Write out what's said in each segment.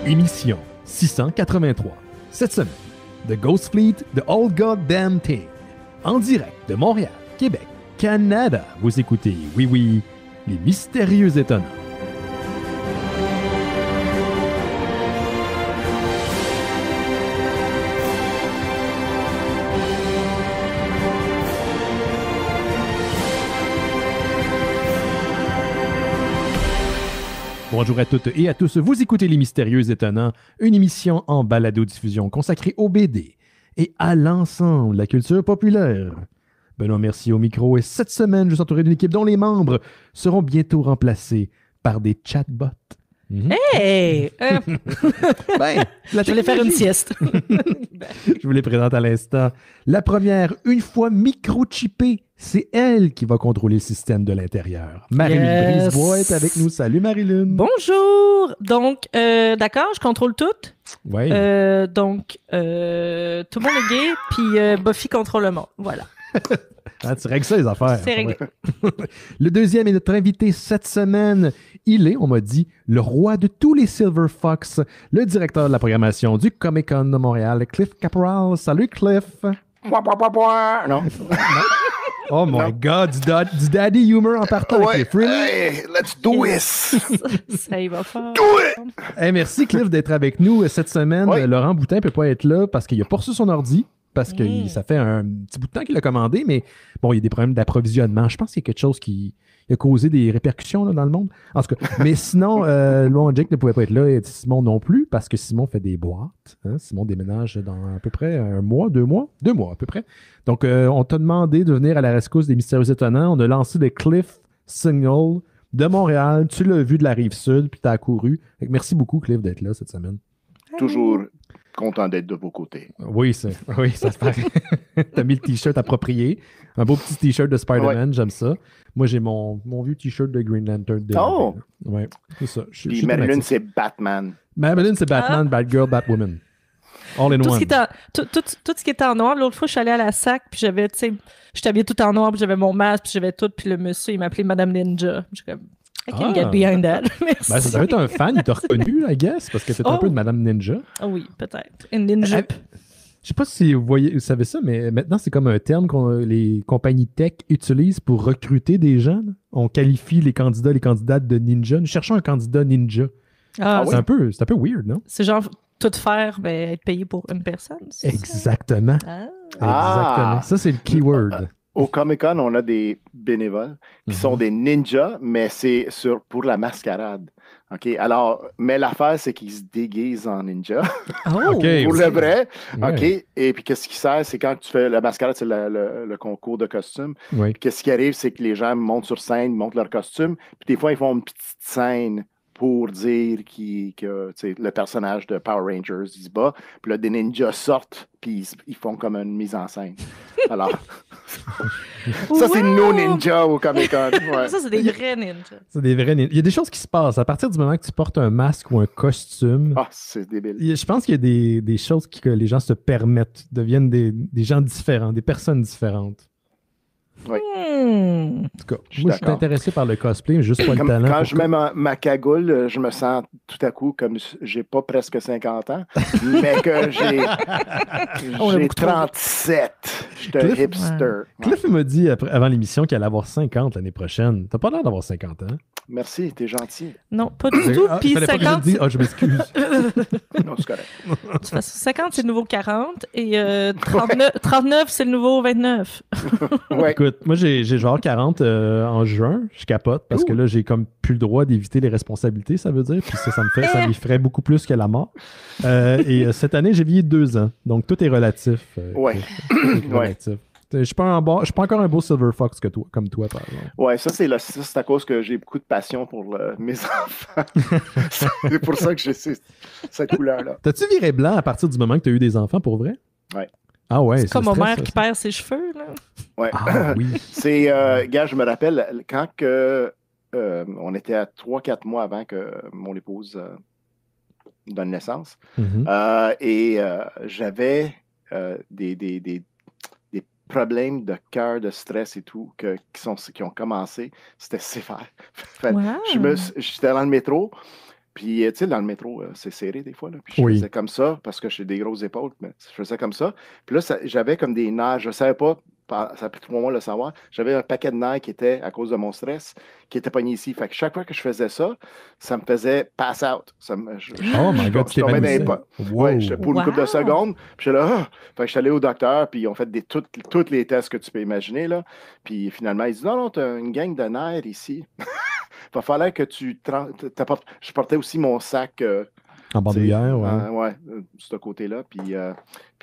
Émission 683. Cette semaine, The Ghost Fleet, The All Goddamn Thing. En direct de Montréal, Québec, Canada. Vous écoutez, oui, les mystérieux étonnants. Bonjour à toutes et à tous, vous écoutez Les Mystérieux Étonnants, une émission en balado-diffusion consacrée au BD et à l'ensemble de la culture populaire. Benoît Mercier au micro et cette semaine, je suis entouré d'une équipe dont les membres seront bientôt remplacés par des chatbots. Hey! Je voulais faire une sieste. Je vous les présente à l'instant. La première, une fois microchippée, c'est elle qui va contrôler le système de l'intérieur. Marilyn Brisebois est avec nous. Salut Marilyn. Bonjour! Donc, d'accord, je contrôle tout. Oui. Donc, tout le monde est gay, puis Buffy contrôle le monde. Voilà. Tu règles ça, les affaires. C'est réglé. Le deuxième est notre invité cette semaine. Il est, on m'a dit, le roi de tous les Silver Fox, le directeur de la programmation du Comic-Con de Montréal, Cliff Caporal. Salut, Cliff. Non. Oh my God, du daddy humor en partant avec Cliff. Really? Hey, let's do this. Ça y va fort. Do it. Hey, merci, Cliff, d'être avec nous cette semaine. Oui. Laurent Boutin ne peut pas être là parce qu'il a pas reçu son ordi. Parce que ça fait un petit bout de temps qu'il l'a commandé, mais bon, il y a des problèmes d'approvisionnement. Je pense qu'il y a quelque chose qui a causé des répercussions là, dans le monde. En tout cas, mais sinon, Laurent Jake ne pouvait pas être là et Simon non plus, parce que Simon fait des boîtes. Hein? Simon déménage dans à peu près 2 mois à peu près. Donc, on t'a demandé de venir à la rescousse des Mystérieux Étonnants. On a lancé le Cliff Signal de Montréal. Tu l'as vu de la Rive-Sud, puis tu as accouru. Merci beaucoup, Cliff, d'être là cette semaine. Toujours content d'être de vos côtés. Oui, ça se paraît. T'as mis le t-shirt approprié. Un beau petit t-shirt de Spider-Man, j'aime ça. Moi, j'ai mon vieux t-shirt de Green Lantern. Oh! Oui, c'est ça. Puis Marilyn, c'est Batman. Marilyn, c'est Batman, Batgirl, Batwoman. All in Tout one. ce qui était en noir. L'autre fois, je suis allée à la SAC, puis j'avais, tu sais, j'étais habillée tout en noir, puis j'avais mon masque, puis j'avais tout, puis le monsieur, il m'appelait Madame Ninja. Je suis comme, I can get behind that. Merci. Ben, ça devait être un fan, il t'a reconnu, I guess, parce que c'est un peu de Madame Ninja. Ah oui, peut-être. Une ninja. Je sais pas si vous savez ça, mais maintenant, c'est comme un terme que les compagnies tech utilisent pour recruter des gens. Là. On qualifie les candidates de ninja. Nous cherchons un candidat ninja. C'est un peu weird, non? C'est genre tout faire, mais être payé pour une personne. Exactement. Exactement. Ça, c'est le keyword. Au Comic-Con, on a des bénévoles qui sont des ninjas, mais c'est pour la mascarade. OK? Alors, mais l'affaire, c'est qu'ils se déguisent en ninja. Okay, pour le vrai. Ouais. OK? Et puis, qu'est-ce qui sert? C'est quand tu fais la mascarade, c'est le concours de costumes. Oui. Puis, qu'est-ce qui arrive? C'est que les gens montent sur scène, montent leur costume. Puis, des fois, ils font une petite scène pour dire que le personnage de Power Rangers, il se bat. Puis là, des ninjas sortent, puis ils font comme une mise en scène. Alors, ça, c'est nos ninjas au Comic-Con. Ouais. Ça, c'est des vrais ninjas. C'est des vrais ninjas. Il y a des choses qui se passent. À partir du moment que tu portes un masque ou un costume, C'est débile. je pense qu'il y a des choses que les gens se permettent, deviennent des gens différents, des personnes différentes. Oui. En tout cas, moi, je suis intéressé par le cosplay, mais juste pas le talent. Quand je mets ma cagoule, je me sens tout à coup comme j'ai pas presque 50 ans, mais que j'ai 37. Je suis un hipster. Ouais. Cliff m'a dit avant l'émission qu'il allait avoir 50 l'année prochaine. T'as pas l'air d'avoir 50 ans. Merci, t'es gentil. Non, pas du tout. Puis 50. Je m'excuse. Non, c'est correct. De toute façon, 50, c'est le nouveau 40. Et 39, c'est le nouveau 29. Ouais. Écoute, moi, j'ai genre 40 en juin. Je capote parce que là, j'ai comme plus le droit d'éviter les responsabilités, ça veut dire. Puis ça m'y ferait beaucoup plus que la mort. Et cette année, j'ai vieilli 2 ans. Donc, tout est relatif. Ouais. Relatif. Je suis pas encore un beau Silver Fox comme toi, par exemple. Ouais, ça, c'est à cause que j'ai beaucoup de passion pour mes enfants. C'est pour ça que j'ai cette couleur-là. T'as-tu viré blanc à partir du moment que tu as eu des enfants, pour vrai? Ouais. Ah ouais, c'est comme ma mère qui perd ses cheveux, là. Ouais. Ah oui. C'est, gars, je me rappelle, quand on était à 3-4 mois avant que mon épouse donne naissance, et j'avais des problèmes de cœur, de stress et tout qui ont commencé. C'était sévère. J'étais dans le métro, Puis, tu sais, dans le métro, c'est serré des fois. Là. Puis je faisais comme ça, parce que j'ai des grosses épaules, mais je faisais comme ça. Puis là, j'avais comme des nerfs. Je ne savais pas, ça a pris 3 mois de le savoir. J'avais un paquet de nerfs qui était, à cause de mon stress, qui était pogné ici. Fait que chaque fois que je faisais ça, ça me faisait pass out. Oh my God, tu t'évanouissais. Ouais, pour une couple de secondes. Puis j'étais là, Fait que je suis allé au docteur, puis ils ont fait tous les tests que tu peux imaginer. Là. Puis finalement, ils disent, non, tu as une gang de nerfs ici. Il va falloir que tu t'apportes. Je portais aussi mon sac. En bandoulière, ouais. Ouais, de ce côté-là. Puis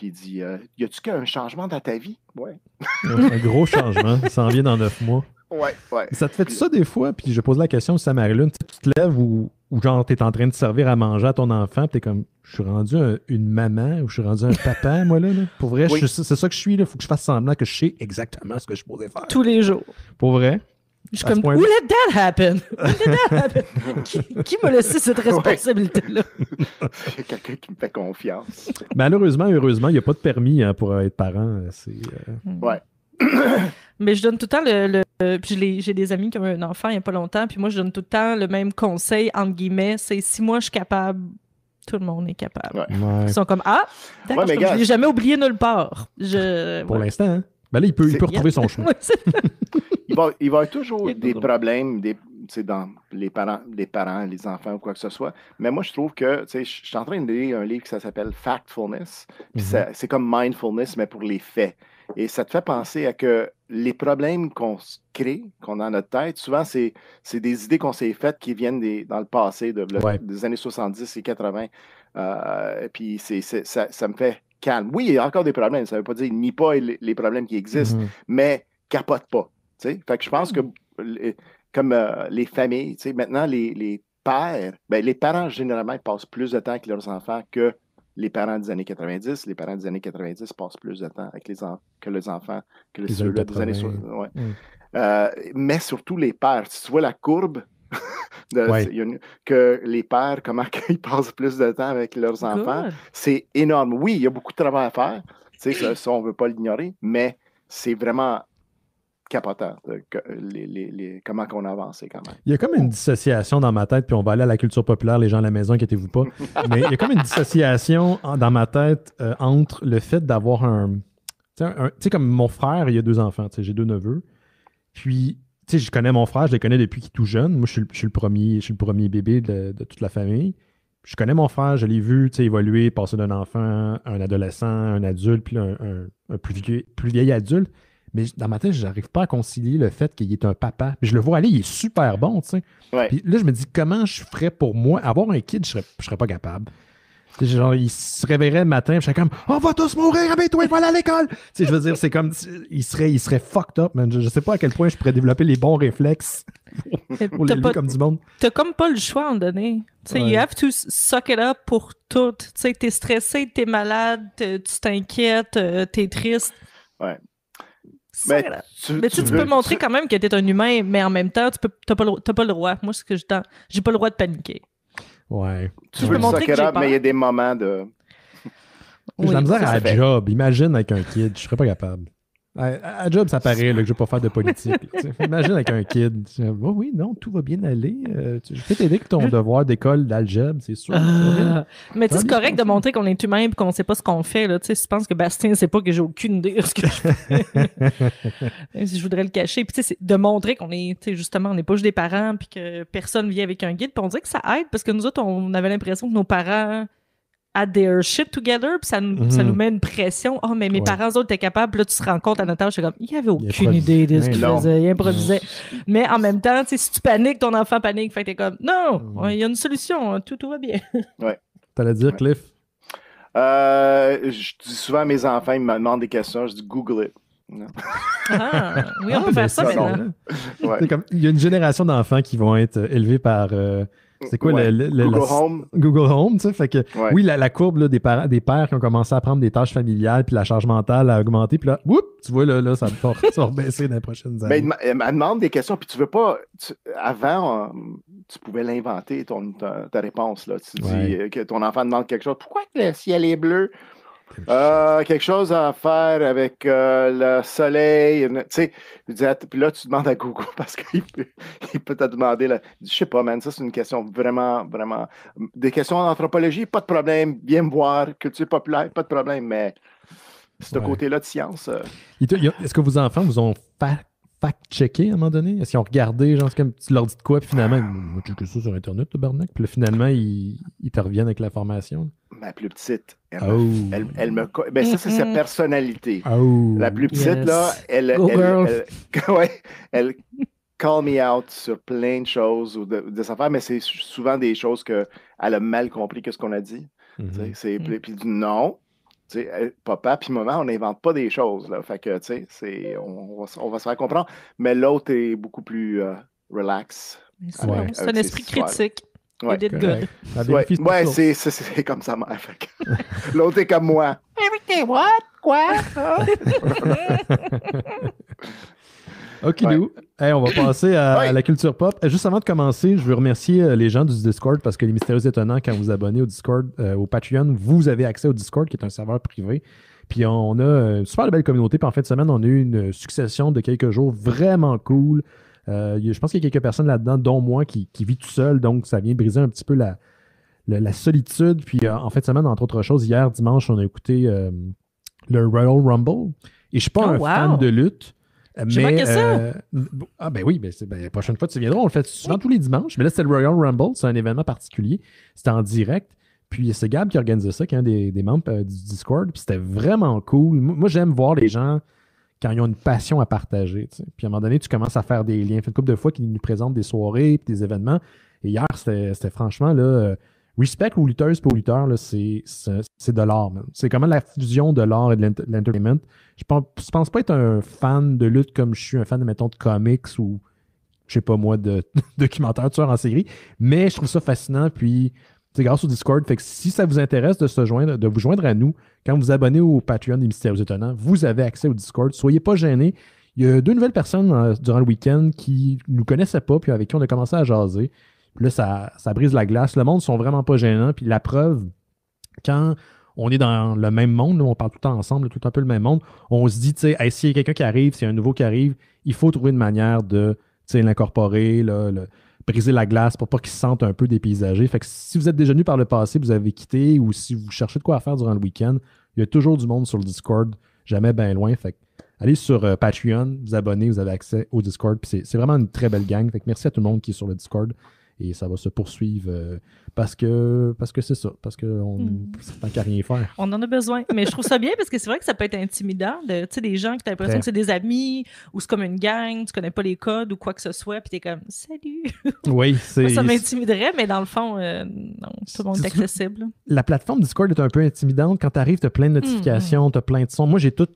il dit, y a-tu qu'un changement dans ta vie? Ouais. Un gros changement. Ça en vient dans 9 mois. Ouais. Ça te fait ça des fois? Puis je pose la question aussi à Marie-Lune. Tu te lèves ou genre t'es en train de servir à manger à ton enfant, puis t'es comme, je suis rendu une maman ou je suis rendu un papa, moi, là. Pour vrai, c'est ça que je suis, là. Faut que je fasse semblant que je sais exactement ce que je pourrais faire. Tous les jours. Pour vrai. Je suis comme, who let that happen? Qui m'a laissé cette responsabilité-là? Il y a quelqu'un qui me fait confiance. Malheureusement, heureusement, il n'y a pas de permis pour être parent. Ouais. Mais je donne tout le temps puis j'ai des amis qui ont un enfant il n'y a pas longtemps, puis moi, je donne tout le temps le même conseil, entre guillemets, c'est si moi, je suis capable, tout le monde est capable. Ouais. Ils sont comme, d'accord, je ne l'ai jamais oublié nulle part. Pour l'instant, hein? Ben là, il peut retrouver son chemin. Il va y avoir toujours des problèmes dans les parents, les enfants ou quoi que ce soit. Mais moi, je trouve que, je suis en train de lire un livre qui s'appelle Factfulness. Puis c'est comme Mindfulness, mais pour les faits. Et ça te fait penser à que les problèmes qu'on se crée, qu'on a dans notre tête, souvent, c'est des idées qu'on s'est faites qui viennent dans le passé, des années 70 et 80. Puis ça me fait calme. Oui, il y a encore des problèmes. Ça ne veut pas dire nie pas les problèmes qui existent, mais capote pas. Fait que je pense que, comme les familles, maintenant, les pères, les parents, généralement, passent plus de temps avec leurs enfants que les parents des années 90. Les parents des années 90 passent plus de temps avec que les enfants que ceux-là des années 60. Ouais. Mais surtout les pères. Si tu vois la courbe, que les pères, comment ils passent plus de temps avec leurs enfants, c'est énorme. Oui, il y a beaucoup de travail à faire. Ça, on ne veut pas l'ignorer, mais c'est vraiment capotant comment qu'on a avancé quand même. Il y a comme une dissociation dans ma tête, puis on va aller à la culture populaire, les gens à la maison, inquiétez-vous pas. Mais il y a comme une dissociation dans ma tête entre le fait d'avoir tu sais, comme mon frère, il y a 2 enfants, j'ai 2 neveux. Puis, tu sais, je connais mon frère, je le connais depuis qu'il est tout jeune. Moi, je suis le premier bébé de toute la famille. Je connais mon frère, je l'ai vu évoluer, passer d'un enfant, un adolescent, un adulte, puis un plus vieil adulte. Mais dans ma tête, je n'arrive pas à concilier le fait qu'il est un papa. Puis je le vois aller, il est super bon, tu sais. Ouais. Puis là, je me dis, comment je ferais pour moi? Avoir un kid, je serais pas capable. T'sais, genre, il se réveillerait le matin, je serais comme, on va tous mourir, réveille-toi, il faut aller à l'école. Je veux dire, c'est comme, il serait fucked up, man. Je sais pas à quel point je pourrais développer les bons réflexes pour l'élever comme du monde. T'as comme pas le choix à un donné. You have to suck it up pour tout. Tu sais, t'es stressé, t'es malade, tu t'inquiètes, t'es triste. Ouais. Mais tu peux montrer quand même que t'es un humain, mais en même temps, t'as pas le droit. Moi, j'ai pas le droit de paniquer. Ouais. Tu veux montrer que j'ai peur. Mais il y a des moments de... J'ai la misère à la job. Imagine avec un kid, je serais pas capable. À job, ça paraît là, que je vais pas faire de politique. Imagine avec un kid. Oh oui, non, tout va bien aller. Je peux t'aider avec ton devoir d'école d'algèbre, c'est sûr. Mais c'est correct de montrer qu'on est humain et qu'on sait pas ce qu'on fait. Là. Je pense que Bastien ne sait pas que j'ai aucune idée de ce que je fais. Je voudrais le cacher. Puis c'est de montrer qu'on est, justement, on n'est pas juste des parents puis que personne vient avec un guide. Puis on dirait que ça aide parce que nous autres, on avait l'impression que nos parents had their shit together, puis ça nous met une pression. Oh, mais mes parents, eux autres, étaient capables, puis là, tu te rends compte à notre âge, c'est comme, il n'y avait aucune idée de ce qu'il faisait, il improvisait. Mais en même temps, si tu paniques, ton enfant panique, fait que t'es comme, non, il y a une solution, tout va bien. Ouais. T'allais dire, Cliff? Je dis souvent à mes enfants, ils me demandent des questions, je dis Google it. Oui, on peut faire ça maintenant. Il y a une génération d'enfants qui vont être élevés par... c'est quoi Google Home? Google Home, tu sais. Fait que, oui, la courbe là, des pères qui ont commencé à prendre des tâches familiales, puis la charge mentale a augmenté, puis là, tu vois, là ça va baisser dans les prochaines années. Mais elle demande des questions, puis tu veux pas... avant, tu pouvais l'inventer, ta réponse. Là. Tu dis que ton enfant demande quelque chose. Pourquoi le ciel est bleu? Quelque chose à faire avec le soleil. Tu sais, puis là, tu demandes à Google parce qu'il peut te demander. Là, je sais pas, man, ça, c'est une question vraiment, vraiment. Des questions en anthropologie, pas de problème. Viens me voir. Culture populaire, pas de problème. Mais ce côté-là de science. Est-ce que vos enfants vous ont fact-checké à un moment donné? Est-ce qu'ils ont regardé, genre, comme tu leur dis de quoi, puis finalement, moi, j'ai que ça sur Internet, le barnac, puis là, finalement, ils te reviennent avec l'information? Ma plus petite, elle me... Ben, ça, c'est sa personnalité. La plus petite, là, elle call me out sur plein de choses ou des affaires, mais c'est souvent des choses qu'elle a mal compris que ce qu'on a dit. Puis non. Papa puis maman, on n'invente pas des choses. Là. Fait que, on va se faire comprendre. Mais l'autre est beaucoup plus relax. C'est un esprit critique. Ouais. Did good. Ouais, c'est comme ça, mère. L'autre est comme moi. Everything, what? Quoi? OK, nous. Hey, on va passer à la culture pop. Juste avant de commencer, je veux remercier les gens du Discord parce que les Mystérieux Étonnants, quand vous abonnez au Discord, au Patreon, vous avez accès au Discord qui est un serveur privé. Puis on a une super belle communauté. Puis en fin de semaine, on a eu une succession de quelques jours vraiment cool. Je pense qu'il y a quelques personnes là-dedans, dont moi, qui vit tout seul. Donc, ça vient briser un petit peu la solitude. Puis en fin de semaine, entre autres choses, hier, dimanche, on a écouté le Royal Rumble. Et je ne suis pas un fan de lutte. J'ai manqué ça. Ben oui, la prochaine fois tu viendras, on le fait souvent tous les dimanches. Mais là, c'était le Royal Rumble, c'est un événement particulier. C'était en direct. Puis c'est Gab qui organisait ça, qui est un des membres du Discord. Puis c'était vraiment cool. Moi, j'aime voir les gens quand ils ont une passion à partager. T'sais. Puis à un moment donné, tu commences à faire des liens. Il fait une couple de fois qu'ils nous présentent des soirées et des événements. Et hier, c'était franchement là. Respect aux lutteuses pour lutteurs, là, c'est de l'art, man. C'est comment la fusion de l'art et de l'entertainment. Je pense pas être un fan de lutte comme je suis un fan, mettons, de comics ou, je sais pas moi, de documentaires tueurs en série. Mais je trouve ça fascinant. Puis, c'est grâce au Discord. Fait que si ça vous intéresse de vous joindre à nous, quand vous vous abonnez au Patreon des Mystérieux Étonnants, vous avez accès au Discord. Soyez pas gênés. Il y a 2 nouvelles personnes durant le week-end qui nous connaissaient pas, puis avec qui on a commencé à jaser. Puis là, ça brise la glace. Le monde ne sont vraiment pas gênants. Puis la preuve, quand on est dans le même monde, on parle tout le temps ensemble, tout un peu le même monde, on se dit, tu sais, hey, s'il y a quelqu'un qui arrive, s'il y a un nouveau qui arrive, il faut trouver une manière de l'incorporer, briser la glace pour pas qu'il se sente un peu dépaysagé. Fait que si vous êtes déjà venu par le passé, vous avez quitté, ou si vous cherchez de quoi faire durant le week-end, il y a toujours du monde sur le Discord, jamais bien loin. Fait que allez sur Patreon, vous abonnez, vous avez accès au Discord. Puis c'est vraiment une très belle gang. Fait que merci à tout le monde qui est sur le Discord. Et ça va se poursuivre parce que c'est ça. Parce qu'on tant qu'à rien faire. On en a besoin. Mais je trouve ça bien parce que c'est vrai que ça peut être intimidant. Tu sais, des gens qui t'as l'impression que c'est des amis ou c'est comme une gang, tu connais pas les codes ou quoi que ce soit, puis t'es comme « Salut! » Oui, Moi, ça m'intimiderait, mais dans le fond, non, tout le monde est accessible. La plateforme Discord est un peu intimidante. Quand t'arrives, t'as plein de notifications, t'as plein de sons. Moi, j'ai tout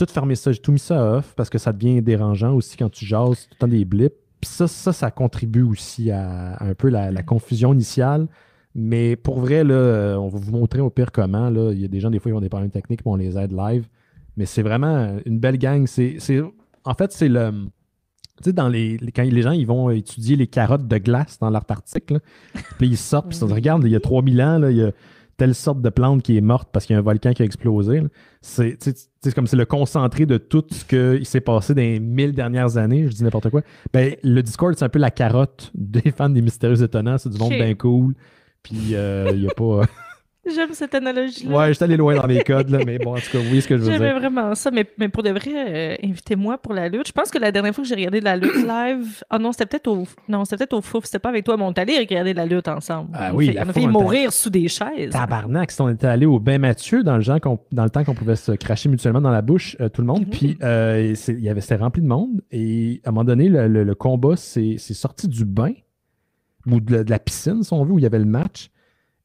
fermé ça. J'ai tout mis ça off parce que ça devient dérangeant aussi quand tu jases, tout le temps des blips. Puis ça contribue aussi à un peu la confusion initiale. Mais pour vrai, là, on va vous montrer au pire comment. Là. Il y a des gens, des fois, ils ont des problèmes techniques, mais on les aide live. Mais c'est vraiment une belle gang. En fait, c'est le... Tu sais, quand les gens ils vont étudier les carottes de glace dans leur article, là, puis ils sortent, puis ils se regardent, il y a 3000 ans, là, il y a telle sorte de plante qui est morte parce qu'il y a un volcan qui a explosé. Là. C'est comme c'est le concentré de tout ce qui s'est passé dans les 1000 dernières années, je dis n'importe quoi. Ben, le Discord, c'est un peu la carotte des fans des Mystérieux Étonnants, c'est du monde bien cool. Puis il n'y a pas... J'aime cette analogie-là. Ouais, je suis allé loin dans mes codes, là, mais bon, en tout cas, vous voyez ce que je veux dire. J'aimais vraiment ça, mais pour de vrai, invitez-moi pour la lutte. Je pense que la dernière fois que j'ai regardé de la lutte live, c'était peut-être au Fouf, c'était pas avec toi, mais on est allé regarder la lutte ensemble. Ah oui, on a fait mourir sous des chaises. Tabarnak, si on était allé au Bain Mathieu dans le temps qu'on pouvait se cracher mutuellement dans la bouche, tout le monde, puis c'était rempli de monde, et à un moment donné, le combat c'est sorti du bain, ou de la piscine, si on veut, où il y avait le match.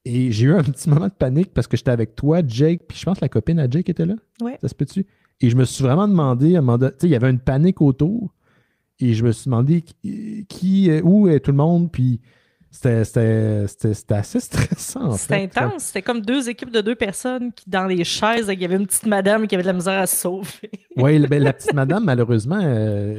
Et j'ai eu un petit moment de panique parce que j'étais avec toi, Jake, puis je pense que la copine à Jake était là. Ouais. Ça se peut-tu? Et je me suis vraiment demandé, tu sais, il y avait une panique autour. Et je me suis demandé où est tout le monde, puis c'était assez stressant. C'était intense. C'était comme 2 équipes de 2 personnes qui, dans les chaises, il y avait une petite madame qui avait de la misère à se sauver. Oui, la petite madame, malheureusement,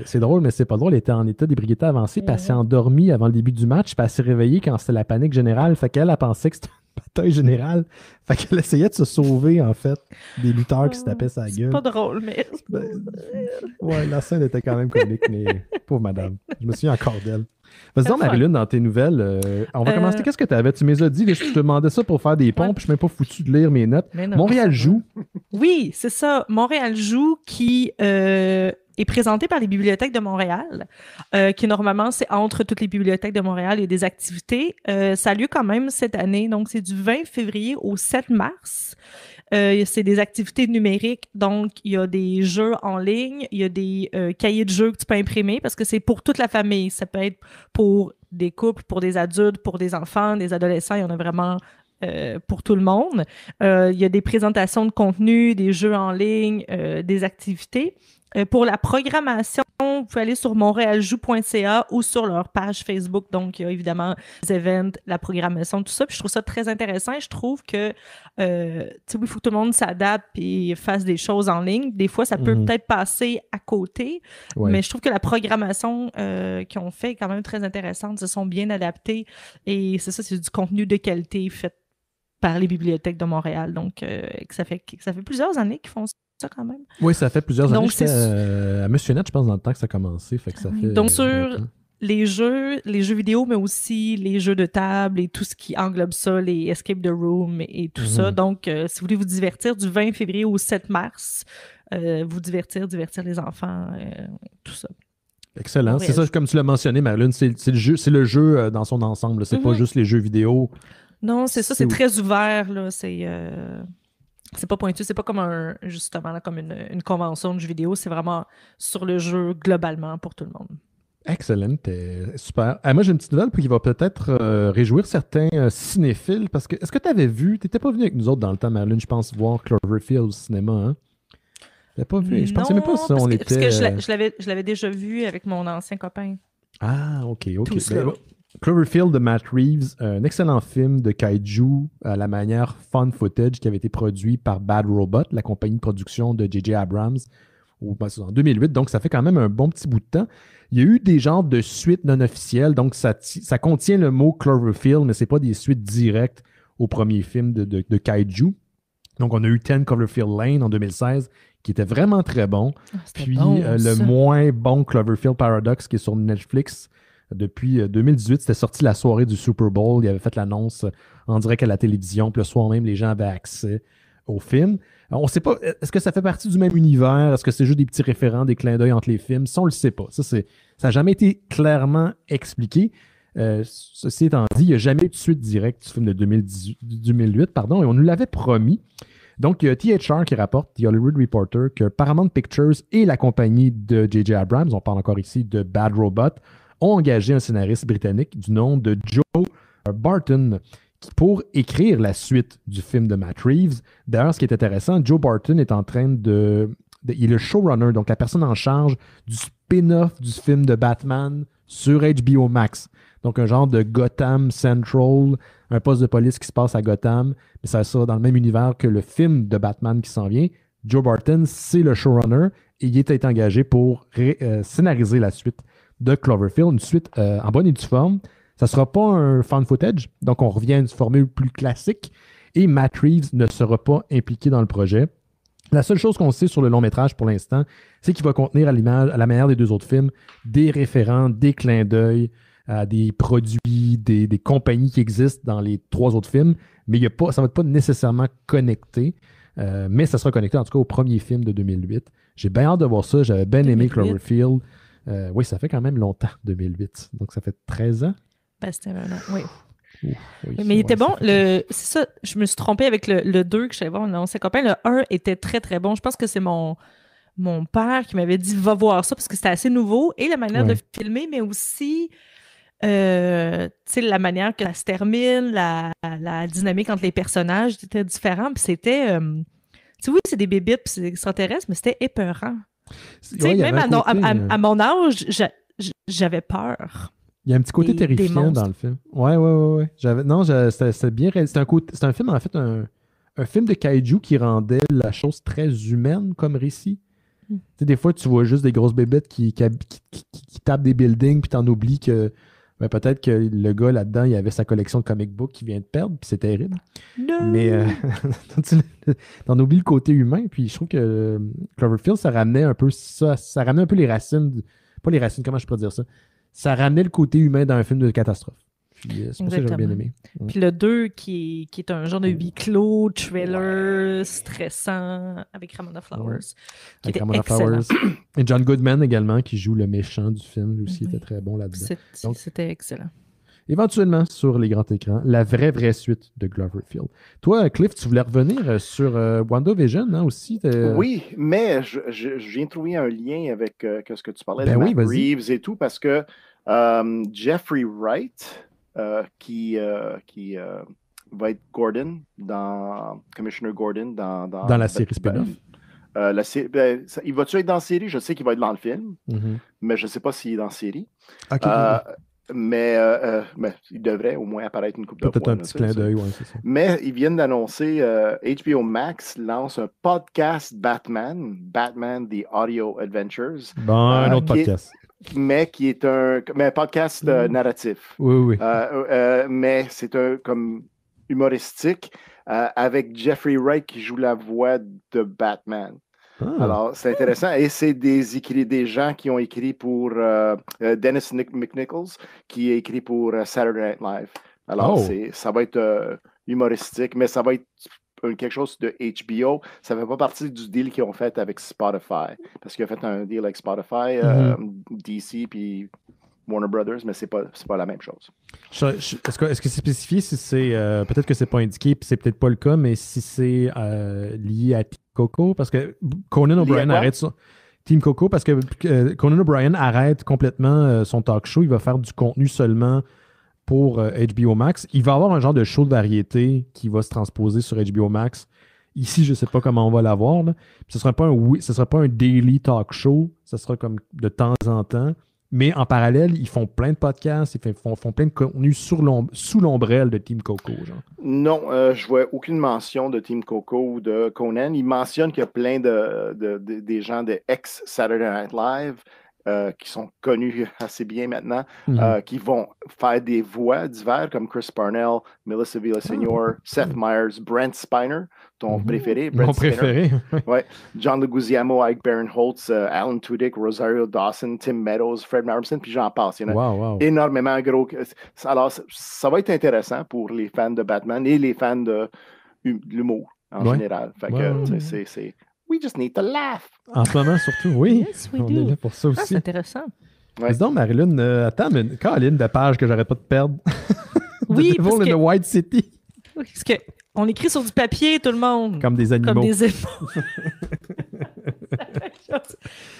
c'est drôle, mais c'est pas drôle. Elle était en état d'ébriété avancée, puis elle s'est endormie avant le début du match, puis elle s'est réveillée quand c'était la panique générale. Fait qu'elle a pensé que c'était bataille générale. Fait qu'elle essayait de se sauver, en fait, des lutteurs qui se tapaient sa gueule. C'est pas drôle, mais... Ouais, la scène était quand même comique, mais pauvre madame. Je me souviens encore d'elle. Vas-y donc, Enfin. Marilyn, dans tes nouvelles, on va commencer. Qu'est-ce que tu avais? Tu m'as dit, je te demandais ça pour faire des pompes, puis je suis même pas foutu de lire mes notes. Non, Montréal joue. Oui, c'est ça. Montréal joue qui est présenté par les bibliothèques de Montréal, qui normalement, c'est entre toutes les bibliothèques de Montréal et des activités. Ça a lieu quand même cette année, donc c'est du 20 février au 7 mars. C'est des activités numériques, donc il y a des jeux en ligne, il y a des cahiers de jeux que tu peux imprimer parce que c'est pour toute la famille. Ça peut être pour des couples, pour des adultes, pour des enfants, des adolescents, il y en a vraiment pour tout le monde. Il y a des présentations de contenu, des jeux en ligne, des activités. Pour la programmation, vous pouvez aller sur montrealjoue.ca ou sur leur page Facebook. Donc, il y a évidemment les events, la programmation, tout ça. Puis je trouve ça très intéressant et je trouve que, tu sais, il faut que tout le monde s'adapte et fasse des choses en ligne. Des fois, ça peut peut-être passer à côté, mais je trouve que la programmation qu'ils ont fait est quand même très intéressante. Ils se sont bien adaptés et c'est ça, c'est du contenu de qualité fait par les bibliothèques de Montréal. Donc, ça fait plusieurs années qu'ils font ça quand même. Oui, ça fait plusieurs années. J'étais à Monsieur Net, je pense, dans le temps que ça a commencé. Fait que ça fait, donc, sur les jeux vidéo, mais aussi les jeux de table et tout ce qui englobe ça, les escape the room et tout ça. Donc, si vous voulez vous divertir du 20 février au 7 mars, vous divertir les enfants, tout ça. Excellent. C'est ça, comme tu l'as mentionné, Marilyn, c'est le jeu dans son ensemble. C'est pas juste les jeux vidéo. Non, c'est ça, c'est très ouvert. Là. C'est pas pointu, c'est pas comme justement là, comme une convention de jeux vidéo, c'est vraiment sur le jeu globalement pour tout le monde. Excellent, super. Moi, j'ai une petite nouvelle qui va peut-être réjouir certains cinéphiles, parce que, est-ce que tu avais vu, tu n'étais pas venu avec nous autres dans le temps, Marilyn, je pense, voir Cloverfield au cinéma, hein? Tu pas vu? Je pensais même pas ça, parce que je l'avais déjà vu avec mon ancien copain. Ah, ok. Cloverfield de Matt Reeves, un excellent film de kaiju à la manière fun footage qui avait été produit par Bad Robot, la compagnie de production de J.J. Abrams, en 2008. Donc, ça fait quand même un bon petit bout de temps. Il y a eu des genres de suites non officielles. Donc, ça contient le mot Cloverfield, mais ce n'est pas des suites directes au premier film de kaiju. Donc, on a eu 10 Cloverfield Lane en 2016, qui était vraiment très bon. Puis, le moins bon Cloverfield Paradox, qui est sur Netflix, depuis 2018, c'était sorti la soirée du Super Bowl. Il avait fait l'annonce en direct à la télévision. Puis le soir même, les gens avaient accès au film. On ne sait pas, est-ce que ça fait partie du même univers? Est-ce que c'est juste des petits référents, des clins d'œil entre les films? Ça, on ne le sait pas. Ça n'a jamais été clairement expliqué. Ceci étant dit, il n'y a jamais eu de suite directe du film de 2008, pardon, et on nous l'avait promis. Donc, il y a THR qui rapporte, The Hollywood Reporter, que Paramount Pictures et la compagnie de J.J. Abrams, on parle encore ici de Bad Robot, ont engagé un scénariste britannique du nom de Joe Barton pour écrire la suite du film de Matt Reeves. D'ailleurs, ce qui est intéressant, Joe Barton est en train il est le showrunner, donc la personne en charge du spin-off du film de Batman sur HBO Max. Donc, un genre de Gotham Central, un poste de police qui se passe à Gotham, mais ça sera dans le même univers que le film de Batman qui s'en vient. Joe Barton, c'est le showrunner et il est engagé pour scénariser la suite de Cloverfield, une suite en bonne et due forme. Ça ne sera pas un fan footage, donc on revient à une formule plus classique et Matt Reeves ne sera pas impliqué dans le projet. La seule chose qu'on sait sur le long métrage pour l'instant, c'est qu'il va contenir à la manière des deux autres films des référents, des clins d'œil à des produits, des compagnies qui existent dans les trois autres films, mais ça ne va pas nécessairement connecté, mais ça sera connecté en tout cas au premier film de 2008. J'ai bien hâte de voir ça, j'avais bien aimé Cloverfield. Oui, ça fait quand même longtemps, 2008. Donc, ça fait 13 ans. Ben, c'était vraiment, oui. Oui, mais il était bon. C'est ça, je me suis trompée avec le 2 que je savais voir. Non, ses copains, le 1 était très, très bon. Je pense que c'est mon père qui m'avait dit « Va voir ça » parce que c'était assez nouveau. Et la manière de filmer, mais aussi la manière que ça se termine, la dynamique entre les personnages était différente. Puis c'était... oui, c'est des bébites puis c'est extraterrestre, mais c'était épeurant. Même à mon âge, j'avais peur. Il y a un petit côté terrifiant dans le film. Ouais. C'était bien réalisé. C'est un film, en fait, un film de kaiju qui rendait la chose très humaine comme récit. Des fois, tu vois juste des grosses bébêtes qui tapent des buildings puis t'en oublies que Ben, peut-être que le gars là-dedans, il avait sa collection de comic books qu'il vient de perdre, puis c'est terrible. Non! Mais t'en oublies le côté humain, puis je trouve que Cloverfield, ça ramenait un peu ça, ça ramenait un peu les racines, pas les racines, comment je pourrais dire ça? Ça ramenait le côté humain dans un film de catastrophe. Puis c'est pour ça que j'avais bien aimé. Puis le 2, qui est un genre de huis clos, thriller, stressant, avec Ramona Flowers, qui Avec était Ramona excellent. Flowers. Et John Goodman également, qui joue le méchant du film, lui aussi était très bon là-dedans. Donc, c'était excellent. Éventuellement, sur les grands écrans, la vraie suite de Cloverfield. Toi, Cliff, tu voulais revenir sur WandaVision, hein, aussi? Oui, mais je viens de trouver un lien avec ce que tu parlais Ben de oui, Matt vas-y. Reeves et tout, parce que Jeffrey Wright, qui va être Gordon, Commissioner Gordon Dans la série spin-off. Il va-tu être dans la série? Je sais qu'il va être dans le film, mais je ne sais pas s'il est dans la série. OK. Mais il devrait au moins apparaître une couple de fois. Peut-être un petit clin d'œil, oui, c'est ça. Mais ils viennent d'annoncer, HBO Max lance un podcast Batman The Audio Adventures. Bon, un autre podcast. Mais qui est un podcast narratif. Oui. Mais c'est un comme humoristique avec Jeffrey Wright qui joue la voix de Batman. Alors, c'est intéressant. Et c'est des gens qui ont écrit pour Dennis McNichols, qui a écrit pour Saturday Night Live. Alors, ça va être humoristique, mais ça va être quelque chose de HBO. Ça ne fait pas partie du deal qu'ils ont fait avec Spotify. Parce qu'ils ont fait un deal avec Spotify, DC, puis Warner Brothers, mais c'est pas la même chose. Est-ce que c'est spécifié si c'est... peut-être que c'est pas indiqué, puis c'est peut-être pas le cas, mais si c'est lié à Team Coco, parce que Conan O'Brien arrête ça. Team Coco, parce que Conan O'Brien arrête complètement son talk show. Il va faire du contenu seulement pour HBO Max. Il va avoir un genre de show de variété qui va se transposer sur HBO Max. Ici, je ne sais pas comment on va l'avoir. Ce ne sera pas un daily talk show. Ce sera comme de temps en temps. Mais en parallèle, ils font plein de podcasts, ils font plein de contenu sous l'ombrelle de Team Coco. Genre. Non, je vois aucune mention de Team Coco ou de Conan. Ils mentionnent qu'il y a plein des gens de ex-Saturday Night Live qui sont connus assez bien maintenant, qui vont faire des voix divers comme Chris Parnell, Melissa Villaseñor, Seth Meyers, Brent Spiner, ton préféré. Mon préféré. Ouais. John Leguizamo, Ike Barinholtz, Alan Tudyk, Rosario Dawson, Tim Meadows, Fred Marston, puis j'en passe. Il y en a énormément gros. Alors, ça va être intéressant pour les fans de Batman et les fans de l'humour en général. Fait que c'est We just need to laugh. En ce moment, surtout, oui. Yes, we on do. est là pour ça aussi. C'est intéressant. Ouais. Donc, Marilyn, attends, mais Caroline de page que j'arrête pas de perdre. Oui, The Devil in the White City. Oui, parce qu'on écrit sur du papier, tout le monde. Comme des animaux. Comme des animaux.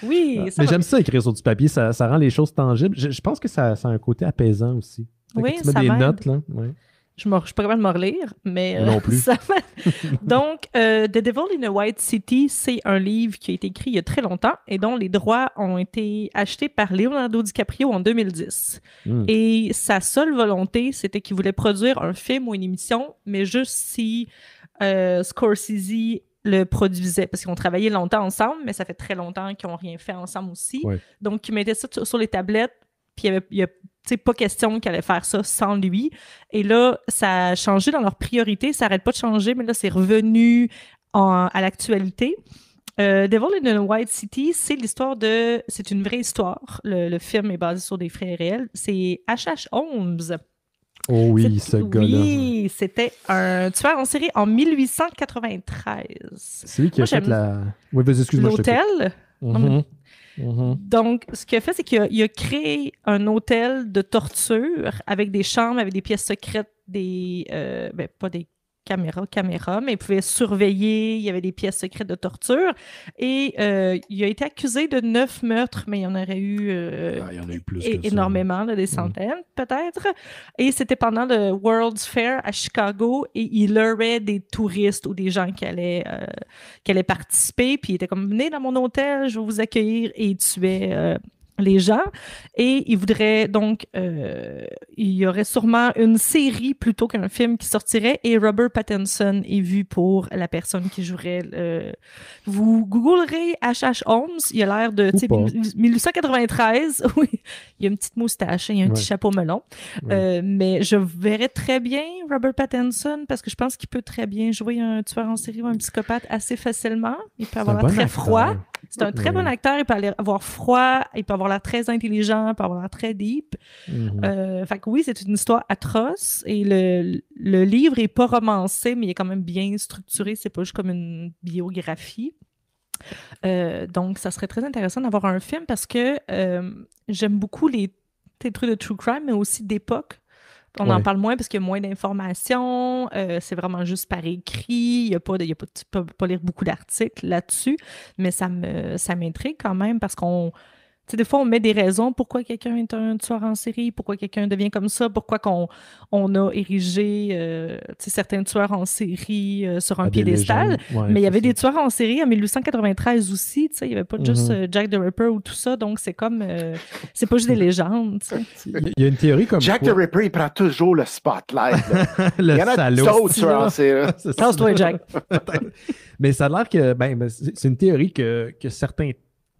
Oui. Mais j'aime ça écrire sur du papier, ça rend les choses tangibles. Je pense que ça a un côté apaisant aussi. Oui, tu mets des notes, là. Ouais. Je ne suis pas capable de me relire, mais non plus. Donc, The Devil in a White City, c'est un livre qui a été écrit il y a très longtemps et dont les droits ont été achetés par Leonardo DiCaprio en 2010. Et sa seule volonté, c'était qu'il voulait produire un film ou une émission, mais juste si Scorsese le produisait, parce qu'ils ont travaillé longtemps ensemble, mais ça fait très longtemps qu'ils n'ont rien fait ensemble aussi. Ouais. Donc, ils mettaient ça sur les tablettes, puis il y a pas question qu'elle allait faire ça sans lui. Et là, ça a changé dans leurs priorités. Ça n'arrête pas de changer, mais là, c'est revenu à l'actualité. Devil in a White City, c'est une vraie histoire. Le film est basé sur des faits réels. C'est H.H. Holmes. Oh oui, ce gars-là. Oui, c'était un tueur en série en 1893. C'est lui qui a fait la... Oui, vas-y, excuse-moi. L'hôtel. Donc, ce qu'il a fait, c'est qu'il a créé un hôtel de torture avec des chambres, avec des pièces secrètes, pas des caméras, mais il pouvait surveiller, il y avait des pièces secrètes de torture. Et il a été accusé de 9 meurtres, mais il y en aurait eu, il y en a eu plus que énormément, là, des centaines peut-être. Et c'était pendant le World's Fair à Chicago et il leurrait des touristes ou des gens qui allaient participer. Puis il était comme, venez dans mon hôtel, je vais vous accueillir. Et il tuait les gens. Et il voudrait donc, il y aurait sûrement une série plutôt qu'un film qui sortirait. Et Robert Pattinson est vu pour la personne qui jouerait. Vous googlerez H.H. Holmes. Il a l'air de 1893. Oui, il a une petite moustache, il a un petit chapeau melon. Mais je verrais très bien Robert Pattinson parce que je pense qu'il peut très bien jouer un tueur en série ou un psychopathe assez facilement. Il peut avoir l'air très froid. C'est un très bon acteur, il peut avoir froid, il peut avoir l'air très intelligent, il peut avoir l'air très deep. Fait que oui, c'est une histoire atroce et le livre est pas romancé, mais il est quand même bien structuré, c'est pas juste comme une biographie. Donc, ça serait très intéressant d'avoir un film parce que j'aime beaucoup les trucs de true crime, mais aussi d'époque. On en parle moins parce qu'il y a moins d'informations. C'est vraiment juste par écrit. Tu peux pas lire beaucoup d'articles là-dessus. Mais ça m'intrigue quand même parce qu'on... Tu sais, des fois, on met des raisons pourquoi quelqu'un est un tueur en série, pourquoi quelqu'un devient comme ça, pourquoi on a érigé certains tueurs en série sur un piédestal. Mais il y avait des tueurs en série en 1893 aussi. Il n'y avait pas juste Jack the Ripper ou tout ça. Donc, c'est comme... c'est pas juste des légendes. Il y a une théorie comme Jack the Ripper, il prend toujours le spotlight. Il y en a d'autres tueurs en série. Tasse-toi, Jack. Mais ça a l'air que... c'est une théorie que certains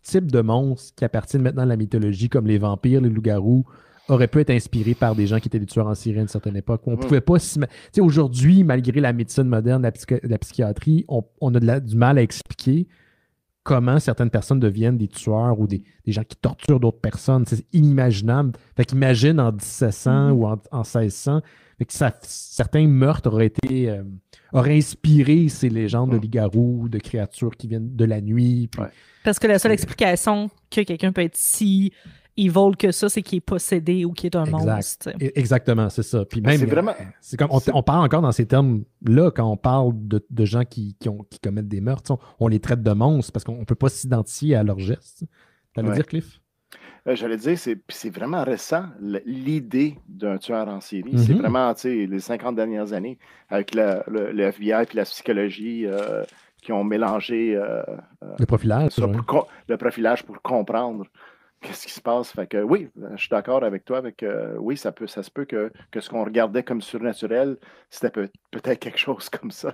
types de monstres qui appartiennent maintenant à la mythologie, comme les vampires, les loups-garous, auraient pu être inspirés par des gens qui étaient des tueurs en série à une certaine époque. On pouvait pas aujourd'hui, malgré la médecine moderne, la psychiatrie, on a du mal à expliquer comment certaines personnes deviennent des tueurs ou des gens qui torturent d'autres personnes. C'est inimaginable. Fait qu'imagine en 1700 ou en 1600, fait que certains meurtres auraient inspiré ces légendes de loups-garous, de créatures qui viennent de la nuit. Puis, parce que la seule explication que quelqu'un peut être si evil que ça, c'est qu'il est possédé ou qu'il est un monstre. Exactement, c'est ça. Puis même, c'est comme on parle encore dans ces termes-là quand on parle de gens qui commettent des meurtres. On les traite de monstres parce qu'on ne peut pas s'identifier à leurs gestes. Tu allais dire, Cliff? J'allais dire, c'est vraiment récent, l'idée d'un tueur en série. C'est vraiment, les 50 dernières années, avec le FBI et la psychologie qui ont mélangé le profilage, le profilage pour comprendre qu'est-ce qui se passe. Fait que oui, je suis d'accord avec toi. Oui, ça se peut que ce qu'on regardait comme surnaturel, c'était peut-être quelque chose comme ça.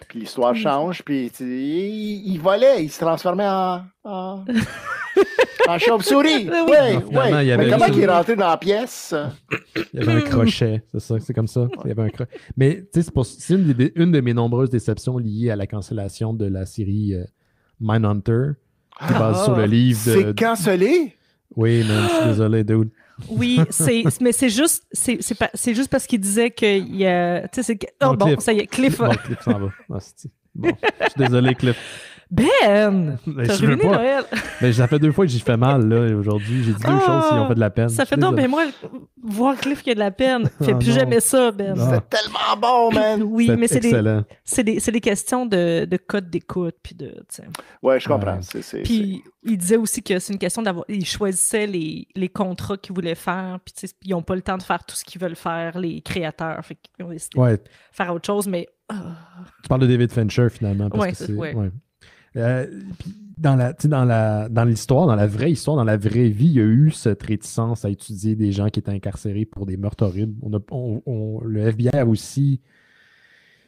Puis l'histoire change, puis il volait, il se transformait en chauve-souris. Oui. Mais comment il est rentré dans la pièce? Il y avait un crochet, c'est ça, c'est comme ça. Il y avait un Mais tu sais, c'est une de mes nombreuses déceptions liées à la cancellation de la série Mindhunter, qui est basée sur le livre de... C'est cancellé? Oui, man, je suis désolé, dude. Oui, mais c'est juste parce qu'il disait qu'il y a... Tu sais, bon, ça y est, Cliff... Bon, Cliff s'en va. Bon, je suis désolé, Cliff. Ben! T'as ruiné Noël! Mais ça fait 2 fois que j'y fais mal, là, aujourd'hui. J'ai dit 2 choses qui ont fait de la peine. Ça fait donc, mais moi, voir Cliff qui a de la peine, fait plus jamais ça, Ben. C'est tellement bon, man! Oui, mais c'est des questions de code d'écoute, puis de... Ouais, je comprends. Puis il disait aussi que c'est une question d'avoir... Ils choisissaient les contrats qu'ils voulaient faire, puis ils n'ont pas le temps de faire tout ce qu'ils veulent faire, les créateurs. Fait qu'ils ont décidé de faire autre chose, mais... Tu parles de David Fincher, finalement, parce que c'est... Ouais. Dans l'histoire, dans la vraie histoire, dans la vraie vie, il y a eu cette réticence à étudier des gens qui étaient incarcérés pour des meurtres horribles. Le FBI aussi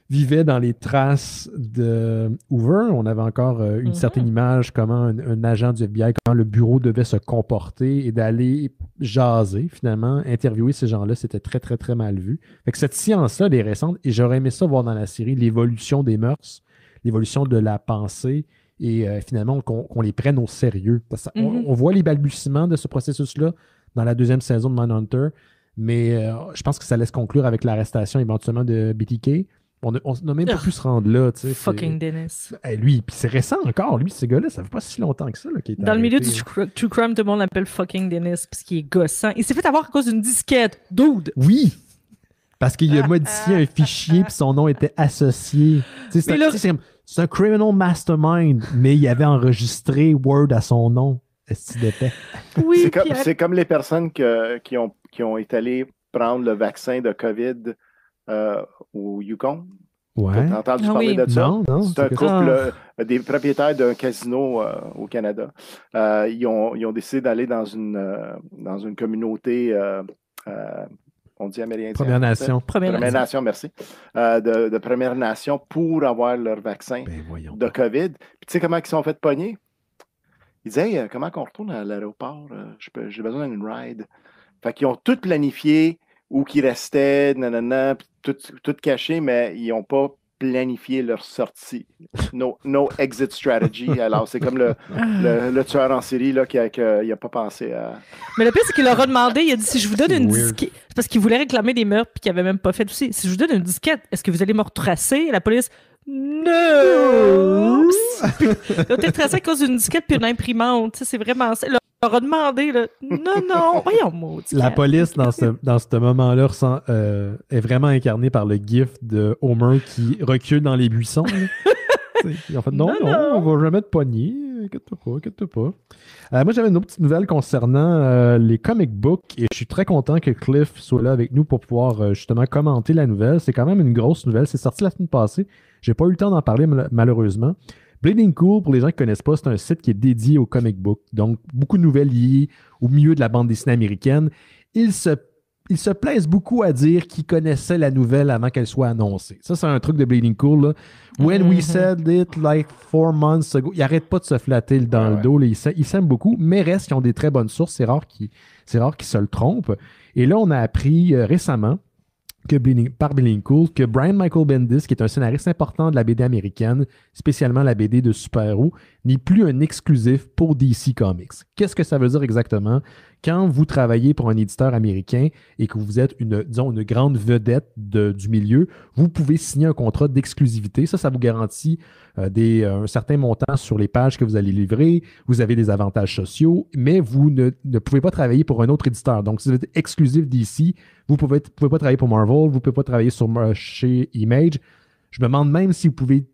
vivait dans les traces de Hoover. On avait encore une certaine image comment un agent du FBI, comment le bureau devait se comporter et d'aller jaser, finalement, interviewer ces gens-là, c'était très, très, très mal vu. Fait que cette science-là, elle est récente et j'aurais aimé ça voir dans la série l'évolution des mœurs, l'évolution de la pensée et finalement qu'on les prenne au sérieux. On voit les balbutiements de ce processus-là dans la 2e saison de Mindhunter, mais je pense que ça laisse conclure avec l'arrestation éventuellement de BTK. On n'a même pas pu se rendre là. Fucking Dennis. Lui, puis c'est récent encore, lui, ces gars-là, ça fait pas si longtemps que ça. Là, qu'il est dans arrêté. Le milieu du true crime, tout le monde l'appelle fucking Dennis parce qu'il est gossant. Il s'est fait avoir à cause d'une disquette. Dude! Oui! Parce qu'il a modifié un fichier puis son nom était associé. C'est un criminal mastermind, mais il avait enregistré Word à son nom. Est-ce d'épais? Oui, c'est comme les personnes qui ont été allées prendre le vaccin de COVID au Yukon. Ouais. T'as entendu parler de ça? Non. C'est un couple, des propriétaires d'un casino au Canada. Ils ont décidé d'aller dans une communauté, on dit amérindien. Première Nation. Première Nation, merci. De Première Nation pour avoir leur vaccin de COVID. Puis tu sais comment ils sont fait pogner? Ils disaient, hey, comment qu'on retourne à l'aéroport? J'ai besoin d'une ride. Fait qu'ils ont tout planifié où qu'ils restaient, nanana, tout caché, mais ils n'ont pas planifié leur sortie. No exit strategy. Alors, c'est comme le tueur en série là, qui n'a pas pensé à... Mais le pire, c'est qu'il leur a demandé, il a dit, si je vous donne une disquette, c'est parce qu'il voulait réclamer des meurtres puis qu'il n'avait même pas fait aussi. Si je vous donne une disquette, est-ce que vous allez me retracer? La police, non! Ils ont été tracés à cause d'une disquette puis une imprimante. C'est vraiment ça. Il leur a demandé, là, non, voyons, maudit. La police, dans ce moment-là, est vraiment incarnée par le gif de Homer qui recule dans les buissons. Ils ont fait non, on va jamais te pogner. Inquiète-toi pas. Moi, j'avais une autre petite nouvelle concernant les comic books et je suis très content que Cliff soit là avec nous pour pouvoir justement commenter la nouvelle. C'est quand même une grosse nouvelle. C'est sorti la semaine passée. J'ai pas eu le temps d'en parler malheureusement. Bleeding Cool, pour les gens qui ne connaissent pas, c'est un site qui est dédié aux comic books. Donc, beaucoup de nouvelles liées au milieu de la bande dessinée américaine. Ils se plaisent beaucoup à dire qu'ils connaissaient la nouvelle avant qu'elle soit annoncée. Ça, c'est un truc de Bleeding Cool. Là. When we said it like 4 months ago, ils n'arrêtent pas de se flatter dans le dos. Là. Ils s'aiment beaucoup, mais reste qu'ils ont des très bonnes sources. C'est rare qu'ils se le trompent. Et là, on a appris récemment par Bleeding Cool, que Brian Michael Bendis, qui est un scénariste important de la BD américaine, spécialement la BD de super-héros, n'est plus un exclusif pour DC Comics. Qu'est-ce que ça veut dire exactement? Quand vous travaillez pour un éditeur américain et que vous êtes une grande vedette du milieu, vous pouvez signer un contrat d'exclusivité. Ça vous garantit un certain montant sur les pages que vous allez livrer. Vous avez des avantages sociaux, mais vous ne pouvez pas travailler pour un autre éditeur. Donc, si vous êtes exclusif d'ici, vous ne pouvez pas travailler pour Marvel, vous ne pouvez pas travailler chez Image. Je me demande même si vous pouvez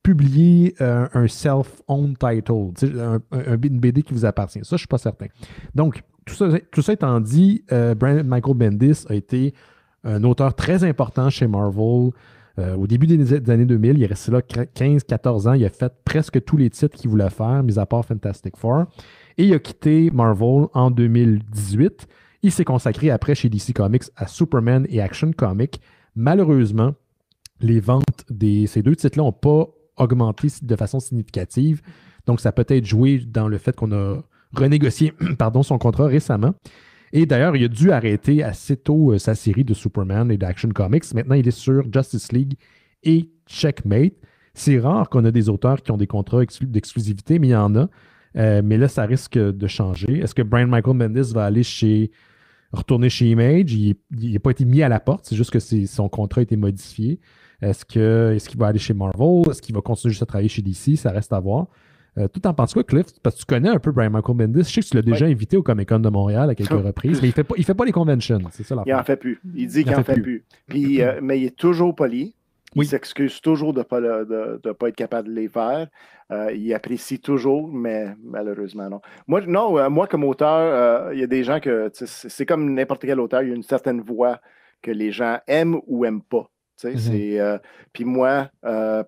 publier un self-owned title, une BD qui vous appartient. Ça, je ne suis pas certain. Donc, tout ça étant dit, Brian Michael Bendis a été un auteur très important chez Marvel. Au début des années 2000, il est resté là 15-14 ans. Il a fait presque tous les titres qu'il voulait faire, mis à part Fantastic Four. Et il a quitté Marvel en 2018. Il s'est consacré après chez DC Comics à Superman et Action Comics. Malheureusement, les ventes de ces deux titres-là n'ont pas augmenté de façon significative. Donc, ça peut être joué dans le fait qu'on a renégocié son contrat récemment. Et d'ailleurs, il a dû arrêter assez tôt sa série de Superman et d'Action Comics. Maintenant, il est sur Justice League et Checkmate. C'est rare qu'on a des auteurs qui ont des contrats d'exclusivité, mais il y en a. Mais là, ça risque de changer. Est-ce que Brian Michael Bendis va aller retourner chez Image? Il n'a pas été mis à la porte, c'est juste que son contrat a été modifié. Est-ce qu'il va aller chez Marvel? Est-ce qu'il va continuer juste à travailler chez DC? Ça reste à voir. Tout en penses quoi, Cliff? Parce que tu connais un peu Brian Michael Bendis. Je sais que tu l'as déjà invité au Comic-Con de Montréal à quelques reprises, mais il fait pas les conventions. C'est ça l'affaire. Il en fait plus. Il dit qu'il en fait plus. Puis, mais il est toujours poli. Il s'excuse toujours de ne pas être capable de les faire. Il apprécie toujours, mais malheureusement, non. Moi comme auteur, il y a des gens que c'est comme n'importe quel auteur, il y a une certaine voix que les gens aiment ou n'aiment pas. Puis moi,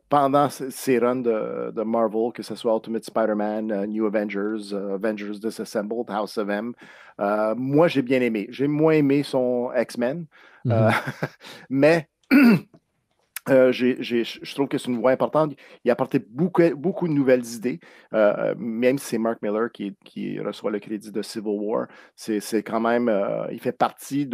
pendant ces runs de Marvel, que ce soit Ultimate Spider-Man, New Avengers, Avengers Disassembled, House of M, moi, j'ai bien aimé. J'ai moins aimé son X-Men, mais je trouve que c'est une voix importante. Il a apporté beaucoup de nouvelles idées, même si c'est Mark Miller qui reçoit le crédit de Civil War. C'est quand même, il fait partie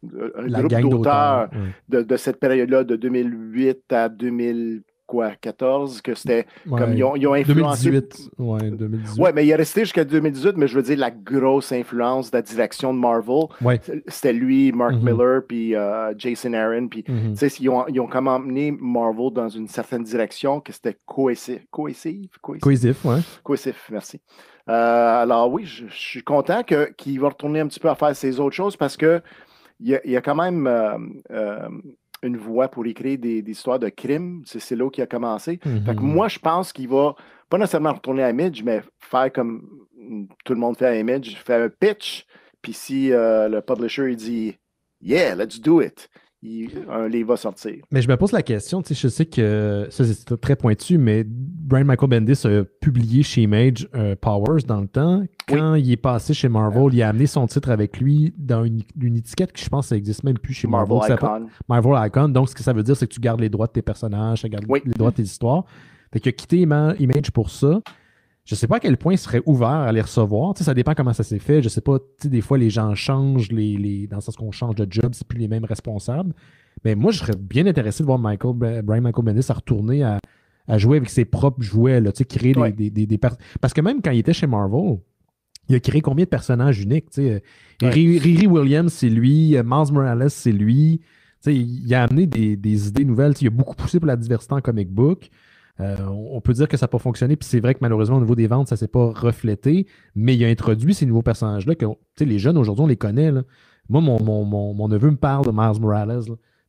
un groupe d'auteurs de cette période-là, de 2008 à 2014, que c'était comme ils ont influencé. 2018. Ouais, 2018. Ouais, mais il est resté jusqu'à 2018, mais je veux dire, la grosse influence de la direction de Marvel, c'était lui, Mark Miller, puis Jason Aaron, puis ils ont comme emmené Marvel dans une certaine direction, que c'était cohésif, ouais. Cohésif, merci. Alors oui, je suis content qu'il va retourner un petit peu à faire ses autres choses, parce que il y a quand même une voie pour écrire des histoires de crimes. C'est là où il a commencé. Fait que moi, je pense qu'il va pas nécessairement retourner à Image, mais faire comme tout le monde fait à Image, faire un pitch, puis si le publisher il dit « Yeah, let's do it », un livre va sortir. Mais je me pose la question, tu sais, je sais que ça c'est très pointu, mais Brian Michael Bendis a publié chez Image Powers dans le temps. Quand il est passé chez Marvel, il a amené son titre avec lui dans une étiquette qui, je pense, ça n'existe même plus chez Marvel. Marvel Icon. Donc, ce que ça veut dire, c'est que tu gardes les droits de tes personnages, tu gardes les droits de tes histoires. Fait qu'il a quitté Image pour ça. Je sais pas à quel point il serait ouvert à les recevoir. Tu sais, ça dépend comment ça s'est fait. Je sais pas, tu sais, des fois, les gens changent, dans le sens qu'on change de job, c'est plus les mêmes responsables. Mais moi, je serais bien intéressé de voir Brian Michael Bendis à retourner à jouer avec ses propres jouets, là, tu sais, créer des parce que même quand il était chez Marvel, il a créé combien de personnages uniques, tu sais. Riri Williams, c'est lui. Miles Morales, c'est lui. Tu sais, il a amené des idées nouvelles. Tu sais, il a beaucoup poussé pour la diversité en comic book. On peut dire que ça n'a pas fonctionné, puis c'est vrai que malheureusement, au niveau des ventes, ça ne s'est pas reflété, mais il a introduit ces nouveaux personnages-là que les jeunes aujourd'hui, on les connaît. Là. Moi, mon neveu me parle de Miles Morales.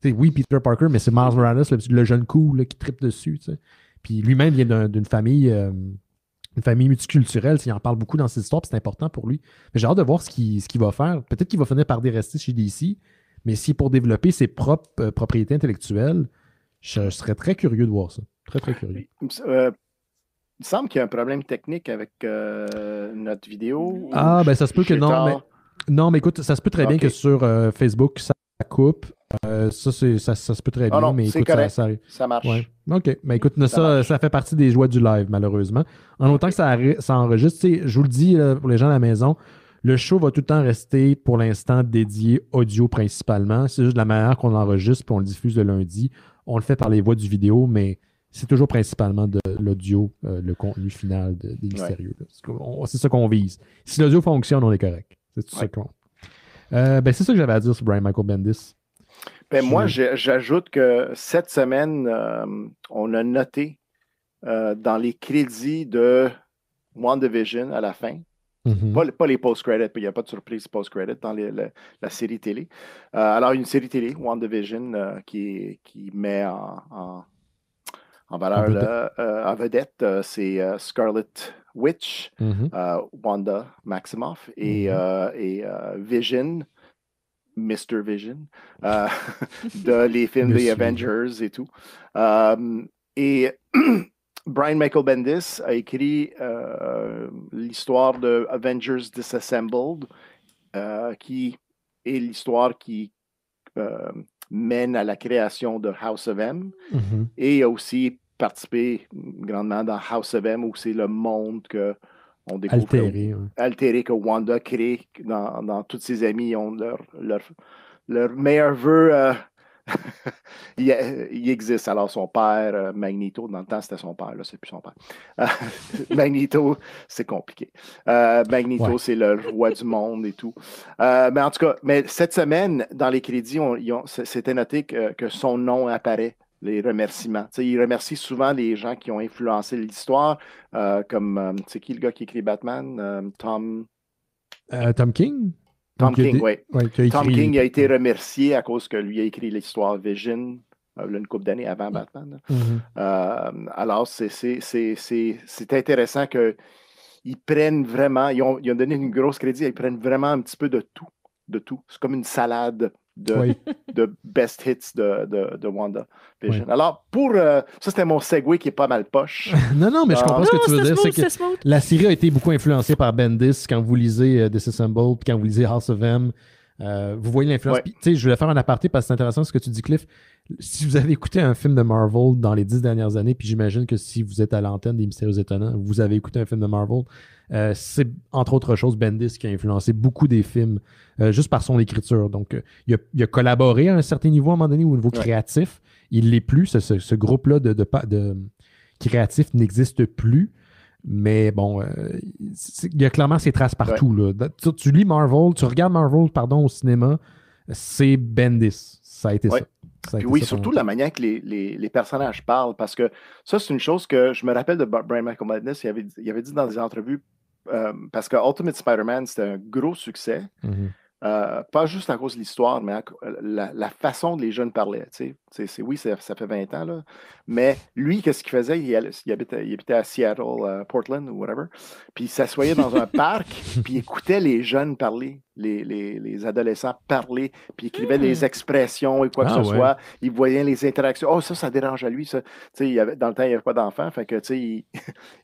Oui, Peter Parker, mais c'est Miles Morales, le jeune cool là, qui tripe dessus. T'sais. Puis lui-même vient d'une famille, une famille multiculturelle. Il en parle beaucoup dans ses histoires, puis c'est important pour lui. Mais j'ai hâte de voir ce qu'il va faire. Peut-être qu'il va finir par rester chez DC, mais si pour développer ses propres propriétés intellectuelles, je serais très curieux de voir ça. Très, très curieux. Il me semble qu'il y a un problème technique avec notre vidéo. Ah, ben ça se peut que non. Non, mais écoute, ça se peut très bien que sur Facebook, ça coupe. Ça se peut très bien, non, mais écoute, ça marche. Ouais. OK. Mais écoute, ça fait partie des joies du live, malheureusement. En autant que ça enregistre, je vous le dis pour les gens à la maison, le show va tout le temps rester, pour l'instant, dédié audio principalement. C'est juste la manière qu'on l'enregistre puis on le diffuse le lundi. On le fait par les voix du vidéo, mais c'est toujours principalement de l'audio, le contenu final des mystérieux. C'est ça qu'on vise. Si l'audio fonctionne, on est correct. C'est tout ça qu'on... c'est ça que j'avais à dire sur Brian Michael Bendis. Moi, j'ajoute que cette semaine, on a noté dans les crédits de WandaVision à la fin, pas les post-credits, il n'y a pas de surprise post-credit dans la série télé. Alors, une série télé, WandaVision, qui met en valeur, en vedette, c'est Scarlet Witch, Wanda Maximoff et Vision, Mr. Vision, de les films des Avengers et tout. Et Brian Michael Bendis a écrit l'histoire de Avengers Disassembled, qui est l'histoire qui mène à la création de House of M. Et il a aussi participé grandement dans House of M, où c'est le monde qu'on découvre altéré que Wanda crée dans tous ses amis. Ils ont leur meilleur vœu. il existe. Alors, son père, Magneto, dans le temps, c'était son père. Là, c'est plus son père. Magneto, c'est compliqué. Magneto, c'est le roi du monde et tout. Mais en tout cas, cette semaine, dans les crédits, c'était noté que son nom apparaît. Les remerciements. Il remercie souvent les gens qui ont influencé l'histoire, comme, c'est qui le gars qui écrit Batman? Tom King? Tom King, oui. Tom King a été Ouais. remercié à cause que lui a écrit l'histoire Vision une couple d'années avant Batman. Alors, c'est intéressant qu'ils prennent vraiment, ils ont donné une grosse crédit, ils prennent vraiment un petit peu de tout. C'est comme une salade de best hits de Wanda Vision. Ouais. Alors, ça, c'était mon segue qui est pas mal poche. non, mais je comprends ce que tu veux dire. Smooth, C'est que la série a été beaucoup influencée par Bendis quand vous lisez Disassembled, puis quand vous lisez House of M. Vous voyez l'influence. Ouais. Je voulais faire un aparté parce que c'est intéressant ce que tu dis, Cliff. Si vous avez écouté un film de Marvel dans les 10 dernières années, puis j'imagine que si vous êtes à l'antenne des Mystérieux Étonnants, vous avez écouté un film de Marvel, c'est entre autres choses Bendis qui a influencé beaucoup des films juste par son écriture. Donc, il a collaboré à un certain niveau à un moment donné au niveau créatif. Il l'est plus. Ce groupe-là de créatifs n'existe plus. Mais bon, il y a clairement ses traces partout. Là. Tu lis Marvel, tu regardes Marvel, au cinéma, c'est Bendis. Ça a été ça. Puis surtout la manière que les personnages parlent, parce que ça, c'est une chose que je me rappelle de Brian Michael Bendis, il avait dit dans des entrevues, parce que Ultimate Spider-Man, c'était un gros succès, Pas juste à cause de l'histoire, mais la façon dont les jeunes parlaient. Oui, ça fait 20 ans, là. Mais lui, qu'est-ce qu'il faisait? Il habitait à Seattle, Portland ou whatever. Puis il s'assoyait dans un parc, puis il écoutait les jeunes parler, les adolescents parler, puis il écrivait des expressions et quoi que ce soit. Il voyait les interactions. Oh, ça dérange à lui. Ça. Dans le temps, il n'y avait pas d'enfants. Fait que,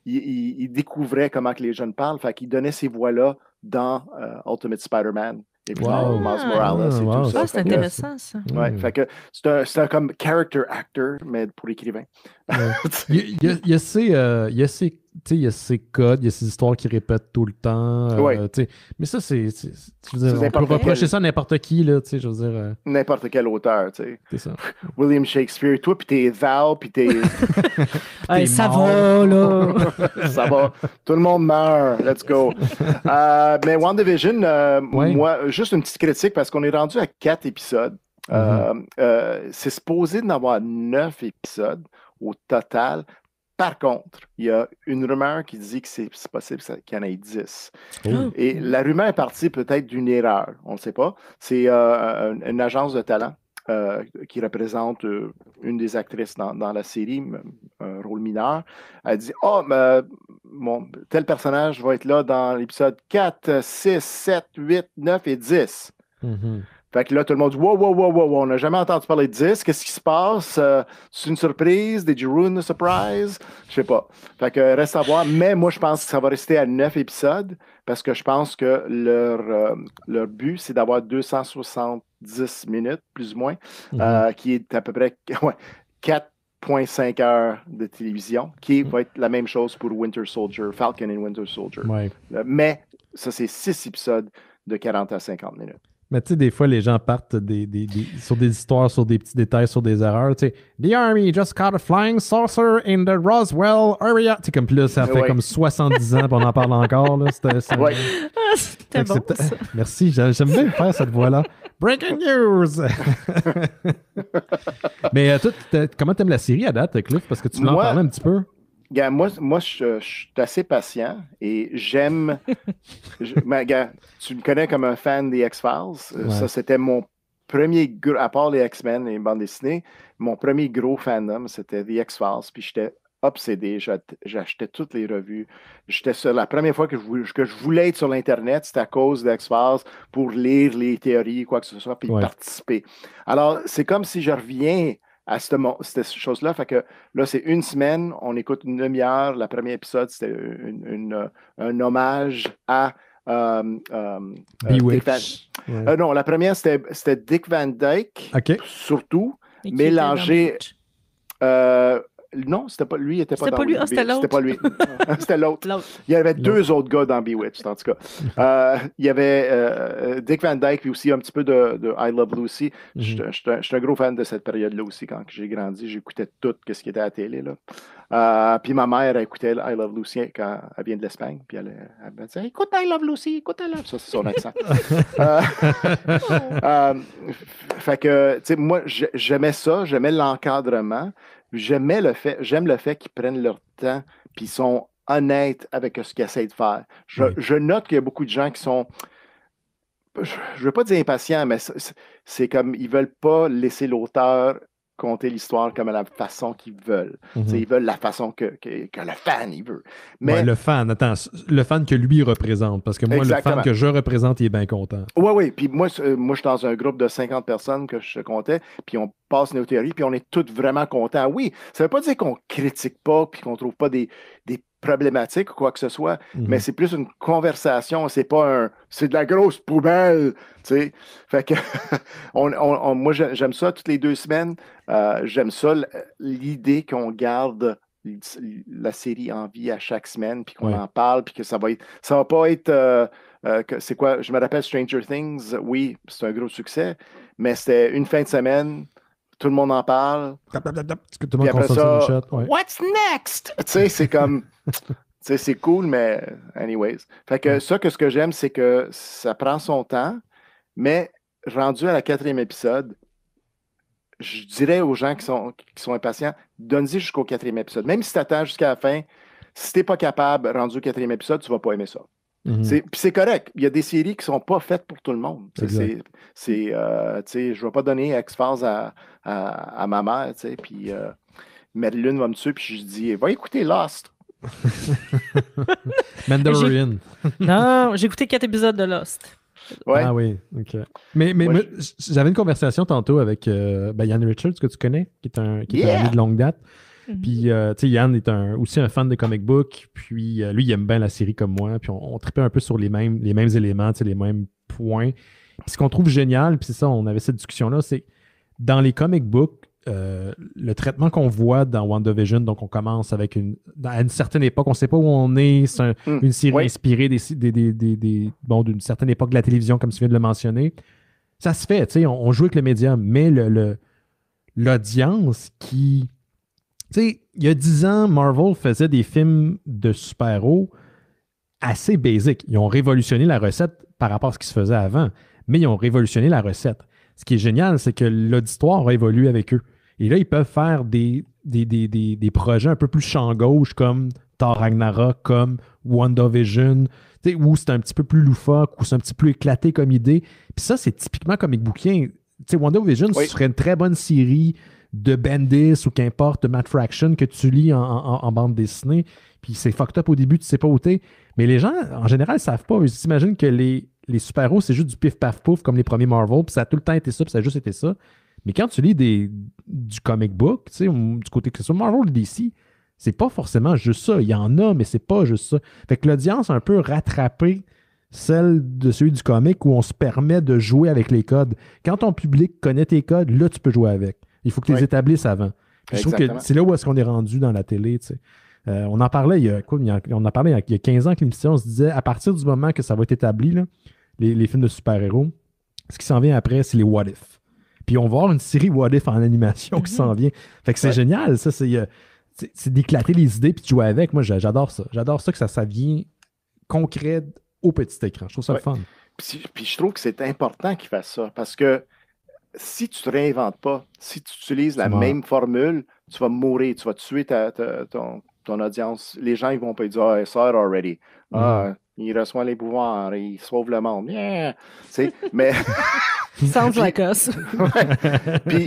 il découvrait comment que les jeunes parlent. Fait qu'il donnait ces voix-là dans Ultimate Spider-Man. Et puis Miles Morales et tout ça. C'est intéressant, ça. Ouais, fait que c'est un comme character actor, mais pour écrivain. Il y a ces codes, il y a ces histoires qui répètent tout le temps. Mais ça, on peut reprocher ça à n'importe qui, là, je veux dire. N'importe quel auteur, tu sais. C'est ça. William Shakespeare, toi, puis tes Val, puis tes... ça va, là. Ça va. Tout le monde meurt. Let's go. Mais WandaVision, moi, juste une petite critique, parce qu'on est rendu à 4 épisodes. C'est supposé d'en avoir 9 épisodes au total. Par contre, il y a une rumeur qui dit que c'est possible qu'il y en ait 10. Et la rumeur est partie peut-être d'une erreur, on ne sait pas. C'est une agence de talent qui représente une des actrices dans la série, un rôle mineur. Elle dit tel personnage va être là dans l'épisode 4, 6, 7, 8, 9 et 10. Fait que là, tout le monde dit wow, on n'a jamais entendu parler de 10. Qu'est-ce qui se passe? C'est une surprise? Did you ruin the surprise? Je sais pas. Fait que reste à voir. Mais moi, je pense que ça va rester à 9 épisodes parce que je pense que leur but, c'est d'avoir 270 minutes, plus ou moins, qui est à peu près 4,5 heures de télévision, qui va être la même chose pour Winter Soldier, Falcon and Winter Soldier. Mais ça, c'est 6 épisodes de 40 à 50 minutes. Mais tu sais, des fois, les gens partent sur des histoires, sur des petits détails, sur des erreurs. Tu sais, The Army just caught a flying saucer in the Roswell area. Tu sais, comme là, ça fait comme 70 ans qu'on en parle encore. Là. C'était bon, ça. Merci, j'aime bien faire cette voix-là. Breaking news! Mais toi, comment t'aimes la série à date, Cliff? Parce que tu m'en parlais un petit peu. Moi, je suis assez patient et j'aime... tu me connais comme un fan des X-Files. Ça, c'était mon premier... À part les X-Men et les bandes dessinées, mon premier gros fandom, c'était The X-Files. Puis j'étais obsédé. J'achetais toutes les revues. La première fois que je voulais être sur l'Internet, c'était à cause des X-Files pour lire les théories, quoi que ce soit, puis participer. Alors, c'est comme si je reviens à cette chose-là. Fait que là, c'est une semaine, on écoute une demi-heure. Le premier épisode, c'était un hommage à Bewitched. non, la première, c'était Dick Van Dyke, surtout, mélangé... non, c'était pas lui, il était pas dans lui. C'était l'autre. C'était pas lui. C'était l'autre. Il y avait deux autres gars dans Bewitched, en tout cas. Il y avait Dick Van Dyke, puis aussi un petit peu de I Love Lucy. Je suis un gros fan de cette période-là aussi. Quand j'ai grandi, j'écoutais tout ce qui était à la télé. Là. Puis ma mère écoutait I Love Lucy quand elle vient de l'Espagne. Puis elle me disait « Écoute I Love Lucy, écoute I Love... » Ça, c'est son accent. Fait que, tu sais, moi, j'aimais ça. J'aimais l'encadrement. J'aime le fait qu'ils prennent leur temps puis ils sont honnêtes avec ce qu'ils essaient de faire. Je note qu'il y a beaucoup de gens qui sont, je ne veux pas dire impatients, mais c'est comme ils ne veulent pas laisser l'auteur conter l'histoire comme à la façon qu'ils veulent. Ils veulent la façon que le fan il veut. Mais le fan que lui représente, parce que moi, exactement. Le fan que je représente, il est bien content. Oui. Puis moi, je suis dans un groupe de 50 personnes que je comptais, puis on passe nos théories, puis on est tous vraiment contents. Oui, ça ne veut pas dire qu'on ne critique pas, puis qu'on ne trouve pas des problématiques ou quoi que ce soit, mais c'est plus une conversation, c'est de la grosse poubelle, tu sais. Fait que moi, j'aime ça toutes les 2 semaines. J'aime ça, l'idée qu'on garde la série en vie à chaque semaine, puis qu'on en parle, puis que ça va pas être... c'est quoi? Je me rappelle Stranger Things, oui, c'est un gros succès, mais c'était une fin de semaine, tout le monde en parle. Puis après ça, what's next? Tu sais, c'est comme... Tu sais, c'est cool, mais anyways. Fait que ce que j'aime, c'est que ça prend son temps, mais rendu à la 4e épisode, je dirais aux gens qui sont impatients, donne-y jusqu'au 4e épisode. Même si tu attends jusqu'à la fin, si tu n'es pas capable, rendu au 4e épisode, tu ne vas pas aimer ça. Puis c'est correct. Il y a des séries qui sont pas faites pour tout le monde. Je ne vais pas donner X-Files à ma mère, puis Madeline va me tuer, puis je dis, va écouter Lost. Mandalorian. Non, j'ai écouté 4 épisodes de Lost. Ouais. Ah oui, OK. Mais moi, j'avais une conversation tantôt avec Yann Richards, que tu connais, qui est un ami de longue date. Puis, tu sais, Yann est aussi un fan de comic book. Puis, lui, il aime bien la série comme moi. Puis, on tripait un peu sur les mêmes éléments, les mêmes points. Puis, ce qu'on trouve génial, puis c'est ça, on avait cette discussion-là, c'est dans les comic books, le traitement qu'on voit dans WandaVision, donc on commence avec à une certaine époque, on ne sait pas où on est, c'est une série inspirée d'une certaine époque de la télévision, comme tu viens de le mentionner. Ça se fait, tu sais, on joue avec le médium, mais l'audience qui... Tu sais, il y a 10 ans, Marvel faisait des films de super-héros assez basiques. Ils ont révolutionné la recette par rapport à ce qui se faisait avant, mais ils ont révolutionné la recette. Ce qui est génial, c'est que l'auditoire a évolué avec eux. Et là, ils peuvent faire des projets un peu plus champ-gauche, comme Thor Ragnarok, comme WandaVision, où c'est un petit peu plus loufoque, où c'est un petit peu éclaté comme idée. Puis ça, c'est typiquement comic bookien. WandaVision, ce serait une très bonne série de Bendis ou qu'importe, de Matt Fraction que tu lis en bande dessinée. Puis c'est fucked up au début, tu sais pas où t'es. Mais les gens, en général, ne savent pas. Ils s'imaginent que les super-héros, c'est juste du pif-paf-pouf comme les premiers Marvel, puis ça a tout le temps été ça, puis ça a juste été ça. Mais quand tu lis du comic book, tu sais, du côté que ce soit Marvel ou DC, c'est pas forcément juste ça. Il y en a, mais c'est pas juste ça. Fait que l'audience a un peu rattrapé celle de celui du comic où on se permet de jouer avec les codes. Quand ton public connaît tes codes, là, tu peux jouer avec. Il faut que tu les établisses avant. Puis je trouve que c'est là où est-ce qu'on est rendu dans la télé, tu sais. On en parlait il y a 15 ans que l'émission, on se disait, à partir du moment que ça va être établi, là, les films de super-héros, ce qui s'en vient après, c'est les What If. Puis on va avoir une série What If en animation qui s'en vient. Fait que c'est génial, ça. C'est d'éclater les idées puis de jouer avec. Moi, j'adore ça. J'adore ça que ça vient concret au petit écran. Je trouve ça le fun. Puis je trouve que c'est important qu'ils fassent ça parce que si tu ne te réinventes pas, si tu utilises la même formule, tu vas mourir, tu vas tuer ton audience. Les gens, ils vont pas dire « Ah, I saw it already. Il reçoit les pouvoirs, il sauve le monde. Yeah. » Mais... Sounds like us.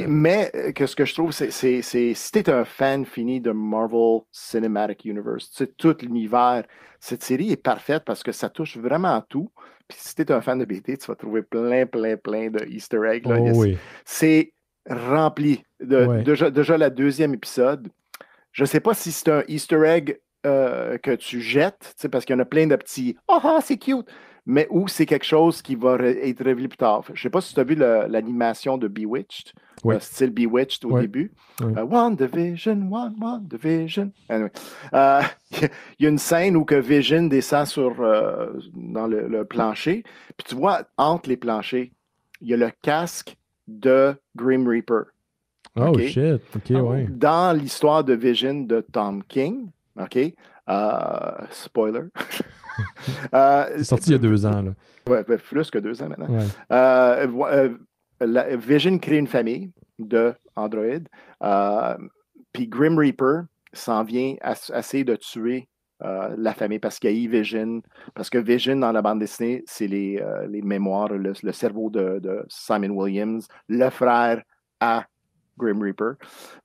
Mais ce que je trouve, c'est si tu es un fan fini de Marvel Cinematic Universe, tu sais, tout l'univers, cette série est parfaite parce que ça touche vraiment à tout. Puis si tu es un fan de BT, tu vas trouver plein de Easter eggs. Là. C'est rempli. Déjà, la deuxième épisode, je ne sais pas si c'est un Easter egg que tu jettes, parce qu'il y en a plein de petits « Ah, c'est cute! » mais où c'est quelque chose qui va être révélé plus tard. Je ne sais pas si tu as vu l'animation de Bewitched, style Bewitched au début. WandaVision. Anyway. Il y a une scène où que Vision descend dans le plancher, puis tu vois, entre les planchers, il y a le casque de Grim Reaper. Oh shit, ok, ouais. Dans l'histoire de Vision de Tom King, ok, spoiler. C'est sorti il y a 2 ans. Là. Ouais, plus que 2 ans maintenant. Ouais. Vision crée une famille de androïdes. Puis Grim Reaper s'en vient essayer de tuer la famille parce qu'il y a Vision. Parce que Vision, dans la bande dessinée, c'est les mémoires, le cerveau de Simon Williams, le frère à Grim Reaper.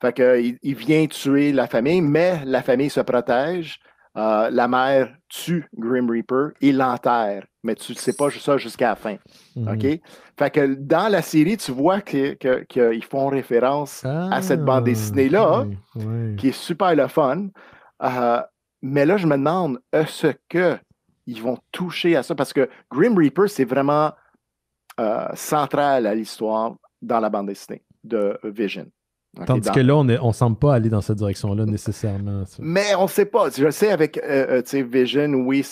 Fait que, il vient tuer la famille, mais la famille se protège. La mère tue Grim Reaper et l'enterre, mais tu ne sais pas ça jusqu'à la fin. OK? Fait que dans la série, tu vois qu'ils font référence à cette bande dessinée-là, qui est super le fun. Mais là, je me demande, est-ce qu'ils vont toucher à ça? Parce que Grim Reaper, c'est vraiment central à l'histoire dans la bande dessinée de Vision. Okay, tandis que là, on ne semble pas aller dans cette direction-là nécessairement. Ça. Mais on ne sait pas. Je sais avec Vision, oui,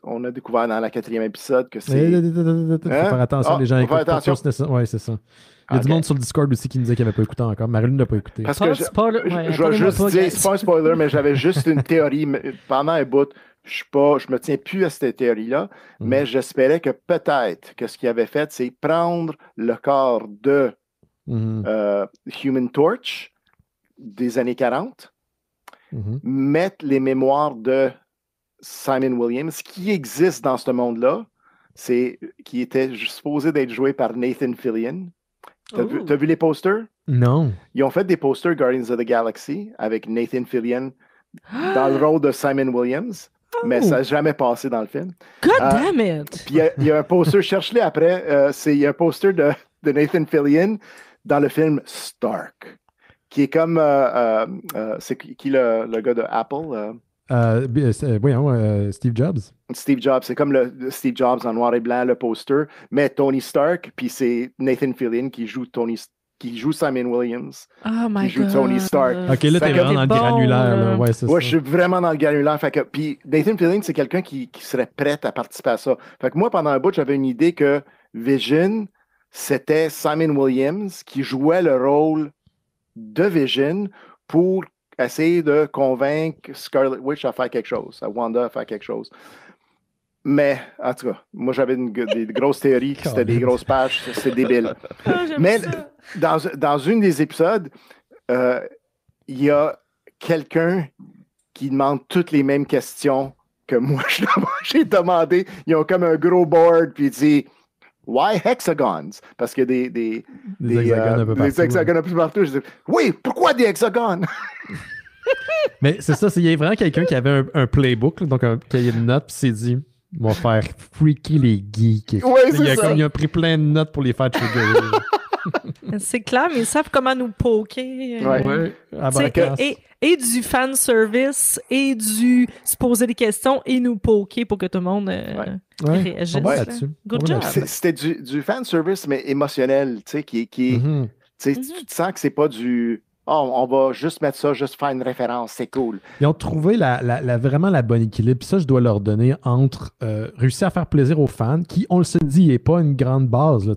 on a découvert dans la 4e épisode que c'est... Il faut faire attention, les gens écoutent pas tous. Oui, c'est ça. Il y a du monde sur le Discord aussi qui nous disait qu'il n'avait pas écouté encore. Marilyn n'a pas écouté. Parce que je vais juste dire, c'est pas un spoiler, mais j'avais juste une théorie. Pendant un bout, je me tiens plus à cette théorie-là, mais j'espérais que peut-être que ce qu'il avait fait, c'est prendre le corps de Human Torch des années 40, mettre les mémoires de Simon Williams, qui existe dans ce monde-là, qui était supposé d'être joué par Nathan Fillion. T'as vu les posters? Non. Ils ont fait des posters Guardians of the Galaxy avec Nathan Fillion dans le rôle de Simon Williams, mais ça n'a jamais passé dans le film. God damn it! Puis il y a un poster, cherche-le après, il y a un poster de Nathan Fillion dans le film Stark, qui est comme, c'est qui le gars de Apple? Steve Jobs. Steve Jobs, c'est comme le Steve Jobs en noir et blanc, le poster, mais Tony Stark, puis c'est Nathan Fillion qui joue Simon Williams, qui joue Tony Stark. Ok, là, t'es vraiment dans le granulaire. Là. Ouais, c'est ça. Je suis vraiment dans le granulaire. Puis Nathan Fillion, c'est quelqu'un qui serait prêt à participer à ça. Fait que moi, pendant un bout, j'avais une idée que Vision, c'était Simon Williams qui jouait le rôle de Vision pour essayer de convaincre Scarlet Witch à faire quelque chose, à Wanda à faire quelque chose. Mais, en tout cas, moi, j'avais des grosses théories, c'était des grosses pages, c'est débile. Mais dans une des épisodes, il y a quelqu'un qui demande toutes les mêmes questions que moi, j'ai demandé. Ils ont comme un gros board, puis il dit « Why hexagons? » Parce qu'il y a des hexagones un peu partout. Des hexagones un peu partout. Je dis « Oui, pourquoi des hexagones? » Mais c'est ça, il y a vraiment quelqu'un qui avait un playbook, là, donc un cahier de notes, puis s'est dit « On va faire freaker les geeks. » Il a pris plein de notes pour les faire triggerer. C'est clair, mais ils savent comment nous poker. Et du fan service, et du se poser des questions, et nous poker pour que tout le monde réagisse. Good job. C'était du fan service, mais émotionnel, tu sais, qui tu te sens que c'est pas du... on va juste mettre ça, juste faire une référence, c'est cool. Ils ont trouvé vraiment la bonne équilibre. Puis ça, je dois leur donner entre réussir à faire plaisir aux fans, qui, on le se dit, n'est pas une grande base. Là,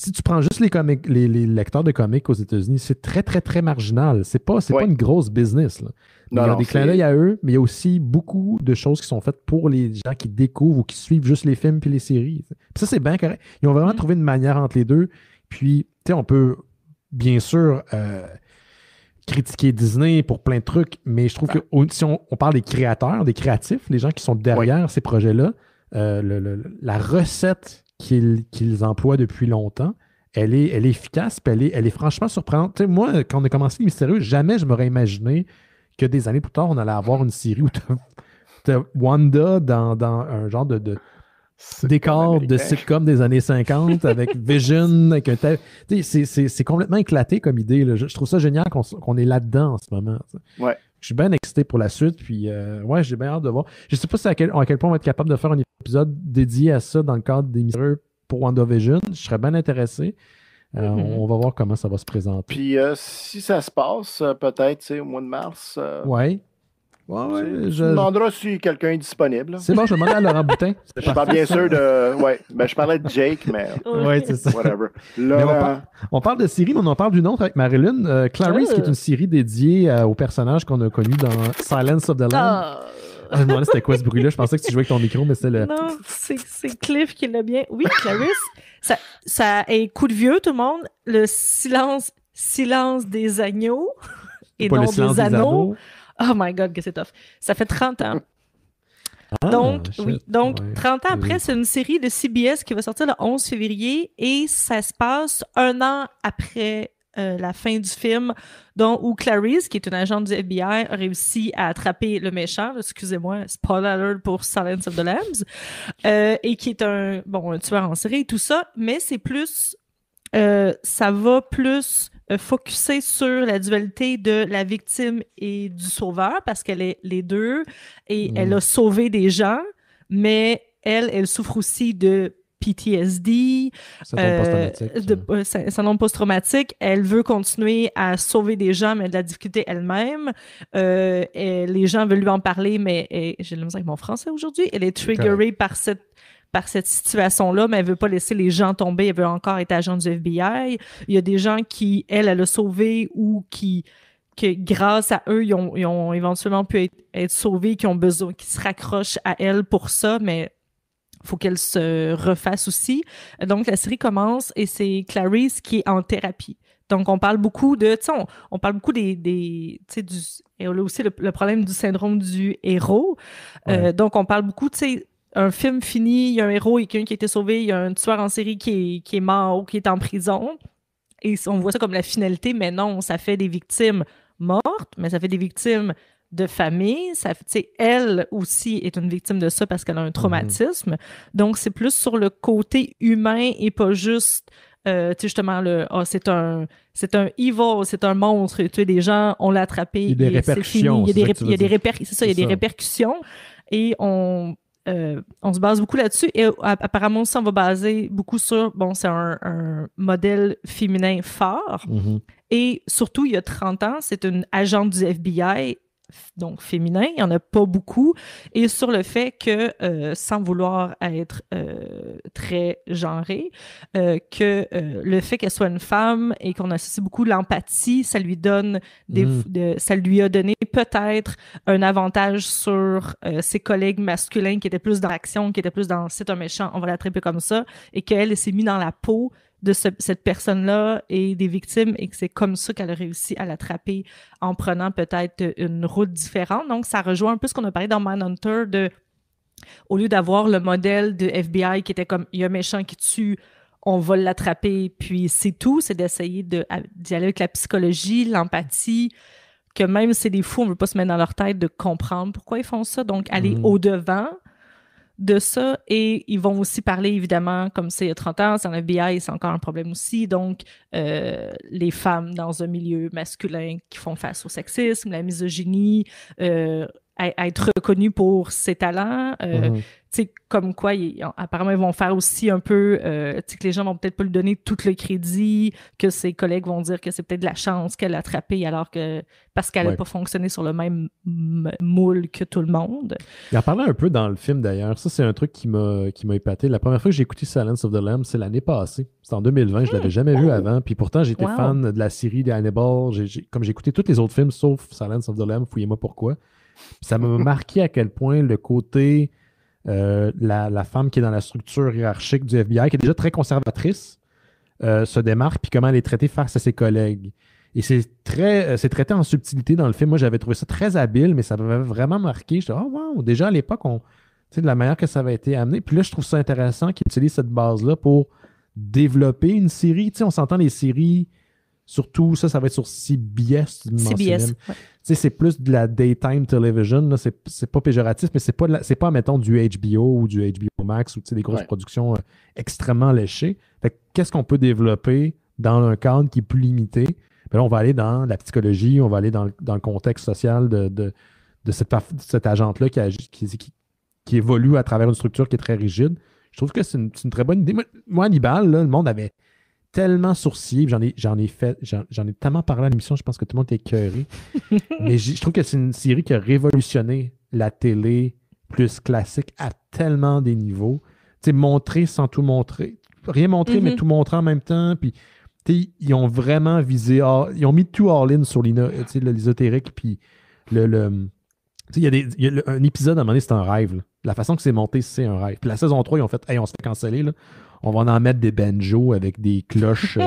si tu prends juste les lecteurs de comics aux États-Unis, c'est très, très, très marginal. C'est pas une grosse business. Là. Il y a des clins d'œil à eux, mais il y a aussi beaucoup de choses qui sont faites pour les gens qui découvrent ou qui suivent juste les films puis les séries. Puis ça, c'est bien correct. Ils ont vraiment trouvé une manière entre les deux. Puis, tu sais, on peut... bien sûr, critiquer Disney pour plein de trucs, mais je trouve que si on parle des créateurs, des créatifs, les gens qui sont derrière ces projets-là, la recette qu'ils emploient depuis longtemps, elle est efficace, puis elle est franchement surprenante. Tu sais, moi, quand on a commencé Les Mystérieux, jamais je m'aurais imaginé que des années plus tard, on allait avoir une série où t'as Wanda dans un genre de décor de sitcom des années 50 avec Vision, avec c'est complètement éclaté comme idée. Là. Je trouve ça génial qu'on est là-dedans en ce moment. Ouais. Je suis bien excité pour la suite, puis j'ai bien hâte de voir. Je sais pas à quel point on va être capable de faire un épisode dédié à ça dans le cadre des Mystérieux pour WandaVision. Je serais bien intéressé. On va voir comment ça va se présenter. Puis si ça se passe, peut-être au mois de mars. Je demanderas si quelqu'un est disponible. C'est bon, je vais demander à Laurent Boutin. Je parle bien sûr de... je parlais de Jake, mais... c'est ça. Whatever. On parle de série, mais on en parle d'une autre avec Marilyn. Clarice, qui est une série dédiée aux personnages qu'on a connus dans Silence of the Lambs. Je me demandais c'était quoi ce bruit-là. Je pensais que tu jouais avec ton micro, mais c'est le... Non, c'est Cliff qui l'a bien... Oui, Clarice, ça est coup de vieux, tout le monde. Le silence des agneaux et non des anneaux. Oh my God, que c'est tough. Ça fait 30 ans. Donc, 30 ans après, c'est une série de CBS qui va sortir le 11 février et ça se passe un an après la fin du film, où Clarice, qui est une agente du FBI, a réussi à attraper le méchant, excusez-moi, spoiler alert pour Silence of the Lambs, et qui est un tueur en série et tout ça, mais c'est plus... ça va plus focusser sur la dualité de la victime et du sauveur parce qu'elle est les deux et elle a sauvé des gens, mais elle souffre aussi de PTSD, syndrome post-traumatique. Elle veut continuer à sauver des gens, mais elle a de la difficulté elle-même. Les gens veulent lui en parler, mais j'ai de la misère avec mon français aujourd'hui. Elle est triggerée par cette situation-là, mais elle ne veut pas laisser les gens tomber. Elle veut encore être agent du FBI. Il y a des gens qui, elle a sauvé ou que grâce à eux, ils ont éventuellement pu être sauvés, qui ont besoin, qui se raccrochent à elle pour ça, mais il faut qu'elle se refasse aussi. Donc, la série commence et c'est Clarice qui est en thérapie. Donc, on parle beaucoup de, tu sais, on parle beaucoup tu sais, et on a aussi le problème du syndrome du héros. Ouais. Donc, on parle beaucoup, tu sais, un film fini, il y a un héros et quelqu'un qui a été sauvé, il y a un tueur en série qui est mort ou qui est en prison. Et on voit ça comme la finalité, mais non, ça fait des victimes mortes, mais ça fait des victimes de famille. Ça, tu sais, elle aussi est une victime de ça parce qu'elle a un traumatisme. Donc, c'est plus sur le côté humain et pas juste... tu sais, justement, c'est un evil, c'est un monstre, tu sais, des gens, on l'a attrapé, il y a des répercussions. Il y a des répercussions et on se base beaucoup là-dessus et apparemment aussi, on va baser beaucoup sur, bon, c'est un modèle féminin fort et surtout, il y a 30 ans, c'est une agente du FBI, donc féminin, il n'y en a pas beaucoup, et sur le fait que, sans vouloir être très genrée, que le fait qu'elle soit une femme et qu'on associe beaucoup l'empathie, ça lui donne ça lui a donné peut-être un avantage sur ses collègues masculins qui étaient plus dans l'action, qui étaient plus dans « c'est un méchant, on va l'attraper comme ça », et qu'elle s'est mise dans la peau de cette personne-là et des victimes et que c'est comme ça qu'elle a réussi à l'attraper en prenant peut-être une route différente. Donc, ça rejoint un peu ce qu'on a parlé dans Mindhunter au lieu d'avoir le modèle de FBI qui était comme il y a un méchant qui tue, on va l'attraper, puis c'est tout, c'est d'essayer d'y aller avec la psychologie, l'empathie, que même si c'est des fous, on ne veut pas se mettre dans leur tête de comprendre pourquoi ils font ça. Donc, aller au-devant de ça, et ils vont aussi parler, évidemment, comme c'est il y a 30 ans, c'est en FBI, c'est encore un problème aussi, donc les femmes dans un milieu masculin qui font face au sexisme, la misogynie, être reconnues pour ses talents, tu sais, comme quoi, apparemment, ils vont faire aussi un peu, tu sais, que les gens vont peut-être pas lui donner tout le crédit, que ses collègues vont dire que c'est peut-être de la chance qu'elle a attrapé, alors que, parce qu'elle n'a pas fonctionné sur le même moule que tout le monde. Il en parlait un peu dans le film, d'ailleurs. Ça, c'est un truc qui m'a épaté. La première fois que j'ai écouté Silence of the Lambs, c'est l'année passée. C'était en 2020, je l'avais jamais vu avant. Puis pourtant, j'étais fan de la série de Hannibal. Comme j'ai écouté tous les autres films, sauf Silence of the Lambs, fouillez-moi pourquoi. Puis ça m'a marqué à quel point le côté... la femme qui est dans la structure hiérarchique du FBI, qui est déjà très conservatrice, se démarque, puis comment elle est traitée face à ses collègues. Et c'est traité en subtilité dans le film. Moi, j'avais trouvé ça très habile, mais ça m'avait vraiment marqué. Je disais, oh wow, déjà à l'époque, tu sais, de la manière que ça avait été amené. Puis là, je trouve ça intéressant qu'ils utilisent cette base-là pour développer une série. Tu sais, on s'entend les séries, surtout ça va être sur CBS. CBS, ouais. Tu sais, c'est plus de la daytime television. Là. C'est pas péjoratif, mais c'est pas, mettons, du HBO ou du HBO Max ou tu sais, des grosses productions extrêmement léchées. Fait que, qu'est-ce qu'on peut développer dans un cadre qui est plus limité? Ben là, on va aller dans la psychologie, on va aller dans le contexte social de cette agente-là qui évolue à travers une structure qui est très rigide. Je trouve que c'est une très bonne idée. Moi, Hannibal, là, le monde avait tellement sourcillé, j'en ai tellement parlé à l'émission, je pense que tout le monde était écœuré. Mais je trouve que c'est une série qui a révolutionné la télé plus classique à tellement des niveaux. Tu sais, montrer sans tout montrer. Rien montrer, mais tout montrer en même temps. Puis, ils ont vraiment visé, ils ont mis tout all-in sur l'ésotérique. Puis, il y a un épisode, à un moment donné, c'est un rêve. Là. La façon que c'est monté, c'est un rêve. Puis la saison 3, ils ont fait, hey, on se fait canceller, là. On va en mettre des banjos avec des cloches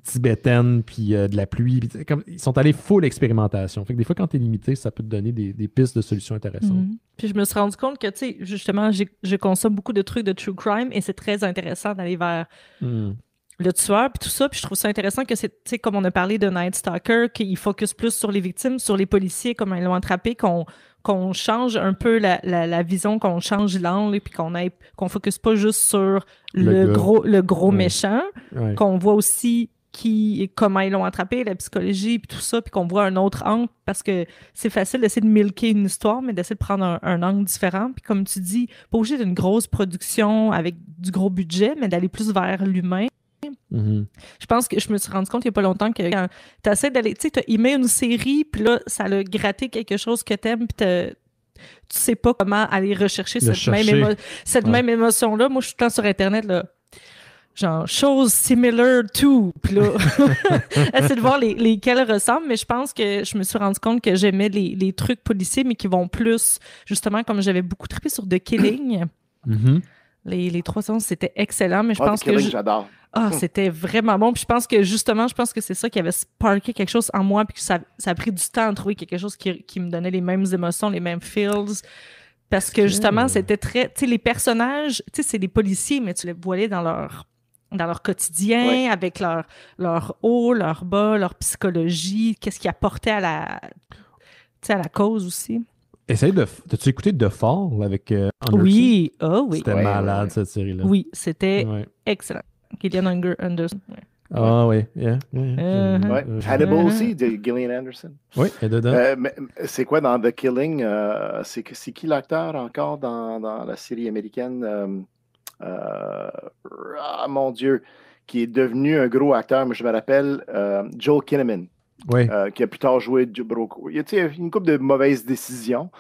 tibétaines, puis de la pluie. Puis, ils sont allés full expérimentation. Fait que des fois, quand tu es limité, ça peut te donner des pistes de solutions intéressantes. Puis je me suis rendu compte que, tu sais, justement, je consomme beaucoup de trucs de true crime et c'est très intéressant d'aller vers le tueur, puis tout ça. Puis je trouve ça intéressant que c'est, tu sais, comme on a parlé de Night Stalker, qu'il focus plus sur les victimes, sur les policiers, comment ils l'ont attrapé, qu'on change un peu la vision, qu'on change l'angle, puis qu'on focus pas juste sur le gros méchant, qu'on voit aussi comment ils l'ont attrapé, la psychologie, puis tout ça, puis qu'on voit un autre angle, parce que c'est facile d'essayer de milquer une histoire, mais d'essayer de prendre un angle différent. Puis comme tu dis, pas obligé d'une grosse production avec du gros budget, mais d'aller plus vers l'humain. Je pense que je me suis rendu compte il n'y a pas longtemps que quand tu essaies d'aller, tu sais, tu as aimé une série, puis là, ça a gratté quelque chose que tu aimes, puis tu sais pas comment aller rechercher cette même émotion-là. Moi, je suis tout le temps sur Internet, là, genre, chose similar to, puis là, essayer de voir lesquels ressemblent, mais je pense que je me suis rendu compte que j'aimais les trucs policiers, mais qui vont plus, justement, comme j'avais beaucoup trippé sur The Killing. Les 3 saisons, c'était excellent, mais je pense que... j'adore. c'était vraiment bon. Puis je pense que c'est ça qui avait sparké quelque chose en moi, puis que ça a pris du temps à trouver quelque chose qui me donnait les mêmes émotions, les mêmes feels. Parce que justement, c'était très... Tu sais, les personnages, tu sais, c'est des policiers, mais tu les voyais dans leur quotidien, avec leur haut, leur bas, leur psychologie, qu'est-ce qu'ils apportaient à la cause aussi. T'as-tu écouté The Fall avec Anderson? Oui, oui. C'était malade, cette série-là. Oui, c'était excellent. Gillian Anderson. Ouais. Ah oui, yeah. Hannibal aussi, de Gillian Anderson. Oui, elle est dedans. Mais c'est quoi dans The Killing? C'est qui l'acteur encore dans la série américaine? Mon Dieu, qui est devenu un gros acteur, mais je me rappelle, Joel Kinnaman. Oui. Qui a plus tard joué Broco. Il y a une couple de mauvaises décisions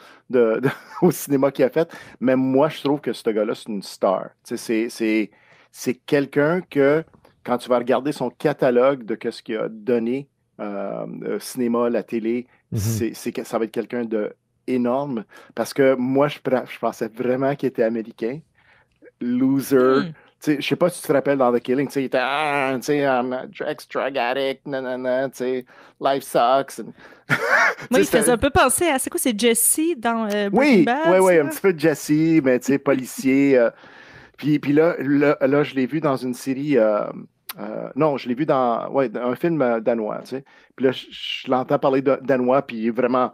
au cinéma qu'il a fait, mais moi, je trouve que ce gars-là, c'est une star. C'est quelqu'un que, quand tu vas regarder son catalogue de ce qu'il a donné, le cinéma, la télé, ça va être quelqu'un d'énorme. Parce que moi, je pensais vraiment qu'il était américain. Loser. Je ne sais pas si tu te rappelles dans The Killing, il était I'm a drug addict, life sucks. Moi, il faisait un peu penser à, c'est Jesse dans Breaking Bad? Oui, un petit peu de Jesse, mais policier. Puis là, je l'ai vu dans une série. Non, je l'ai vu dans un film danois. Puis là, je l'entends parler danois, puis il est vraiment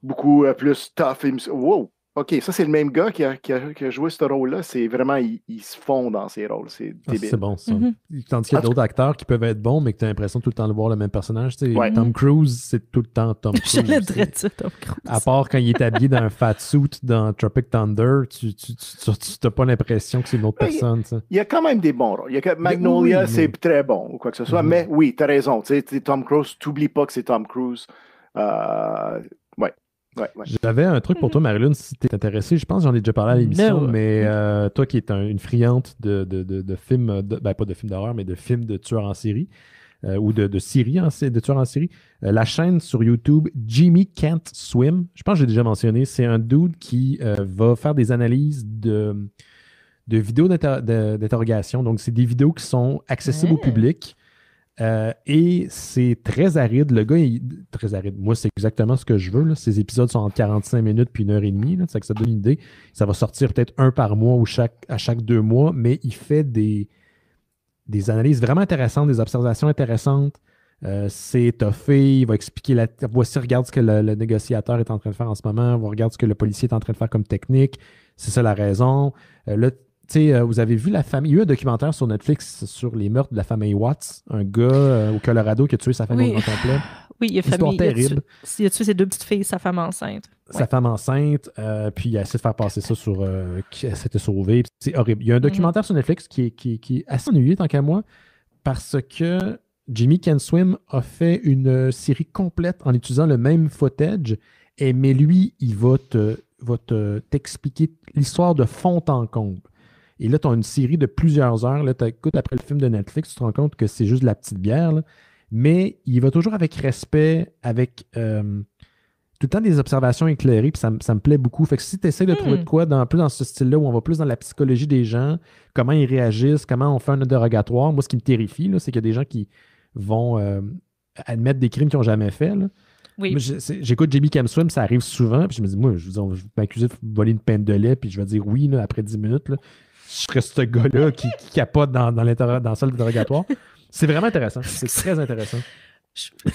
beaucoup plus tough. Wow! OK, ça, c'est le même gars qui a joué ce rôle-là. C'est vraiment, il se fond dans ses rôles. C'est débile. C'est bon, ça. Tandis qu'il y a d'autres acteurs qui peuvent être bons, mais que tu as l'impression tout le temps de voir le même personnage. Tom Cruise, c'est tout le temps Tom Cruise. Je l'aiderais ça, Tom Cruise. À part quand il est habillé dans un fat suit dans Tropic Thunder, tu n'as pas l'impression que c'est une autre personne. Il y a quand même des bons rôles. Magnolia, c'est très bon, ou quoi que ce soit. Mais oui, tu as raison. Tom Cruise, t'oublies pas que c'est Tom Cruise. Ouais. J'avais un truc pour toi, Marilyn, si tu es intéressée. Je pense que j'en ai déjà parlé à l'émission, mais toi qui es une friande de films, pas de films d'horreur, mais de films de tueurs en série, ou de séries de tueurs en série, la chaîne sur YouTube Jimmy Can't Swim, je pense que j'ai déjà mentionné, c'est un dude qui va faire des analyses de vidéos d'interrogation. Donc, c'est des vidéos qui sont accessibles au public. Et c'est très aride. Le gars est très aride. Moi, c'est exactement ce que je veux. Là. Ces épisodes sont entre 45 minutes puis 1h30. Là. Ça donne une idée. Ça va sortir peut-être un par mois ou à chaque 2 mois, mais il fait des analyses vraiment intéressantes, des observations intéressantes. C'est étoffé. Il va expliquer voici, regarde ce que le négociateur est en train de faire en ce moment. Regarde ce que le policier est en train de faire comme technique. C'est ça la raison. Là, vous avez vu la famille. Il y a eu un documentaire sur Netflix sur les meurtres de la famille Watts, un gars au Colorado qui a tué sa famille au complet. Oui, il a terrible. Il a tué ses 2 petites filles, sa femme enceinte. Sa femme enceinte, puis il a essayé de faire passer ça sur qu'elle s'était sauvée. C'est horrible. Il y a un documentaire sur Netflix qui est assez ennuyé tant qu'à moi, parce que Jimmy Can Swim a fait une série complète en utilisant le même footage, mais lui, il va t'expliquer l'histoire de fond en comble. Et là, tu as une série de plusieurs heures. Là, tu écoutes après le film de Netflix, tu te rends compte que c'est juste de la petite bière. Là. Mais il va toujours avec respect, avec tout le temps des observations éclairées, puis ça me plaît beaucoup. Fait que si tu essaies de trouver de quoi plus dans ce style-là, où on va plus dans la psychologie des gens, comment ils réagissent, comment on fait un interrogatoire, moi, ce qui me terrifie, là, c'est qu'il y a des gens qui vont admettre des crimes qu'ils n'ont jamais fait. Là. Oui. Moi, j'écoute Jimmy Can Swim, ça arrive souvent, puis je me dis, moi, je vais m'accuser de voler une pinte de lait, puis je vais dire oui là, après 10 minutes. Là. Je serais ce gars-là qui capote dans la salle d'interrogatoire. C'est vraiment intéressant. C'est très intéressant.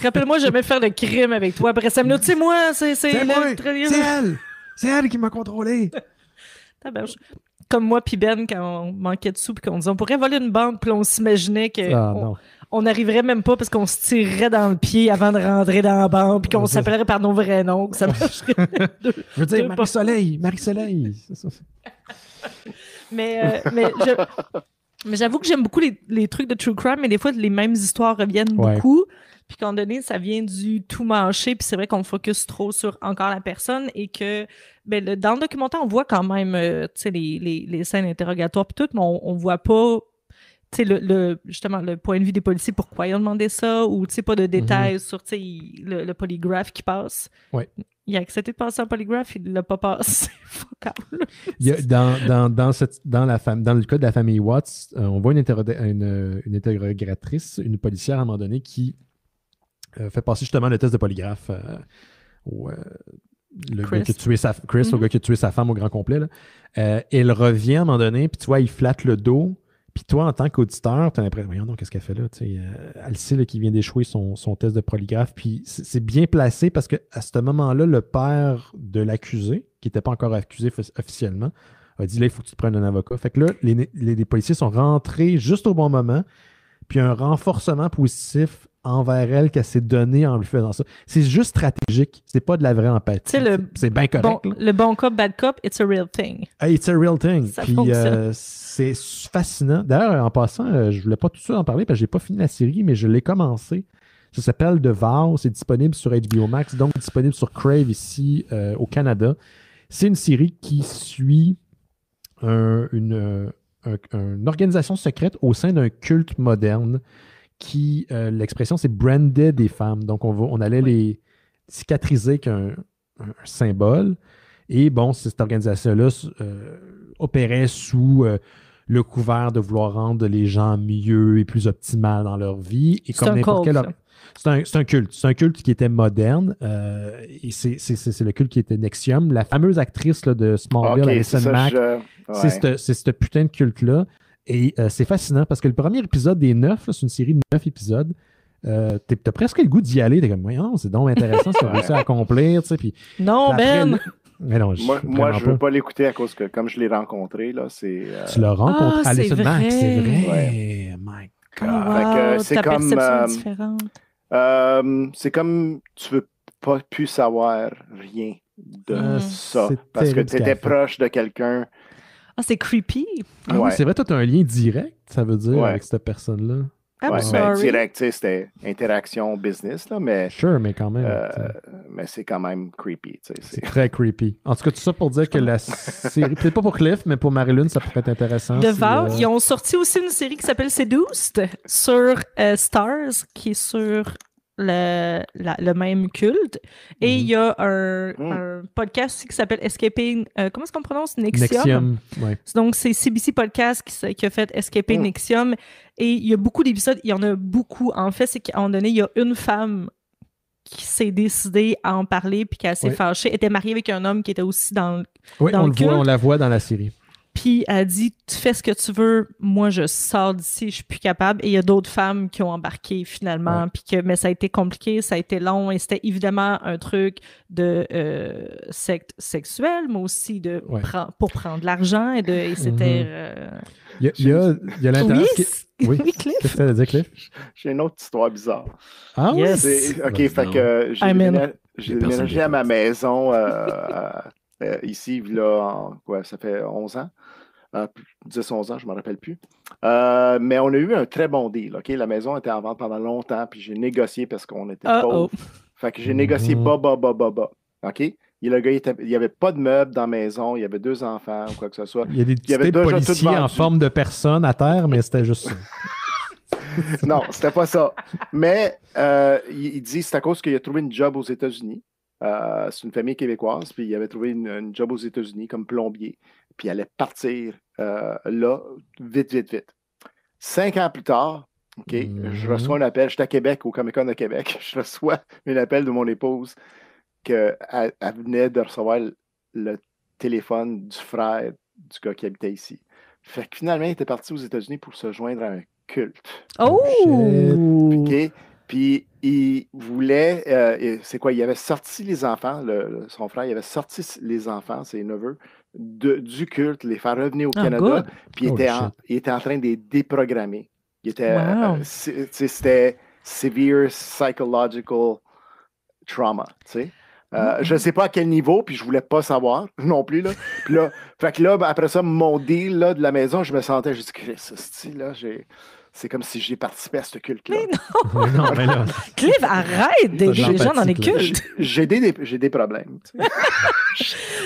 Rappelle-moi jamais faire de crime avec toi. Après 5 minutes, c'est moi. C'est elle. C'est elle qui m'a contrôlé. Comme moi puis Ben, quand on manquait de sous puis qu'on disait on pourrait voler une banque, puis on s'imaginait qu'on n'arriverait même pas parce qu'on se tirerait dans le pied avant de rentrer dans la banque, puis qu'on s'appellerait par nos vrais noms, que ça marcherait. Je veux dire, Marie-Soleil. C'est ça. Mais j'avoue que j'aime beaucoup les trucs de true crime, mais des fois, les mêmes histoires reviennent beaucoup. Puis qu'à un moment donné, ça vient du tout mâché, puis c'est vrai qu'on focus trop sur encore la personne et que dans le documentaire, on voit quand même les scènes interrogatoires puis tout, mais on voit pas justement le point de vue des policiers, pourquoi ils ont demandé ça, ou pas de détails sur le polygraphe qui passe. Ouais. il a accepté de passer un polygraphe, il l'a pas passé. Fuck out. Il y a, dans le cas de la famille Watts, on voit une interrogatrice, une policière à un moment donné qui fait passer justement le test de polygraphe au gars qui a tué Chris, au gars qui a tué sa femme au grand complet. Là. Elle revient à un moment donné, puis tu vois, il flatte le dos. Puis toi, en tant qu'auditeur, tu as l'impression, voyons donc, qu'est-ce qu'elle fait là? Elle sait qu'il vient d'échouer son test de polygraphe. Puis c'est bien placé parce qu'à ce moment-là, le père de l'accusé, qui n'était pas encore accusé officiellement, a dit là, il faut que tu te prennes un avocat. Fait que là, les policiers sont rentrés juste au bon moment. Puis un renforcement positif envers elle qu'elle s'est donné en lui faisant ça. C'est juste stratégique. C'est pas de la vraie empathie. C'est bien correct. Le bon cop, bad cop, it's a real thing. Hey, it's a real thing. Ça Puis c'est fascinant. D'ailleurs, en passant, je voulais pas tout ça en parler parce que j'ai pas fini la série, mais je l'ai commencé. Ça s'appelle The Vow. C'est disponible sur HBO Max, donc disponible sur Crave ici au Canada. C'est une série qui suit une organisation secrète au sein d'un culte moderne qui, l'expression, c'est brander des femmes. Donc, on allait les cicatriser avec un symbole. Et bon, cette organisation-là opérait sous le couvert de vouloir rendre les gens mieux et plus optimales dans leur vie. Et comme n'importe quel... C'est un culte. C'est un culte qui était moderne. Et c'est le culte qui était Nexium. La fameuse actrice là, de Smallville, Alison Mack, c'est ce putain de culte-là. Et c'est fascinant parce que le premier épisode des 9, c'est une série de 9 épisodes. T'as presque le goût d'y aller. T'es comme, voyons, c'est donc intéressant ce qu'on a réussi à accomplir. Tu sais, non, Ben! Mais non, moi je ne veux pas l'écouter à cause que, comme je l'ai rencontré, là, c'est... Tu l'as rencontré à Alison Mack, c'est vrai. Ouais. My God. Wow, c'est ta perception différente. C'est comme tu veux pas plus savoir rien de ça. Parce que tu étais proche de quelqu'un. Ah, c'est creepy. Ah ouais. C'est vrai, toi, tu as un lien direct, ça veut dire, avec cette personne-là. Direct, c'était interaction business, là, mais... Sure, mais quand même. Mais c'est quand même creepy. C'est très creepy. En tout cas, tout ça pour dire que la série, peut-être pas pour Cliff, mais pour Marilyn, ça pourrait être intéressant. The Vow, ils ont sorti aussi une série qui s'appelle Seduced sur Stars, qui est sur le même culte. Et il y a un podcast aussi qui s'appelle Escaping... comment est-ce qu'on prononce? Nexium. Ouais. Donc, c'est CBC Podcast qui a fait Escaping Nexium. Et il y a beaucoup d'épisodes. Il y en a beaucoup. En fait, c'est qu'à un moment donné, il y a une femme qui s'est décidée à en parler puis qui s'est fâchée. Elle était mariée avec un homme qui était aussi dans le culte. On la voit dans la série. Puis elle dit, tu fais ce que tu veux, moi je sors d'ici, je suis plus capable. Et il y a d'autres femmes qui ont embarqué finalement, mais ça a été compliqué, ça a été long, et c'était évidemment un truc de secte sexuelle, mais aussi pour prendre de l'argent, et c'était... Il y a l'intérêt... Oui, Cliff. Qu'est-ce que tu as à dire, Cliff? J'ai une autre histoire bizarre. Ah oui? Yes. OK, fait que j'ai déménagé à ma maison ici, là, ça fait 11 ans. 10-11 ans, je ne me rappelle plus. Mais on a eu un très bon deal. OK? La maison était en vente pendant longtemps, puis j'ai négocié parce qu'on était pauvres. Fait que j'ai négocié bas. OK? Le gars, il n'y avait pas de meubles dans la maison, il y avait 2 enfants ou quoi que ce soit. Il y a des petits policiers en forme de personnes à terre, mais c'était juste ça. Non, c'était pas ça. Mais il dit c'est à cause qu'il a trouvé une job aux États-Unis. C'est une famille québécoise, puis il avait trouvé une job aux États-Unis comme plombier. Puis il allait partir là, vite. 5 ans plus tard, OK, je reçois un appel. J'étais à Québec, au Comic-Con de Québec. Je reçois un appel de mon épouse qu'elle venait de recevoir le téléphone du frère du gars qui habitait ici. Fait que finalement, il était parti aux États-Unis pour se joindre à un culte. Oh! OK. Puis il voulait, c'est quoi? Il avait sorti les enfants, son frère, il avait sorti les enfants, ses neveux, du culte, les faire revenir au Canada. Puis il était en train de les déprogrammer. Il était, c'était severe psychological trauma, tu sais. Je ne sais pas à quel niveau, puis je ne voulais pas savoir non plus. Là. Puis là, fait que là, après ça, mon deal là, de la maison, je me sentais, je dis, là, c'est comme si j'ai participé à ce culte-là. Mais non! Mais non. Cliff, arrête d'aider les gens dans les cultes! J'ai des problèmes.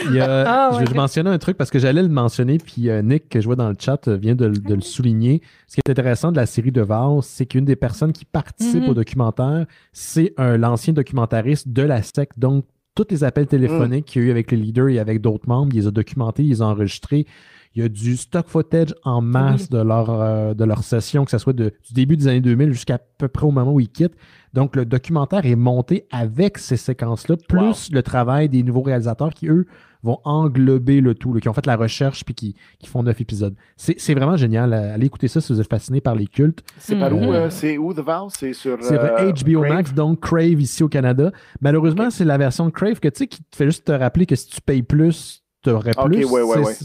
Je mentionnais un truc parce que j'allais le mentionner, puis Nick, que je vois dans le chat, vient de le souligner. Ce qui est intéressant de la série de Vow, c'est qu'une des personnes qui participe au documentaire, c'est l'ancien documentariste de la secte. Donc, tous les appels téléphoniques qu'il y a eu avec les leaders et avec d'autres membres. Il les a documentés, il les a enregistrés. Il y a du stock footage en masse de leur session, que ce soit du début des années 2000 jusqu'à peu près au moment où ils quittent. Donc, le documentaire est monté avec ces séquences-là, plus le travail des nouveaux réalisateurs qui, eux, vont englober le tout, qui ont fait la recherche puis qui font 9 épisodes. C'est vraiment génial. Allez écouter ça si vous êtes fasciné par les cultes. C'est par où? C'est où, The Vow? C'est sur HBO Crave? Max, donc Crave ici au Canada. Malheureusement, c'est la version de Crave qui te fait juste te rappeler que si tu payes plus, tu aurais plus.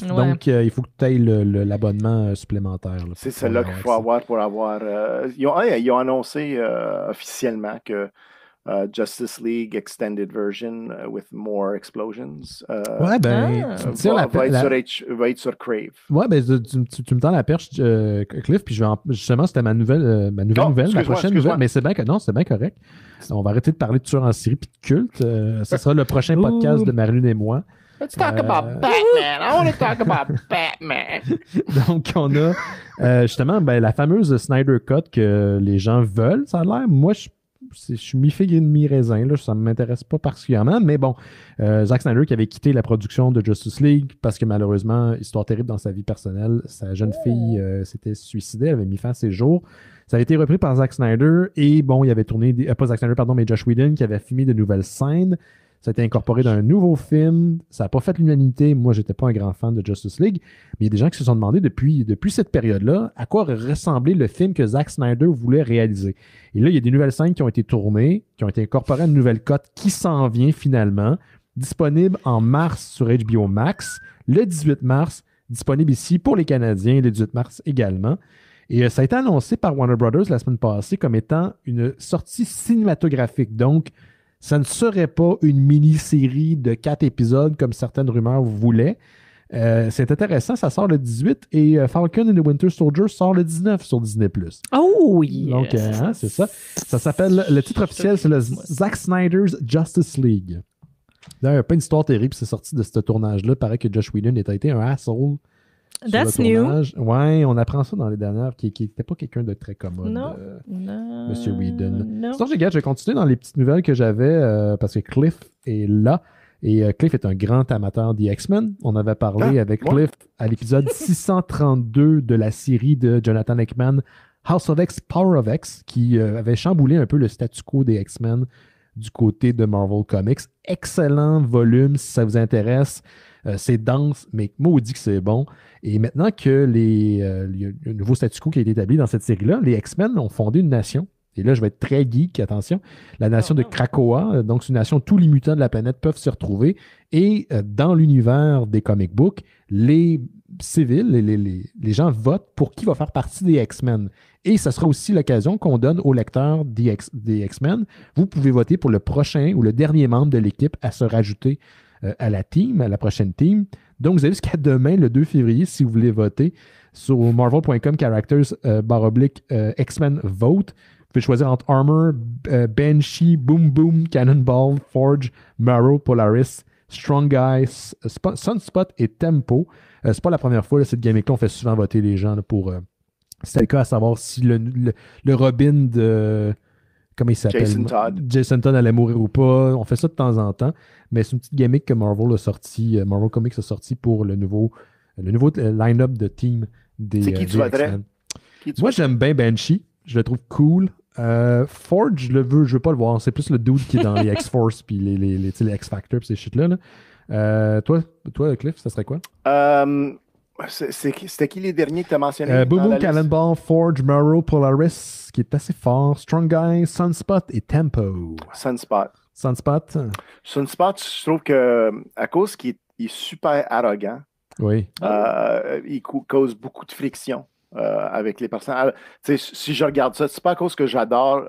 Donc, il faut que tu ailles l'abonnement supplémentaire. C'est celle-là qu'il faut avoir pour avoir... Ils ont annoncé officiellement que Justice League Extended Version with more explosions va être sur Crave. Ouais, ben tu me tends la perche, Cliff, puis justement, c'était ma nouvelle nouvelle, ma prochaine nouvelle, mais c'est bien correct. On va arrêter de parler de tueurs en série puis de culte. Ce sera le prochain podcast de Marilyn et moi. Let's talk about Batman. I want to talk about Batman. Donc, on a justement la fameuse Snyder Cut que les gens veulent, ça a l'air. Moi, je suis mi-figue et mi-raisin, là, ça ne m'intéresse pas particulièrement, mais bon, Zack Snyder qui avait quitté la production de Justice League parce que malheureusement, histoire terrible dans sa vie personnelle, sa jeune fille s'était suicidée, elle avait mis fin à ses jours. Ça a été repris par Zack Snyder et bon, il avait tourné, pas Zack Snyder, pardon, mais Joss Whedon qui avait filmé de nouvelles scènes. Ça a été incorporé dans un nouveau film. Ça n'a pas fait l'unanimité. Moi, je n'étais pas un grand fan de Justice League. Mais il y a des gens qui se sont demandé depuis cette période-là à quoi ressemblait le film que Zack Snyder voulait réaliser. Et là, il y a des nouvelles scènes qui ont été tournées, qui ont été incorporées à une nouvelle cote qui s'en vient finalement. Disponible en mars sur HBO Max. Le 18 mars, disponible ici pour les Canadiens, le 18 mars également. Et ça a été annoncé par Warner Brothers la semaine passée comme étant une sortie cinématographique. Donc, ça ne serait pas une mini-série de 4 épisodes comme certaines rumeurs voulaient. C'est intéressant, ça sort le 18 et Falcon and the Winter Soldier sort le 19 sur Disney+. Oh yes! Donc, c'est ça. Ça s'appelle, le titre officiel, c'est le Zack Snyder's Justice League. D'ailleurs, il n'y a pas une histoire terrible, c'est sorti de ce tournage-là. Il paraît que Joss Whedon a été un asshole. That's new. Ouais, on apprend ça dans les dernières, qui n'était pas quelqu'un de très commode, Monsieur Whedon. Sinon, je vais continuer dans les petites nouvelles que j'avais, parce que Cliff est là. Et Cliff est un grand amateur des X-Men. On avait parlé avec Cliff à l'épisode 632 de la série de Jonathan Hickman, House of X, Power of X, qui avait chamboulé un peu le statu quo des X-Men du côté de Marvel Comics. Excellent volume, si ça vous intéresse. C'est dense, mais maudit que c'est bon. Et maintenant que il y a un nouveau statu quo qui a été établi dans cette série-là, les X-Men ont fondé une nation. Et là, je vais être très geek, attention. La nation de Krakoa, donc c'est une nation où tous les mutants de la planète peuvent se retrouver. Et dans l'univers des comic books, les civils, les gens votent pour qui va faire partie des X-Men. Et ça sera aussi l'occasion qu'on donne aux lecteurs des X-Men. Vous pouvez voter pour le prochain ou le dernier membre de l'équipe à se rajouter à la team, à la prochaine team. Donc, vous avez jusqu'à demain, le 2 février, si vous voulez voter sur marvel.com characters X-Men vote. Vous pouvez choisir entre Armor, Banshee, Boom Boom, Cannonball, Forge, Marrow, Polaris, Strong Guy, Sunspot et Tempo. C'est pas la première fois, là, cette gimmick-là, on fait souvent voter les gens là, pour... c'est le cas à savoir si le Robin de... Comment il s'appelle? Jason Todd allait mourir ou pas. On fait ça de temps en temps. Mais c'est une petite gimmick que Marvel Comics a sorti pour le nouveau line-up de team des X-Men. Moi, j'aime bien Banshee. Je le trouve cool. Forge, je veux pas le voir. C'est plus le dude qui est dans les X-Force puis les X-Factor puis ces shit-là. Toi, Cliff, ça serait quoi? C'était qui les derniers que tu as mentionnés? Boom Boom, Cannonball, Forge, Marrow, Polaris, qui est assez fort, Strong Guy, Sunspot et Tempo. Sunspot, je trouve que à cause qu'il est super arrogant, oui. Il cause beaucoup de friction avec les personnes. Si je regarde ça, c'est pas à cause que j'adore.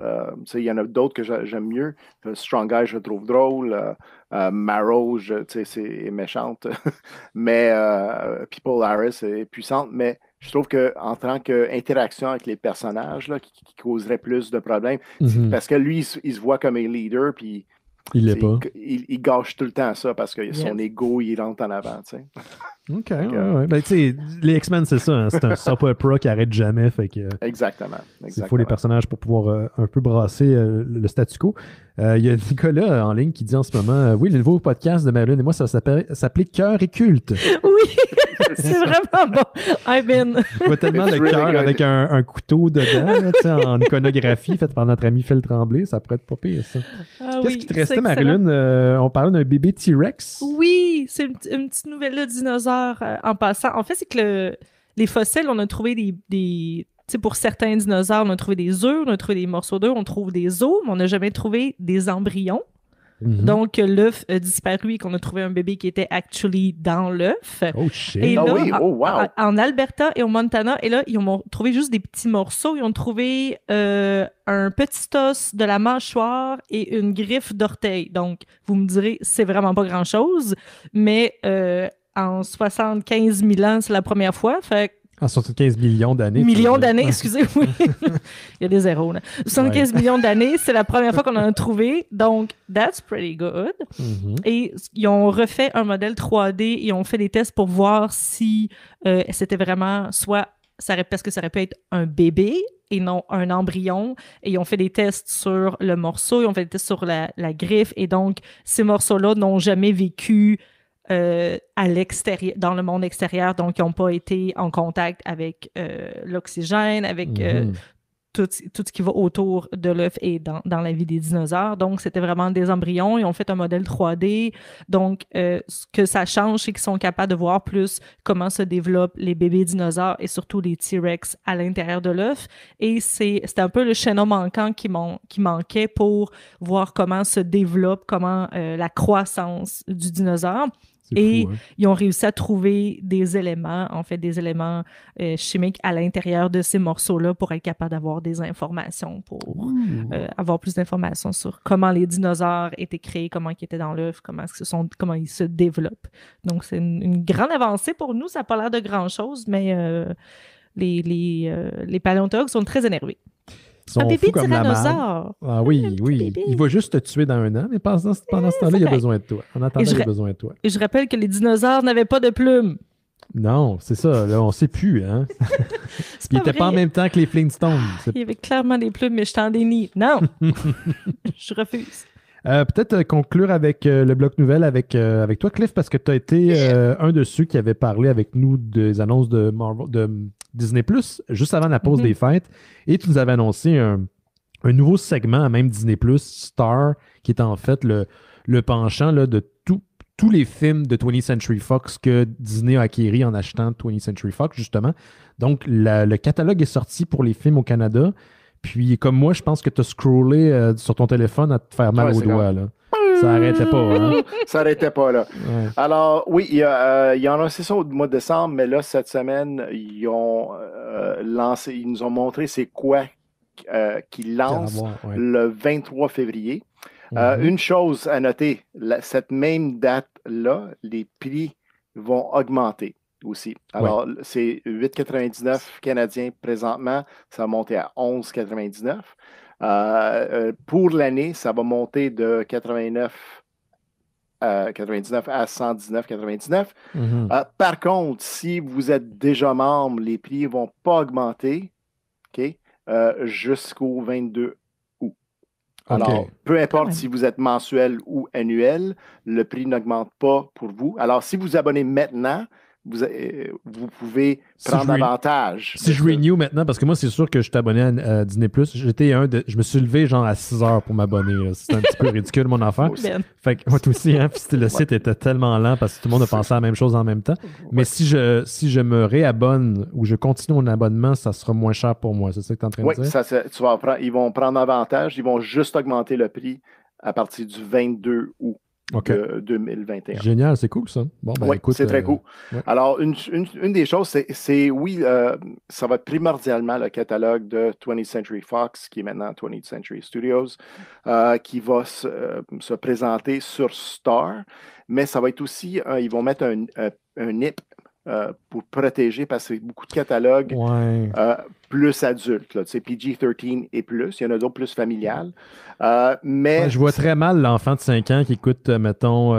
Il y en a d'autres que j'aime mieux. Strong Guy, je le trouve drôle. Marrow, c'est méchante. Mais puis Polaris est puissante. Mais je trouve qu'en tant qu'interaction avec les personnages là, qui causerait plus de problèmes, parce que lui, il se voit comme un leader, puis Il l'est pas. Il gâche tout le temps ça parce que son ego, il rentre en avant, tu sais. OK, ouais. Ben, tu sais, les X-Men, c'est ça. Hein? C'est un soap opera qui arrête jamais. Fait que, Exactement. Il faut les personnages pour pouvoir un peu brasser le statu quo. Il y a Nicolas en ligne qui dit en ce moment oui, le nouveau podcast de Marilyn et moi, ça s'appelait Cœur et culte. Oui, c'est vraiment bon. I'm in. Je vois tellement le cœur avec un couteau dedans, là, en iconographie faite par notre ami Phil Tremblay. Ça pourrait être pas pire, ça. Qu'est-ce qui te restait, Marilyn? On parlait d'un bébé T-Rex. Oui, c'est une petite nouvelle de dinosaure en passant. En fait, c'est que les fossiles, on a trouvé des tu sais, pour certains dinosaures, on a trouvé des œufs, on a trouvé des morceaux d'œufs, on trouve des os, mais on n'a jamais trouvé des embryons. Mm-hmm. Donc, l'œuf a disparu et qu'on a trouvé un bébé qui était actually dans l'œuf. Oh, shit! Et là, en Alberta et au Montana, et là, ils ont trouvé juste des petits morceaux. Ils ont trouvé un petit os de la mâchoire et une griffe d'orteil. Donc, vous me direz, c'est vraiment pas grand-chose, mais en 75 000 ans, c'est la première fois. Fait en 75 millions d'années. Millions d'années, excusez-moi. Il y a des zéros, là. 75 millions d'années, c'est la première fois qu'on en a trouvé. Donc, that's pretty good. Mm-hmm. Et ils ont refait un modèle 3D et ont fait des tests pour voir si c'était vraiment parce que ça aurait pu être un bébé et non un embryon. Et ils ont fait des tests sur le morceau, ils ont fait des tests sur la griffe. Et donc, ces morceaux-là n'ont jamais vécu à l'extérieur, dans le monde extérieur, donc ils n'ont pas été en contact avec l'oxygène, avec tout ce qui va autour de l'œuf et dans la vie des dinosaures. Donc, c'était vraiment des embryons. Ils ont fait un modèle 3D. Donc, ce que ça change, c'est qu'ils sont capables de voir plus comment se développent les bébés dinosaures et surtout les T-Rex à l'intérieur de l'œuf. Et c'était un peu le chaînon manquant qui manquait pour voir comment se développe, comment la croissance du dinosaure. Et fou, hein? Ils ont réussi à trouver des éléments chimiques à l'intérieur de ces morceaux-là pour être capable d'avoir des informations, pour avoir plus d'informations sur comment les dinosaures étaient créés, comment ils étaient dans l'œuf, comment ils se développent. Donc, c'est une grande avancée pour nous. Ça n'a pas l'air de grand-chose, mais les paléontologues sont très énervés. Un bébé tyrannosaure. Ah oui. Bébé. Il va juste te tuer dans un an, mais pendant ce temps-là, il a besoin de toi. En attendant, il a besoin de toi. Et je rappelle que les dinosaures n'avaient pas de plumes. Non, c'est ça. Là, on ne sait plus. Hein? Il n'était pas en même temps que les Flintstones. Il y avait clairement des plumes, mais j'étais en déni. Non! Je refuse. Peut-être conclure avec le bloc nouvelle avec toi, Cliff, parce que tu as été un de ceux qui avait parlé avec nous des annonces de Disney+, juste avant la pause des fêtes, et tu nous avais annoncé un nouveau segment à même Disney+, Star, qui est en fait le penchant là, de tous les films de 20th Century Fox que Disney a acquéris en achetant 20th Century Fox, justement. Donc, le catalogue est sorti pour les films au Canada. Puis, comme moi, je pense que tu as scrollé sur ton téléphone à te faire mal aux doigts. Là. Ça n'arrêtait pas. Hein? Ça n'arrêtait pas, là. Ouais. Alors, oui, il y en a annoncé ça au mois de décembre, mais là, cette semaine, ils nous ont montré c'est quoi qu'ils lancent le 23 février. Une chose à noter, cette même date-là, les prix vont augmenter aussi. Alors, c'est 8,99 canadiens présentement, ça va monter à 11,99. Pour l'année, ça va monter de 99 à 119,99. Par contre, si vous êtes déjà membre, les prix ne vont pas augmenter jusqu'au 22 août. Alors, peu importe si vous êtes mensuel ou annuel, le prix n'augmente pas pour vous. Alors, si vous abonnez maintenant, vous pouvez prendre avantage. Si je renew maintenant, parce que moi, c'est sûr que je suis abonné à Disney+, je me suis levé genre à 6 heures pour m'abonner. C'est un petit peu ridicule, mon affaire. Fait que moi, aussi, hein, puis le site était tellement lent parce que tout le monde a pensé à la même chose en même temps. Mais si je me réabonne ou je continue mon abonnement, ça sera moins cher pour moi. C'est ça que tu es en train de dire? Oui, ils vont prendre avantage. Ils vont juste augmenter le prix à partir du 22 août. De 2021. Génial, c'est cool ça. Bon, oui, écoute, c'est très cool. Ouais. Alors, une des choses, c'est ça va être primordialement le catalogue de 20th Century Fox, qui est maintenant 20th Century Studios, qui va se présenter sur Star, mais ça va être aussi, ils vont mettre un NIP, pour protéger, parce que c'est beaucoup de catalogues plus adultes, là, PG-13 et plus. Il y en a d'autres plus familiales. Mais je vois très mal l'enfant de 5 ans qui écoute, mettons,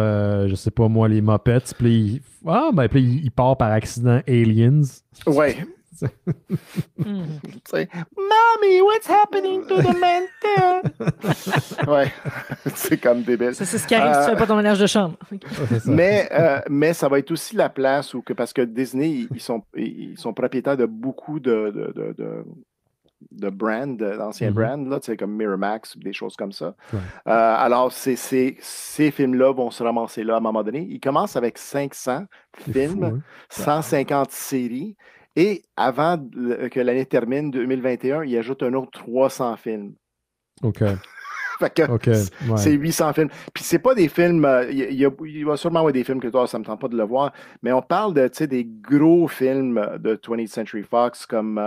je sais pas moi, les Muppets, puis il part par accident Aliens. Ouais. Mommy, what's happening to the man? Ouais, c'est comme débile. C'est ce qui arrive si tu fais pas ton ménage de chambre. Mais ça va être aussi la place où, parce que Disney, ils sont propriétaires de beaucoup de brands, d'anciens brands, là, comme Miramax ou des choses comme ça. Ouais. Alors, ces films-là vont se ramasser là à un moment donné. Ils commencent avec 500 films, 150 séries. Et avant que l'année termine, 2021, il ajoute un autre 300 films. OK. Fait que c'est 800 films. Puis c'est pas des films, il va sûrement avoir des films que toi, ça me tente pas de le voir, mais on parle de, des gros films de 20th Century Fox, comme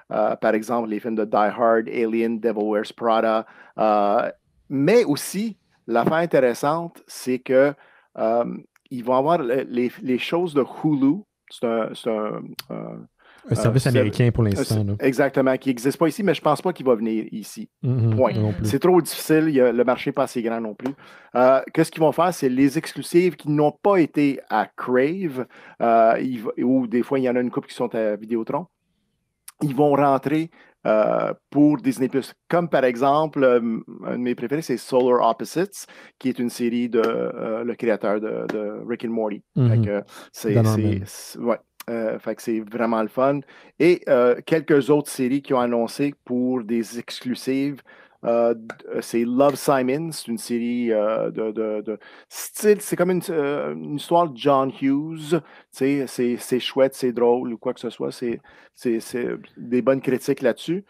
par exemple les films de Die Hard, Alien, Devil Wears Prada. Mais aussi, l'affaire intéressante, c'est que ils vont avoir les choses de Hulu. C'est un service américain pour l'instant. Exactement, qui n'existe pas ici, mais je ne pense pas qu'il va venir ici. Point. C'est trop difficile, le marché n'est pas assez grand non plus. Qu'est-ce qu'ils vont faire? C'est les exclusives qui n'ont pas été à Crave, ou des fois, il y en a une couple qui sont à Vidéotron. Ils vont rentrer pour Disney+. Comme par exemple, un de mes préférés, c'est Solar Opposites, qui est une série de le créateur de Rick and Morty. Fait que c'est vraiment le fun. Et quelques autres séries qui ont annoncé pour des exclusives. C'est Love, Simon, c'est une série de style, c'est comme une histoire de John Hughes. C'est chouette, c'est drôle ou quoi que ce soit. C'est des bonnes critiques là-dessus.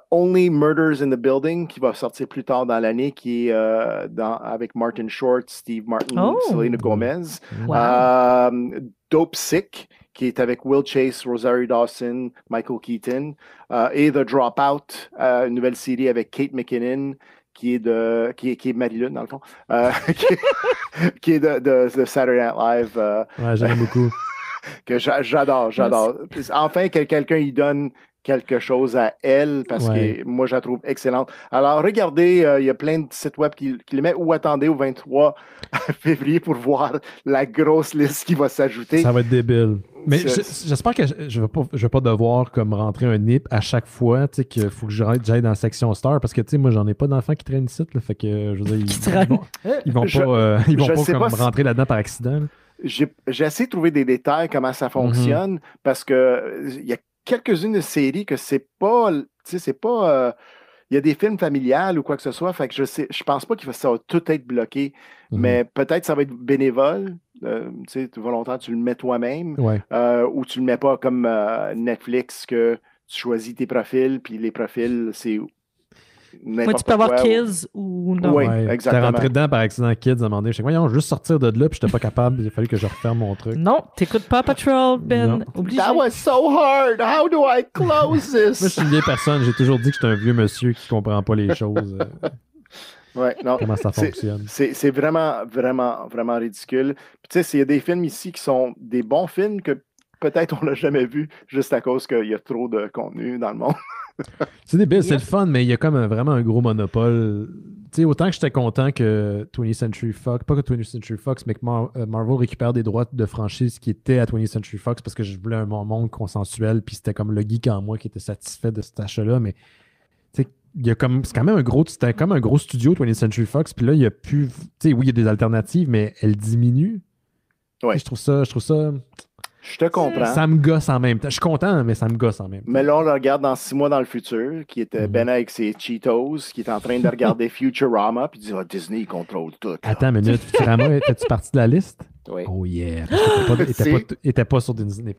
Only Murders in the Building, qui va sortir plus tard dans l'année, qui est avec Martin Short, Steve Martin, Selena Gomez. Wow. Dope Sick, qui est avec Will Chase, Rosario Dawson, Michael Keaton, et The Dropout, une nouvelle série avec Kate McKinnon, qui est Marilyn, dans le fond, qui est de Saturday Night Live. J'aime beaucoup. Que j'adore. Enfin, que quelqu'un y donne quelque chose à elle, parce que moi, je la trouve excellente. Alors, regardez, il y a plein de sites web qui les mettent, ou attendez au 23 février pour voir la grosse liste qui va s'ajouter. Ça va être débile. Mais j'espère que je vais pas devoir comme rentrer un NIP à chaque fois, tu sais, qu'il faut que j'aille dans la section Star, parce que, tu sais, moi, j'en ai pas d'enfants qui traînent ici, là, fait que, je veux dire, ils vont pas comme rentrer là-dedans par accident. Là. J'ai essayé de trouver des détails, comment ça fonctionne, parce que il y a quelques-unes de séries que c'est pas, tu sais, c'est pas, il y a des films familiales ou quoi que ce soit, fait que je pense pas que ça va tout être bloqué, mais peut-être ça va être bénévole, tu sais, volontaire, tu le mets toi-même, ou tu le mets pas comme Netflix, que tu choisis tes profils, puis les profils, c'est tu peux avoir Kids ou non. Oui, exactement. T'es rentré dedans par accident Kids, à un moment donné. Je sais, voyons, juste sortir de là, puis j'étais pas capable. Il a fallu que je referme mon truc. Non, t'écoutes pas Patrol, Ben. Obligé. That was so hard. How do I close this? Moi, je suis une vieille personne. J'ai toujours dit que j'étais un vieux monsieur qui comprend pas les choses. Non. Comment ça fonctionne. C'est vraiment, vraiment, vraiment ridicule. Tu sais, il y a des films ici qui sont des bons films que peut-être on n'a jamais vu juste à cause qu'il y a trop de contenu dans le monde. C'est débile, c'est le fun, mais il y a comme vraiment un gros monopole. Tu sais, autant que j'étais content que 20th Century Fox, pas que 20th Century Fox, mais que Marvel récupère des droits de franchise qui étaient à 20th Century Fox, parce que je voulais un monde consensuel, puis c'était comme le geek en moi qui était satisfait de cet achat-là, mais tu sais, c'est quand même c'était comme un gros studio 20th Century Fox, puis là, il y a plus, tu sais, oui, il y a des alternatives, mais elles diminuent. Ouais. Je trouve ça... Je te comprends. Ça me gosse en même temps. Je suis content, mais ça me gosse en même temps. Mais là, on le regarde dans 6 mois dans le futur, qui était Ben avec ses Cheetos, qui est en train de regarder Futurama, puis dit Disney, il contrôle tout. Là. Attends une minute, Futurama, étais-tu parti de la liste? Oui. Oh yeah. était pas sur Disney+.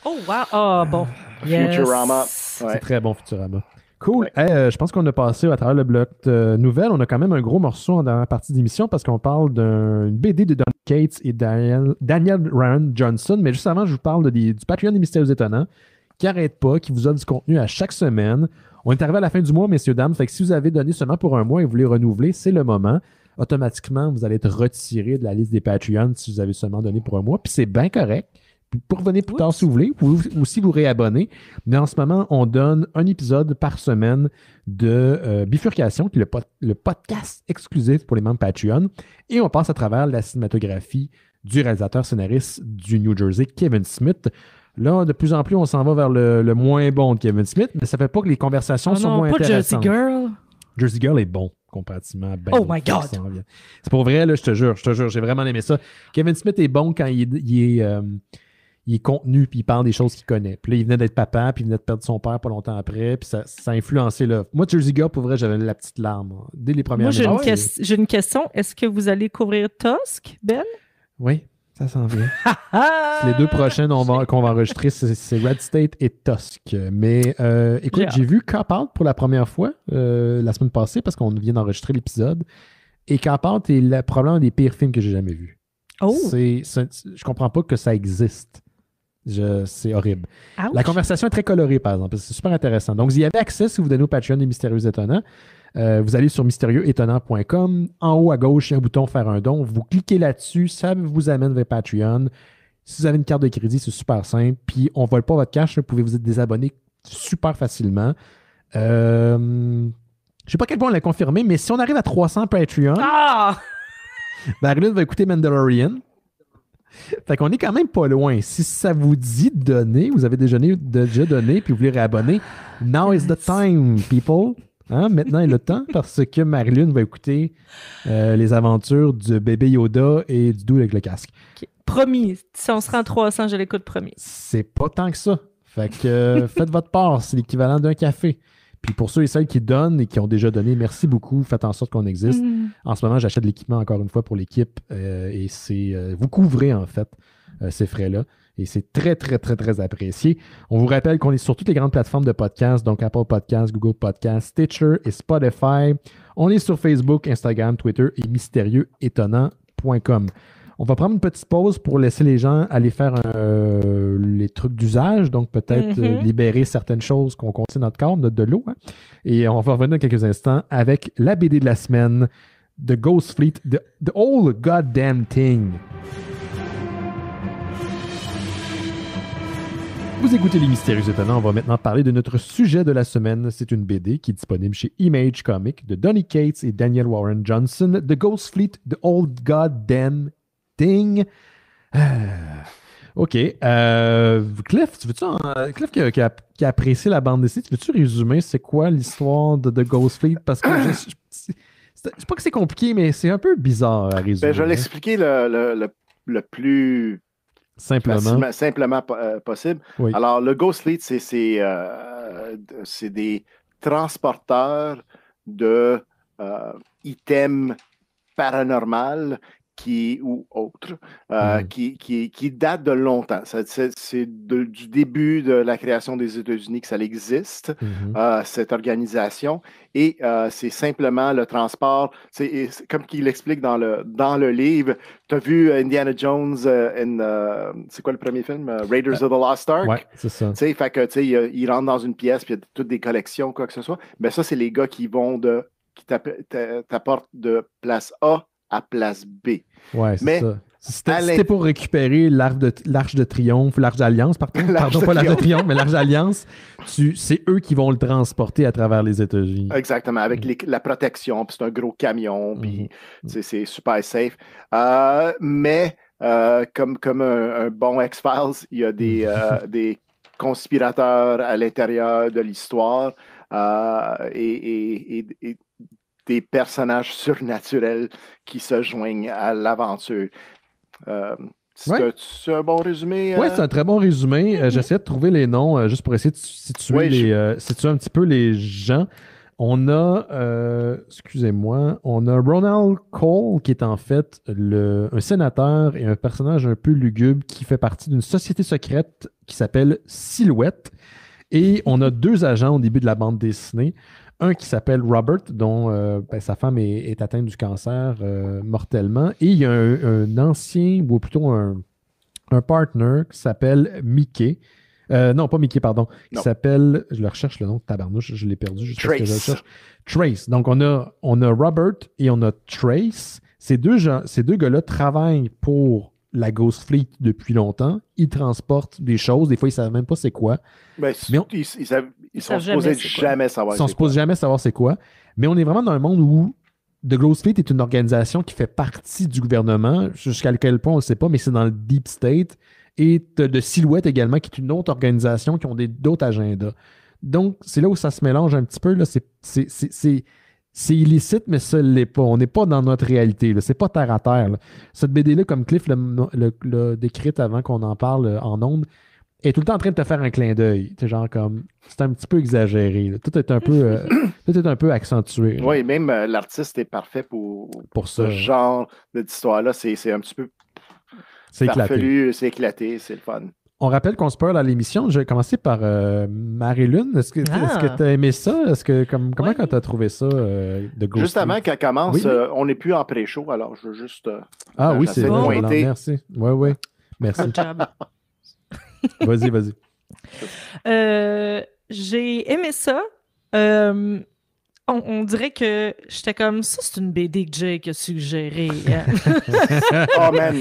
Oh wow. Ah bon. Yes. Futurama. C'est très bon, Futurama. Cool. Hey, je pense qu'on a passé à travers le bloc nouvelle. On a quand même un gros morceau dans la partie d'émission parce qu'on parle d'une BD de Don Cates et Daniel Ryan Johnson. Mais juste avant, je vous parle du Patreon des Mystères Étonnants qui n'arrête pas, qui vous offre du contenu à chaque semaine. On est arrivé à la fin du mois, messieurs, dames. Fait que si vous avez donné seulement pour un mois et vous voulez renouveler, c'est le moment. Automatiquement, vous allez être retiré de la liste des Patreons si vous avez seulement donné pour un mois. Puis c'est bien correct. pour revenir plus tard si vous voulez, ou si vous réabonnez. Mais en ce moment, on donne un épisode par semaine de Bifurcation, qui est le podcast exclusif pour les membres Patreon. Et on passe à travers la cinématographie du réalisateur scénariste du New Jersey, Kevin Smith. Là, de plus en plus, on s'en va vers le moins bon de Kevin Smith, mais ça ne fait pas que les conversations sont moins intéressantes. Jersey Girl. Jersey Girl est bon, comparativement. Oh my God! C'est pour vrai, là, je te jure, j'ai vraiment aimé ça. Kevin Smith est bon quand il est contenu, puis il parle des choses qu'il connaît. Puis là, il venait d'être papa, puis il venait de perdre son père pas longtemps après, puis ça a influencé là. Moi, Jersey Girl, pour vrai, j'avais la petite larme dès les premières minutes. Moi, j'ai une question. Est-ce que vous allez couvrir Tusk, Ben? Oui, ça s'en vient. Les deux prochaines qu'on va enregistrer, c'est Red State et Tusk. Mais écoute, j'ai vu Cop Out pour la première fois la semaine passée parce qu'on vient d'enregistrer l'épisode. Et Cop Out est probablement un des pires films que j'ai jamais vus. Oh! Je comprends pas que ça existe. C'est horrible. Ouch. La conversation est très colorée, par exemple. C'est super intéressant. Donc, vous y avez accès si vous donnez au Patreon des Mystérieux Étonnants. Vous allez sur mystérieuxétonnants.com. En haut à gauche, il y a un bouton Faire un don. Vous cliquez là-dessus. Ça vous amène vers Patreon. Si vous avez une carte de crédit, c'est super simple. Puis, on ne vole pas votre cash. Vous pouvez vous désabonner super facilement. Je ne sais pas à quel point on l'a confirmé, mais si on arrive à 300 Patreon, Marilyn va écouter Mandalorian. Fait qu'on est quand même pas loin. Si ça vous dit de donner, vous avez déjà donné, puis vous voulez réabonner, now is the time, people. Hein? Maintenant est le temps, parce que Marilyn va écouter les aventures du bébé Yoda et du dude avec le casque. Okay. Promis, si on se rend 300, je l'écoute promis. C'est pas tant que ça. Fait que faites votre part, c'est l'équivalent d'un café. Puis pour ceux et celles qui donnent et qui ont déjà donné, merci beaucoup. Faites en sorte qu'on existe. En ce moment, j'achète de l'équipement encore une fois pour l'équipe et vous couvrez en fait ces frais-là. Et c'est très, très, très, très apprécié. On vous rappelle qu'on est sur toutes les grandes plateformes de podcasts, donc Apple Podcasts, Google Podcasts, Stitcher et Spotify. On est sur Facebook, Instagram, Twitter et mystérieuxétonnants.com. On va prendre une petite pause pour laisser les gens aller faire les trucs d'usage, donc peut-être libérer certaines choses qu'on contient dans notre corps, de l'eau. Hein? Et on va revenir dans quelques instants avec la BD de la semaine, The Ghost Fleet, The Whole Goddamn Thing. Vous écoutez Les Mystérieux Étonnants. On va maintenant parler de notre sujet de la semaine. C'est une BD qui est disponible chez Image Comics de Donny Cates et Daniel Warren Johnson, The Ghost Fleet, The Old Goddamn Thing. OK. Cliff, Cliff qui a apprécié la bande dessinée, veux-tu résumer c'est quoi l'histoire de The Ghost Fleet? Parce que c'est pas que c'est compliqué, mais c'est un peu bizarre à résumer. Je vais l'expliquer le plus simplement possible. Oui. Alors, le Ghost Fleet, c'est des transporteurs de items paranormaux ou autres, qui datent de longtemps. C'est du début de la création des États-Unis que ça existe, cette organisation, et c'est simplement le transport. C'est comme qu'il l'explique dans le livre. Tu as vu Indiana Jones, c'est quoi le premier film? Raiders of the Lost Ark? Oui, c'est ça. Fait que, il rentre dans une pièce, puis il y a toutes des collections, quoi que ce soit. Ben ça, c'est les gars qui t'apportent de place A à place B. Ouais, c'est ça. C'était pour récupérer l'Arche de Triomphe, l'Arche d'Alliance, pardon, pas l'Arche de Triomphe, mais l'Arche d'Alliance, c'est eux qui vont le transporter à travers les États-Unis. Exactement, avec la protection, puis c'est un gros camion, puis c'est super safe. Mais comme un bon X-Files, il y a des conspirateurs à l'intérieur de l'histoire et des personnages surnaturels qui se joignent à l'aventure. C'est un bon résumé? Oui, c'est un très bon résumé. J'essaie de trouver les noms juste pour essayer de situer un petit peu les gens. On a, on a Ronald Cole, qui est en fait un sénateur et un personnage un peu lugubre qui fait partie d'une société secrète qui s'appelle Silhouette. Et on a deux agents au début de la bande dessinée. Un qui s'appelle Robert, dont sa femme est atteinte du cancer mortellement. Et il y a un ancien, ou plutôt un partner qui s'appelle Mickey. Non, pas Mickey, pardon. Qui s'appelle, je le recherche le nom de tabarnouche, je l'ai perdu. Trace. Trace. Donc, on a Robert et on a Trace. Ces deux gars-là travaillent pour la Ghost Fleet depuis longtemps. Ils transportent des choses. Des fois, ils ne savent même pas c'est quoi. Ben, Mais ils sont supposés jamais savoir Ils sont supposés jamais savoir c'est quoi. Mais on est vraiment dans un monde où The Ghost Fleet est une organisation qui fait partie du gouvernement. Jusqu'à quel point, on ne sait pas, mais c'est dans le Deep State. Et de Silhouette également, qui est une autre organisation qui ont d'autres agendas. Donc, c'est là où ça se mélange un petit peu. Là. C'est illicite, mais ça ne l'est pas. On n'est pas dans notre réalité. Là. C'est pas terre à terre. Là. Cette BD-là, comme Cliff l'a décrite avant qu'on en parle en ondes, est tout le temps en train de te faire un clin d'œil. C'est genre comme. C'est un petit peu exagéré. Là. Tout est un peu accentué. Oui, même l'artiste est parfait pour ça. Ce genre d'histoire-là. C'est un petit peu. C'est éclaté. C'est éclaté, c'est le fun. On rappelle qu'on se parle à l'émission. Je vais commencer par Marie-Lune. Est-ce que tu as aimé ça? Comment tu as trouvé ça de Ghost Juste avant Fleet? qu'elle commence, on n'est plus en pré-show, alors je veux juste. Oui, c'est bon. vrai. Merci. Oui. Merci. Vas-y. J'ai aimé ça. On dirait que j'étais comme ça, c'est une BD que Jake a suggérée. Oh man!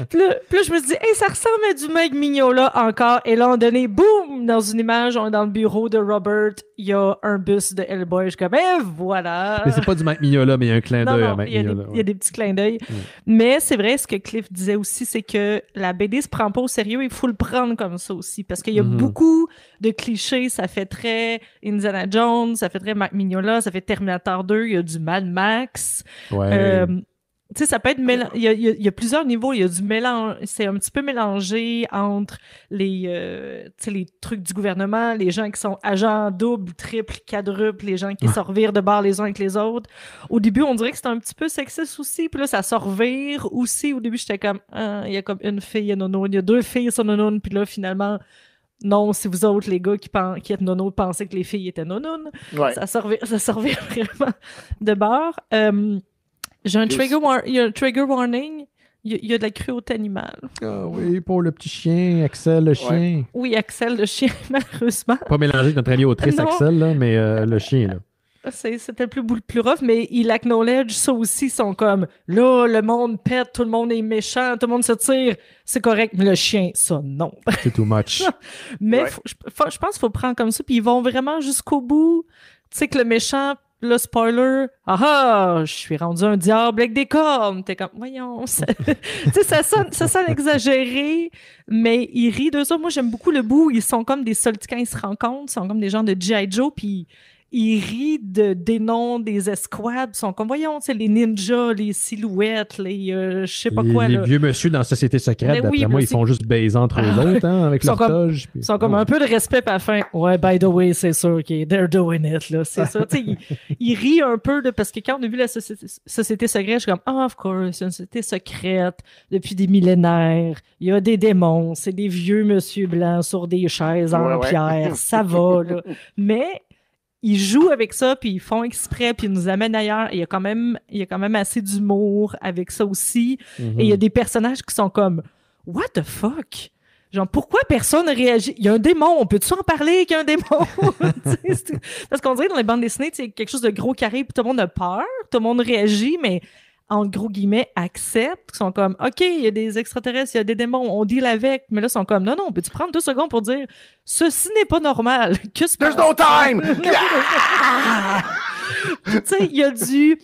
Puis là, je me suis dit, hey, ça ressemble à du Mike Mignola encore. Et là, on donnait, boum, dans une image, on est dans le bureau de Robert, il y a un bus de Hellboy. Je suis comme, voilà. Mais c'est pas du Mike Mignola, mais il y a un clin d'œil à Mike Mignola. Il y a des petits clins d'œil. Mais c'est vrai, ce que Cliff disait aussi, c'est que la BD se prend pas au sérieux, il faut le prendre comme ça aussi. Parce qu'il y a beaucoup de clichés, ça fait très Indiana Jones, ça fait très Mike Mignola, ça fait Terminator 2, il y a du Mad Max. Ouais. Tu sais, ça peut être il y a plusieurs niveaux, il y a du mélange, c'est un petit peu mélangé entre les trucs du gouvernement, les gens qui sont agents double, triple, quadruple, les gens qui se revirent de bord les uns avec les autres. Au début, on dirait que c'est un petit peu sexiste aussi, puis là, ça se revire aussi. Au début, j'étais comme, il y a comme une fille nono, il y a deux filles sur nono, puis là, finalement, non, c'est vous autres, les gars qui êtes nono, pensaient que les filles étaient nonounes. Ouais. Ça se revient vraiment de bord. J'ai un trigger warning. Il y a de la cruauté animale. Ah oui, pour le petit chien, Axel le chien. Ouais. Oui, Axel le chien, malheureusement. Pas mélangé avec notre ami autrice Axel, là, mais le chien, là. C'était le plus rough, mais il acknowledge ça aussi. Ils sont comme, là, le monde pète, tout le monde est méchant, tout le monde se tire. C'est correct, mais le chien, ça, non. C'est too much. Mais je pense qu'il faut prendre comme ça, puis ils vont vraiment jusqu'au bout. Tu sais que le méchant, le spoiler, je suis rendu un diable avec des cornes. T'es comme, voyons. Ça sonne exagéré, mais ils rient de ça. Moi, j'aime beaucoup le bout. Ils sont comme des soldats quand ils se rencontrent. Ils sont comme des gens de G.I. Joe, puis ils rient des noms des escouades. Ils sont comme, voyons, les ninjas, les silhouettes, je sais pas quoi. Les vieux monsieur dans la Société Secrète, d'après moi, ils font juste baiser entre eux autres, avec leur toge. Ils sont comme un peu de respect à la fin. Ouais, by the way, c'est sûr qu'ils they're doing it, là. C'est ça. Ils rient un peu, parce que quand on a vu la Société Secrète, je suis comme, of course, c'est une société secrète depuis des millénaires. Il y a des démons, c'est des vieux monsieur blancs sur des chaises en pierre. Ça va, là. Mais ils jouent avec ça, puis ils font exprès, puis ils nous amènent ailleurs. Et il y a quand même assez d'humour avec ça aussi. Et il y a des personnages qui sont comme « What the fuck? » Genre, pourquoi personne ne réagit? Il y a un démon, on peut-tu en parler qu'il y a un démon? Parce qu'on dirait que dans les bandes dessinées, c'est quelque chose de gros carré, puis tout le monde a peur, tout le monde réagit, mais en gros guillemets, acceptent, qui sont comme, OK, il y a des extraterrestres, il y a des démons, on deal avec, mais là, ils sont comme, non, peux-tu prendre 2 secondes pour dire, ceci n'est pas normal. There's no time! Tu sais, il y a du...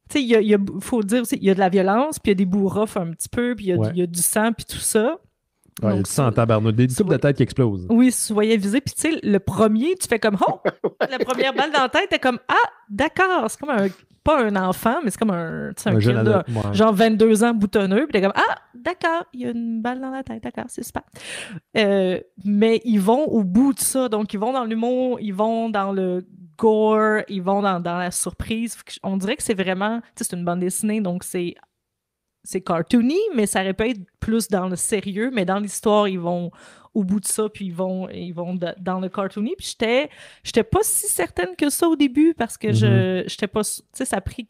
Tu sais, faut dire aussi, il y a de la violence, puis il y a des bourrafs un petit peu, puis il y a du sang, puis tout ça. Il y a du sang en tabarnak, des coupes de tête qui explosent. Oui, si tu voyais viser, puis tu sais, le premier, tu fais comme, la première balle dans la tête, t'es comme, d'accord, c'est comme pas un enfant, mais c'est comme un kid de genre 22 ans boutonneux, puis t'es comme, d'accord, il y a une balle dans la tête, d'accord, c'est super. Mais ils vont au bout de ça, donc ils vont dans l'humour, ils vont dans le gore, ils vont dans la surprise. On dirait que c'est vraiment, tu sais, c'est une bande dessinée, donc c'est cartoony, mais ça aurait pu être plus dans le sérieux, mais dans l'histoire, ils vont au bout de ça, puis ils vont dans le cartoony. Puis j'étais pas si certaine que ça au début, parce que j'étais pas... Tu sais, ça a pris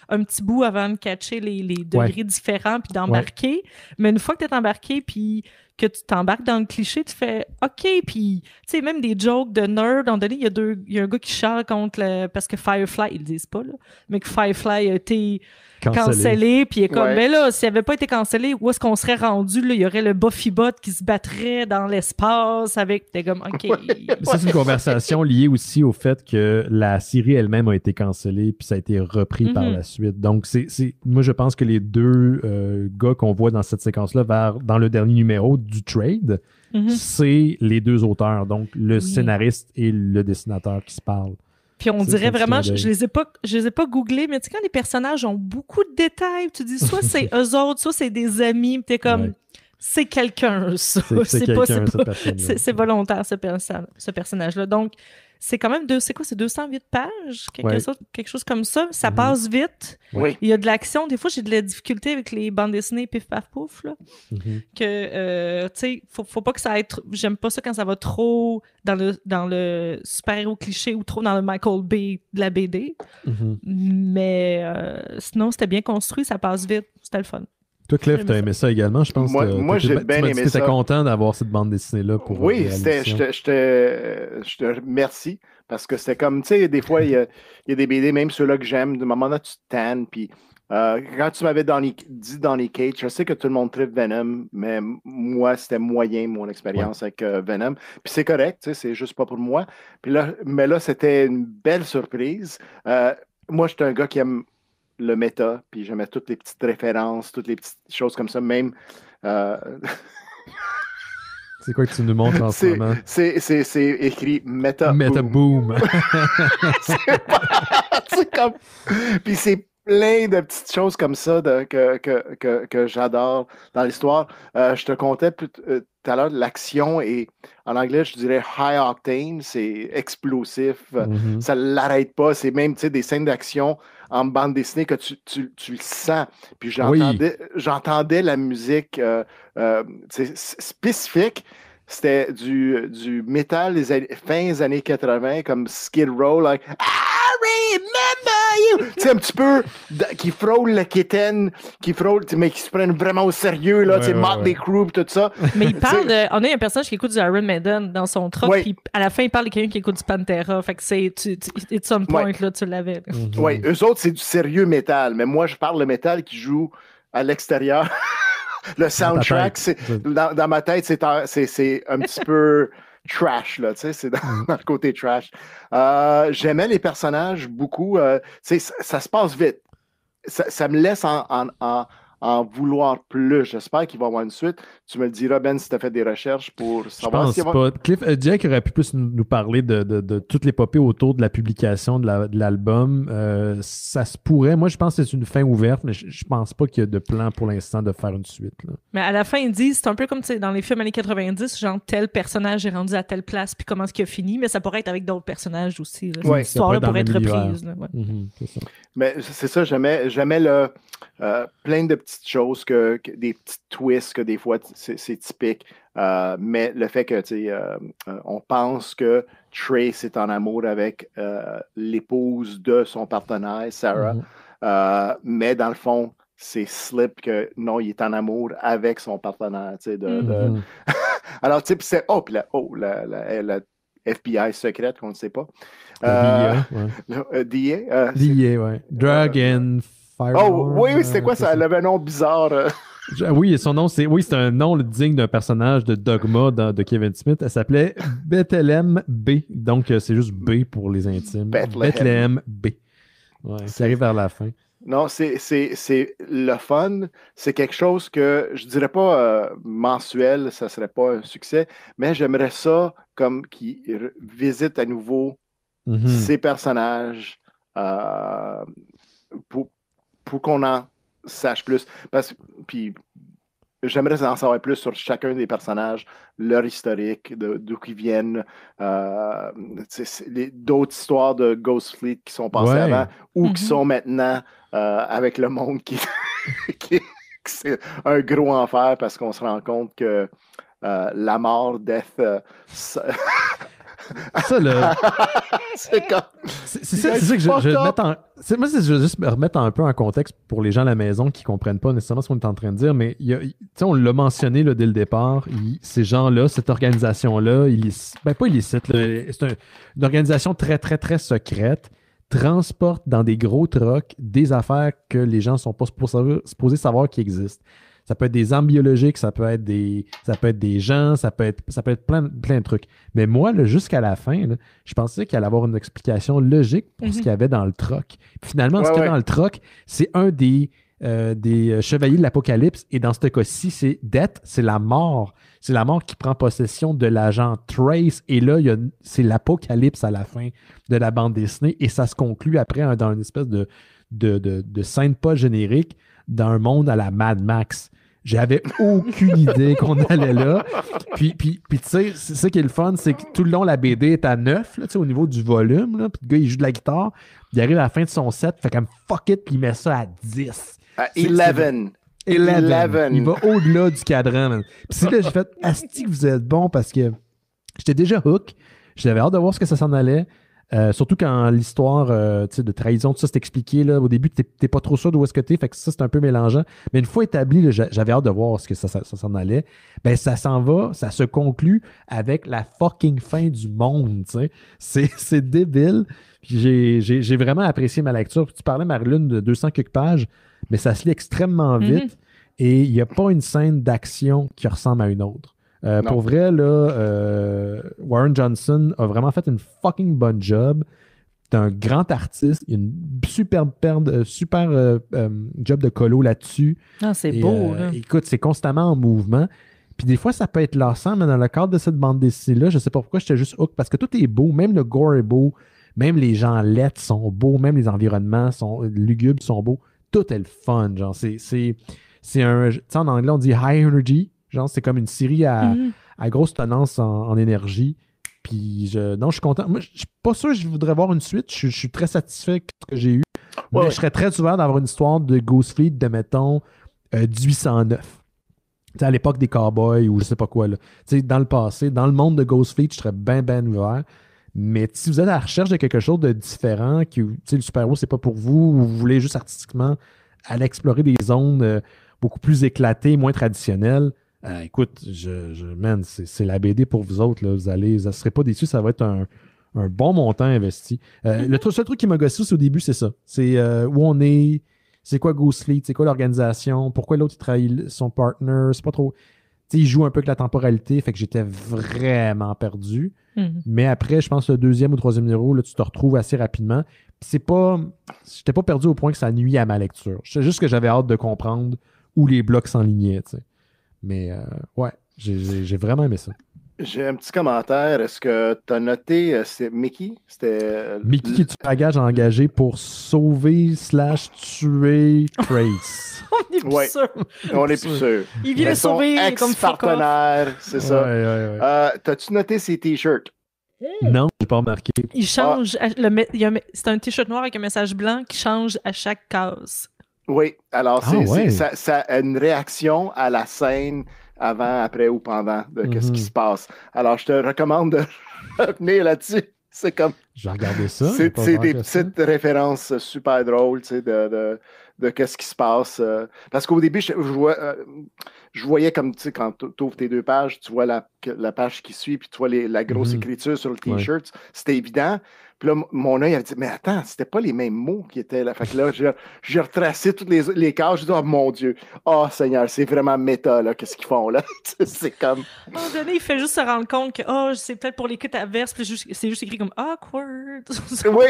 un petit bout avant de catcher les degrés différents, puis d'embarquer. Ouais. Mais une fois que t'es embarqué, puis que tu t'embarques dans le cliché, tu fais OK, puis tu sais, même des jokes de nerd, à un moment donné, il y a un gars qui chiale contre parce que Firefly, ils le disent pas, là, mais que Firefly a été cancellé, puis il est comme, ben là, s'il avait pas été cancellé, où est-ce qu'on serait rendu, là? Il y aurait le Buffybot qui se battrait dans l'espace avec, t'es comme, OK. C'est une conversation liée aussi au fait que la série elle-même a été cancellée, puis ça a été repris par la suite. Donc, moi, je pense que les deux gars qu'on voit dans cette séquence-là, dans le dernier numéro du trade, c'est les deux auteurs, donc le scénariste et le dessinateur qui se parlent. Puis on dirait vraiment, je les ai pas googlés, mais tu sais, quand les personnages ont beaucoup de détails, tu dis soit c'est eux autres, soit c'est des amis, t'es comme, c'est quelqu'un, ça. C'est volontaire, ce personnage-là. Donc, c'est quand même c'est 208 pages, quelque chose comme ça. Ça passe vite. Oui. Il y a de l'action. Des fois, j'ai de la difficulté avec les bandes dessinées Pif Paf Pouf, là. Que, tu sais, faut pas que ça aille j'aime pas ça quand ça va trop dans le super-héros cliché ou trop dans le Michael Bay de la BD. Mais sinon, c'était bien construit, ça passe vite. C'était le fun. Toi, Cliff, t'as aimé ça également, je pense. Moi j'ai bien aimé ça. Tu étais content d'avoir cette bande dessinée-là pour. Oui, je te remercie parce que c'était comme, tu sais, des fois, il y a des BD, même ceux-là que j'aime, de moment là, tu te tannes. Puis quand tu m'avais dit Donny Cates, je sais que tout le monde tripe Venom, mais moi, c'était moyen mon expérience avec Venom. Puis c'est correct, tu sais, c'est juste pas pour moi. Mais là, c'était une belle surprise. Moi, j'étais un gars qui aime le méta, puis j'aimais toutes les petites références, toutes les petites choses comme ça, même... C'est quoi que tu nous montres en ce moment? C'est écrit Meta Boom. C'est comme... Puis c'est plein de petites choses comme ça que j'adore dans l'histoire. Je te contais tout à l'heure, l'action est, en anglais, je dirais high octane, c'est explosif, ça ne l'arrête pas. C'est même, tu sais, des scènes d'action en bande dessinée que tu le sens. Puis j'entendais la musique spécifique. C'était du métal des fins années 80, comme Skid Row, like I remember you! Tu sais, un petit peu qui frôle le kitten, mais qui se prennent vraiment au sérieux, là, tu sais, Motley Crue, tout ça. Mais il parle on a un personnage qui écoute du Iron Maiden dans son truck, puis à la fin, il parle de quelqu'un qui écoute du Pantera. Fait que c'est, at some point, là, tu l'avais. Oui, eux autres, c'est du sérieux métal, mais moi, je parle le métal qui joue à l'extérieur. Le soundtrack, dans ma tête, c'est un petit peu trash, là, tu sais, c'est dans le côté trash. J'aimais les personnages beaucoup. Tu sais, ça se passe vite. Ça me laisse en vouloir plus. J'espère qu'il va y avoir une suite. Tu me le diras, Ben, si tu as fait des recherches pour savoir s'il y a... pas. Cliff, Jack aurait pu plus nous parler de toutes les l'épopée autour de la publication de l'album. Ça se pourrait. Moi, je pense que c'est une fin ouverte, mais je pense pas qu'il y a de plan pour l'instant de faire une suite. Là. Mais à la fin, ils disent, c'est un peu comme dans les films années 90, genre tel personnage est rendu à telle place, puis comment est-ce qu'il a fini, mais ça pourrait être avec d'autres personnages aussi. Là. Ouais, l'histoire pourrait être reprise. Là, c'est ça. Mais c'est ça, j'aimais plein de petites choses, des petits twists que des fois c'est typique. Mais le fait que on pense que Trace est en amour avec l'épouse de son partenaire, Sarah. Mais dans le fond, c'est Slip que non, il est en amour avec son partenaire. Alors, tu sais, c'est la FBI secrète qu'on ne sait pas. DIA, ouais. Drug and Fire. Oh, oui, c'était quoi ça? Elle avait un nom bizarre. Oui, son nom, c'est un nom digne d'un personnage de Dogma de Kevin Smith. Elle s'appelait Bethlehem B. Donc, c'est juste B pour les intimes. Bethlehem B. Ouais, ça arrive vers la fin. Non, c'est le fun. C'est quelque chose que je dirais pas mensuel, ça serait pas un succès, mais j'aimerais ça comme qui visite à nouveau ces personnages pour qu'on en sache plus. Puis j'aimerais en savoir plus sur chacun des personnages, leur historique, d'où ils viennent, d'autres histoires de Ghost Fleet qui sont passées avant ou qui sont maintenant avec le monde qui c'est un gros enfer parce qu'on se rend compte que la mort, death. Ça, là. C'est comme. C'est ça que je vais mettre en. Moi, je veux juste me remettre un peu en contexte pour les gens à la maison qui ne comprennent pas nécessairement ce qu'on est en train de dire, mais on l'a mentionné là, dès le départ, ces gens-là, cette organisation-là, pas illicite, c'est une organisation très, très, très secrète, transporte dans des gros trucks des affaires que les gens ne sont pas supposés savoir qui existent. Ça peut être des armes biologiques, ça peut être des gens, ça peut être plein de trucs. Mais moi, là, jusqu'à la fin, là, je pensais qu'il allait avoir une explication logique pour ce qu'il y avait dans le troc. Puis finalement, ce qu'il y a dans le troc, c'est un des chevaliers de l'Apocalypse. Et dans ce cas-ci, c'est Death, c'est la mort. C'est la mort qui prend possession de l'agent Trace. Et là, c'est l'Apocalypse à la fin de la bande dessinée. Et ça se conclut après dans une espèce de scène pas générique dans un monde à la Mad Max. J'avais aucune idée qu'on allait là. Puis tu sais, c'est ça qui est le fun, c'est que tout le long, la BD est à 9, là, au niveau du volume. Là, puis le gars, il joue de la guitare. Il arrive à la fin de son set, fait comme fuck it, puis il met ça à 10. À 11. Il va au-delà du cadran. Man. Puis là, j'ai fait asti que vous êtes bon parce que j'étais déjà hook. J'avais hâte de voir ce que ça s'en allait. Surtout quand l'histoire de trahison, tout ça, c'est expliqué. Là, au début, t'es pas trop sûr d'où est-ce que t'es, fait que ça, c'est un peu mélangeant. Mais une fois établi, là, j'avais hâte de voir ce que ça s'en allait. Ben, ça s'en va, ça se conclut avec la fucking fin du monde. C'est débile. Puis j'ai vraiment apprécié ma lecture. Puis tu parlais, Marilyn, de 200 quelques pages, mais ça se lit extrêmement vite. Et il n'y a pas une scène d'action qui ressemble à une autre. Pour vrai, là, Warren Johnson a vraiment fait une fucking bonne job. C'est un grand artiste. Il y a une super job de colo là-dessus. Ah, c'est beau. Là. Écoute, c'est constamment en mouvement. Puis des fois, ça peut être lassant, mais dans le cadre de cette bande dessinée-là, je sais pas pourquoi j'étais juste hook, parce que tout est beau. Même le gore est beau. Même les gens lettres sont beaux. Même les environnements sont lugubres, sont beaux. Tout est le fun. Genre, c'est un... Tu sais, en anglais, on dit high energy. Genre, c'est comme une série à grosse tenance en énergie. Puis, je suis content. Moi, je suis pas sûr que je voudrais voir une suite. Je suis très satisfait de ce que j'ai eu. Mais je serais très ouvert d'avoir une histoire de Ghost Fleet de, mettons, 1809. Tu sais, à l'époque des cowboys ou je sais pas quoi. Là. Tu sais, dans le passé, dans le monde de Ghost Fleet, je serais bien ouvert. Mais si vous êtes à la recherche de quelque chose de différent, que le super-héros, c'est pas pour vous, ou vous voulez juste artistiquement aller explorer des zones beaucoup plus éclatées, moins traditionnelles, écoute, man, c'est la BD pour vous autres. Là. Vous ne serez pas déçus, ça va être un bon montant investi. Le seul truc qui m'a gossé au début, c'est ça. C'est où on est, c'est quoi Ghost Fleet, c'est quoi l'organisation, pourquoi l'autre il trahit son partner, c'est pas trop. Il joue un peu avec la temporalité, fait que j'étais vraiment perdu. Mais après, je pense le deuxième ou troisième numéro, là, tu te retrouves assez rapidement. J'étais pas perdu au point que ça nuit à ma lecture. C'est juste que j'avais hâte de comprendre où les blocs s'enlignaient. T'sais. Mais ouais, j'ai vraiment aimé ça. J'ai un petit commentaire. Est-ce que tu as noté, c'est Mickey? C'était Mickey qui est un bagage engagé pour sauver / tuer Trace. On est plus sûr. On est plus sûr. Il vient le sauver comme ex-partenaire, c'est ça. Ouais. T'as-tu noté ses t-shirts? Non, j'ai pas remarqué. Il change. C'est un t-shirt noir avec un message blanc qui change à chaque case. Oui, alors ça a une réaction à la scène avant, après ou pendant de qu'est-ce qui se passe. Alors, je te recommande de revenir là-dessus. C'est comme... Je vais regarder ça. C'est des petites références super drôles, tu sais, de qu'est-ce qui se passe. Parce qu'au début, je voyais comme, tu sais, quand tu ouvres tes deux pages, tu vois la page qui suit, puis tu vois la grosse écriture sur le T-shirt. Ouais. C'était évident. Puis là, mon œil avait dit, mais attends, c'était pas les mêmes mots qui étaient là. Fait que là, j'ai retracé toutes les cases. Je dis, oh mon Dieu, oh Seigneur, c'est vraiment méta, là, qu'est-ce qu'ils font là? C'est comme. À un moment donné, il fait juste se rendre compte que, c'est peut-être pour l'écoute adverse, puis c'est juste écrit comme awkward. Oui.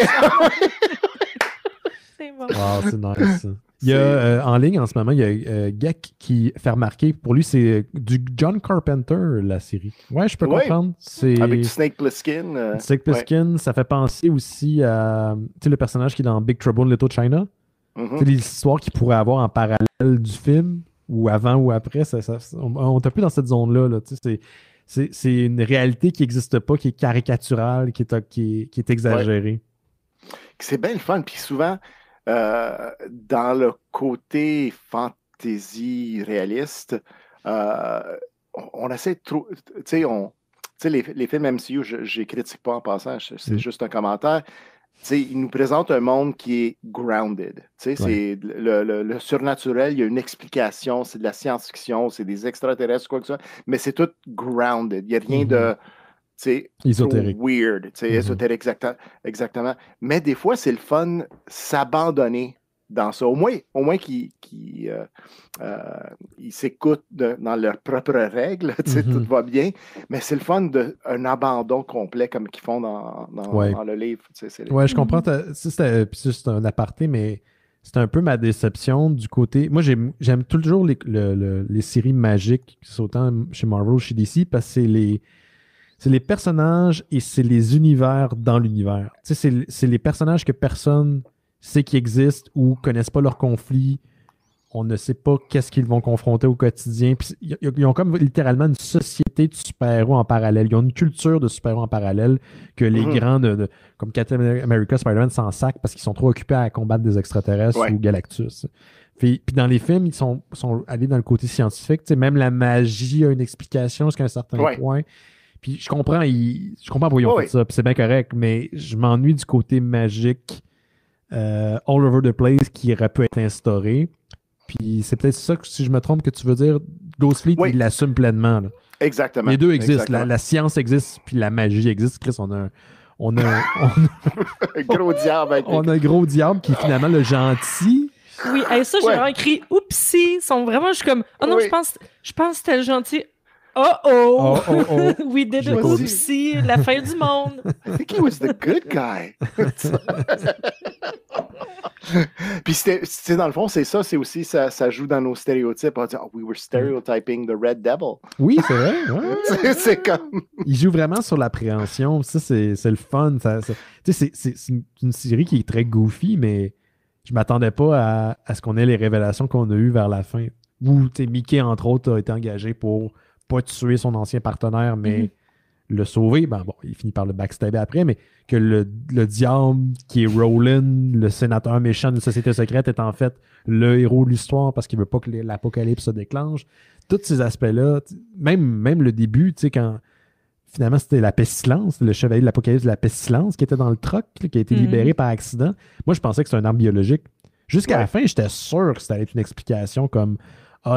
C'est bon. Wow, c'est nice. Il y a en ligne en ce moment, il y a Gek qui fait remarquer, pour lui, c'est du John Carpenter, la série. Ouais, je peux comprendre. C'est... Avec Snake Plissken. Snake Plissken, ça fait penser aussi à le personnage qui est dans Big Trouble in Little China. C'est l'histoire qu'il pourrait avoir en parallèle du film, ou avant ou après. On est un peu dans cette zone-là. Là, c'est une réalité qui n'existe pas, qui est caricaturale, qui est exagérée. Ouais. C'est bien le fun. Puis souvent, dans le côté fantasy réaliste, on essaie de trop. Tu sais, les films MCU, je les critique pas en passant, c'est juste un commentaire. Ils nous présentent un monde qui est grounded. C'est le surnaturel, il y a une explication, c'est de la science-fiction, c'est des extraterrestres, quoi que ce soit, mais c'est tout grounded. Il n'y a rien de ésotérique. Weird, ésotérique, exactement. Mais des fois, c'est le fun s'abandonner dans ça. Au moins qu'ils s'écoutent dans leurs propres règles, tout va bien, mais c'est le fun d'un abandon complet comme qu'ils font dans le livre. Oui, je comprends. C'est juste un aparté, mais c'est un peu ma déception du côté... Moi, j'aime toujours les séries magiques, c'est autant chez Marvel ou chez DC, parce que c'est les personnages et c'est les univers dans l'univers. C'est les personnages que personne sait qui existent ou connaissent pas leurs conflits. On ne sait pas qu'est-ce qu'ils vont confronter au quotidien. Puis, ils ont comme littéralement une société de super-héros en parallèle. Ils ont une culture de super-héros en parallèle que les grands, comme Captain America, Spider-Man, s'en sacent parce qu'ils sont trop occupés à combattre des extraterrestres ou Galactus. Puis dans les films, ils sont allés dans le côté scientifique. Même la magie a une explication jusqu'à un certain point. Puis je comprends pourquoi ils ont fait ça, puis c'est bien correct, mais je m'ennuie du côté magique all over the place qui aurait pu être instauré. Puis c'est peut-être ça, si je me trompe, que tu veux dire. Ghost Fleet, il l'assume pleinement. Là. Exactement. Les deux existent. La science existe, puis la magie existe. Chris, on a un gros diable. On a un gros diable qui est finalement le gentil. Oui, et ça, j'ai vraiment écrit « Oupsie ». Ils sont vraiment, je suis comme « Oh non, je pense que c'était le gentil ». Oh. We did it. Oupsie, la fin du monde. I think he was the good guy. Puis dans le fond, c'est ça, c'est aussi, ça joue dans nos stéréotypes. On dit, we were stereotyping the Red Devil. Oui, c'est vrai. Ouais. C'est comme... Il joue vraiment sur l'appréhension. Ça, c'est le fun. C'est une série qui est très goofy, mais je m'attendais pas à ce qu'on ait les révélations qu'on a eues vers la fin. Où Mickey, entre autres, a été engagé pour pas tuer son ancien partenaire, mais le sauver. Ben bon, il finit par le backstabber après, mais que le diable qui est Roland, le sénateur méchant d'une société secrète, est en fait le héros de l'histoire parce qu'il veut pas que l'apocalypse se déclenche. Tous ces aspects-là, même le début, tu sais, quand finalement c'était la pestilence, le chevalier de l'apocalypse de la pestilence qui était dans le truck, qui a été libéré par accident. Moi, je pensais que c'était un arme biologique. Jusqu'à la fin, j'étais sûr que ça allait être une explication comme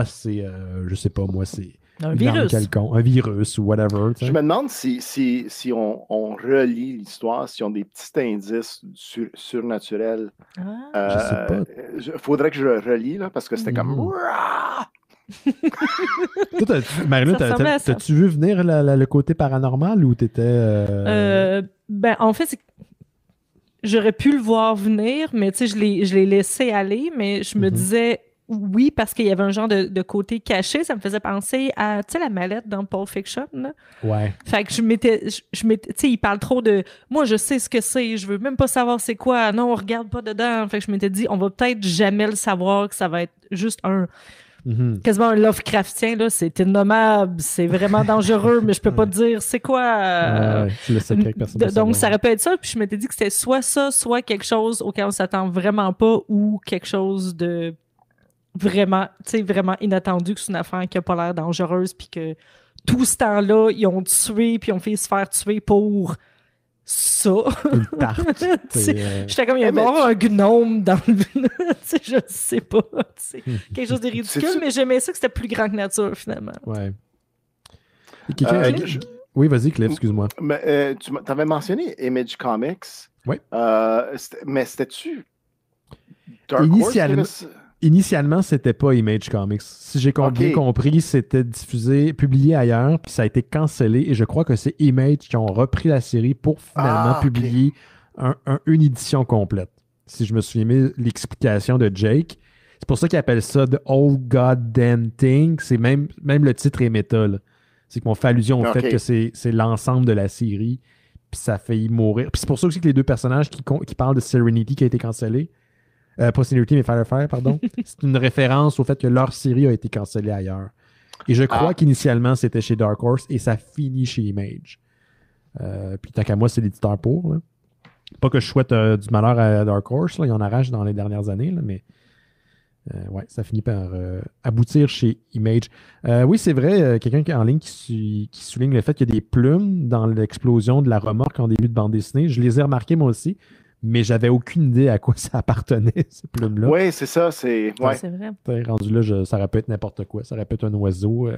c'est, je sais pas moi, c'est un virus. Un virus ou whatever. Je me demande si on relit l'histoire, si on a des petits indices surnaturels. Je sais pas. Faudrait que je le relis, là, parce que c'était comme... Toi, Marie-Lou, t'as-tu vu venir le côté paranormal ou t'étais... Ben, en fait, j'aurais pu le voir venir, mais tu sais, je l'ai laissé aller, mais je me disais... Oui, parce qu'il y avait un genre de côté caché. Ça me faisait penser à, tu sais, la mallette dans Pulp Fiction, là. Ouais. Fait que je m'étais, tu sais, il parle trop de, moi, je sais ce que c'est, je veux même pas savoir c'est quoi. Non, on regarde pas dedans. Fait que je m'étais dit, on va peut-être jamais le savoir, que ça va être juste quasiment un Lovecraftien, là. C'est innommable, c'est vraiment dangereux, mais je peux pas te dire c'est quoi. C'est le secret que personne ne sait. Donc, ça aurait pu être ça. Puis je m'étais dit que c'était soit ça, soit quelque chose auquel on s'attend vraiment pas ou quelque chose de vraiment, tu sais, vraiment inattendu, que c'est une affaire qui a pas l'air dangereuse, puis que tout ce temps-là, ils ont tué, puis ils ont fait se faire tuer pour ça. Une tarte. J'étais comme, il y a avoir un gnome dans le... tu sais, je sais pas. Quelque chose de ridicule, mais j'aimais ça que c'était plus grand que nature, finalement. Ouais. Oui, vas-y, Cliff, excuse-moi. Mais, tu avais mentionné Image Comics. Oui. Mais c'était-tu Dark Horse? Initialement, c'était pas Image Comics. Si j'ai bien compris, c'était publié ailleurs, puis ça a été cancellé, et je crois que c'est Image qui ont repris la série pour finalement publier une édition complète. Si je me souviens bien l'explication de Jake. C'est pour ça qu'ils appellent ça The Old Goddamn Thing. C'est même le titre est méta, là. C'est qu'on fait allusion au fait que c'est l'ensemble de la série, puis ça fait y mourir. Puis c'est pour ça aussi que les deux personnages qui parlent de Serenity qui a été cancellé, pas Serenity, mais Firefly, pardon. C'est une référence au fait que leur série a été cancellée ailleurs. Et je crois qu'initialement, c'était chez Dark Horse et ça finit chez Image. Puis tant qu'à moi, c'est l'éditeur pour. Là. Pas que je souhaite du malheur à Dark Horse. Là. Ils en arrachent dans les dernières années. Là, mais Ouais, ça finit par aboutir chez Image. Oui, c'est vrai, quelqu'un en ligne qui souligne le fait qu'il y a des plumes dans l'explosion de la remorque en début de bande dessinée. Je les ai remarquées moi aussi, mais j'avais aucune idée à quoi ça appartenait, ces plumes-là. Oui, c'est ça. C'est vrai. Rendu là, ça aurait pu être n'importe quoi. Ça aurait pu être un oiseau.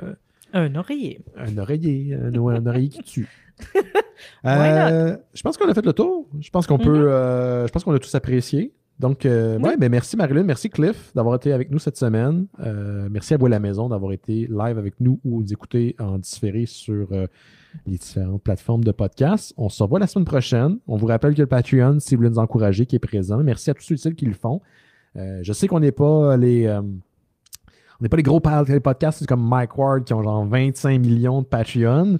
Un oreiller. Un oreiller qui tue. Je pense qu'on a fait le tour. Je pense qu'on peut. Je pense qu'on a tous apprécié. Donc, merci Marilyn, merci Cliff d'avoir été avec nous cette semaine. Merci à vous à la maison d'avoir été live avec nous ou d'écouter en différé sur les différentes plateformes de podcast. On se revoit la semaine prochaine. On vous rappelle que le Patreon, si vous voulez nous encourager, qui est présent. Merci à tous ceux et celles qui le font. Je sais qu'on n'est pas les gros podcasts, c'est comme Mike Ward qui ont genre 25 millions de Patreon.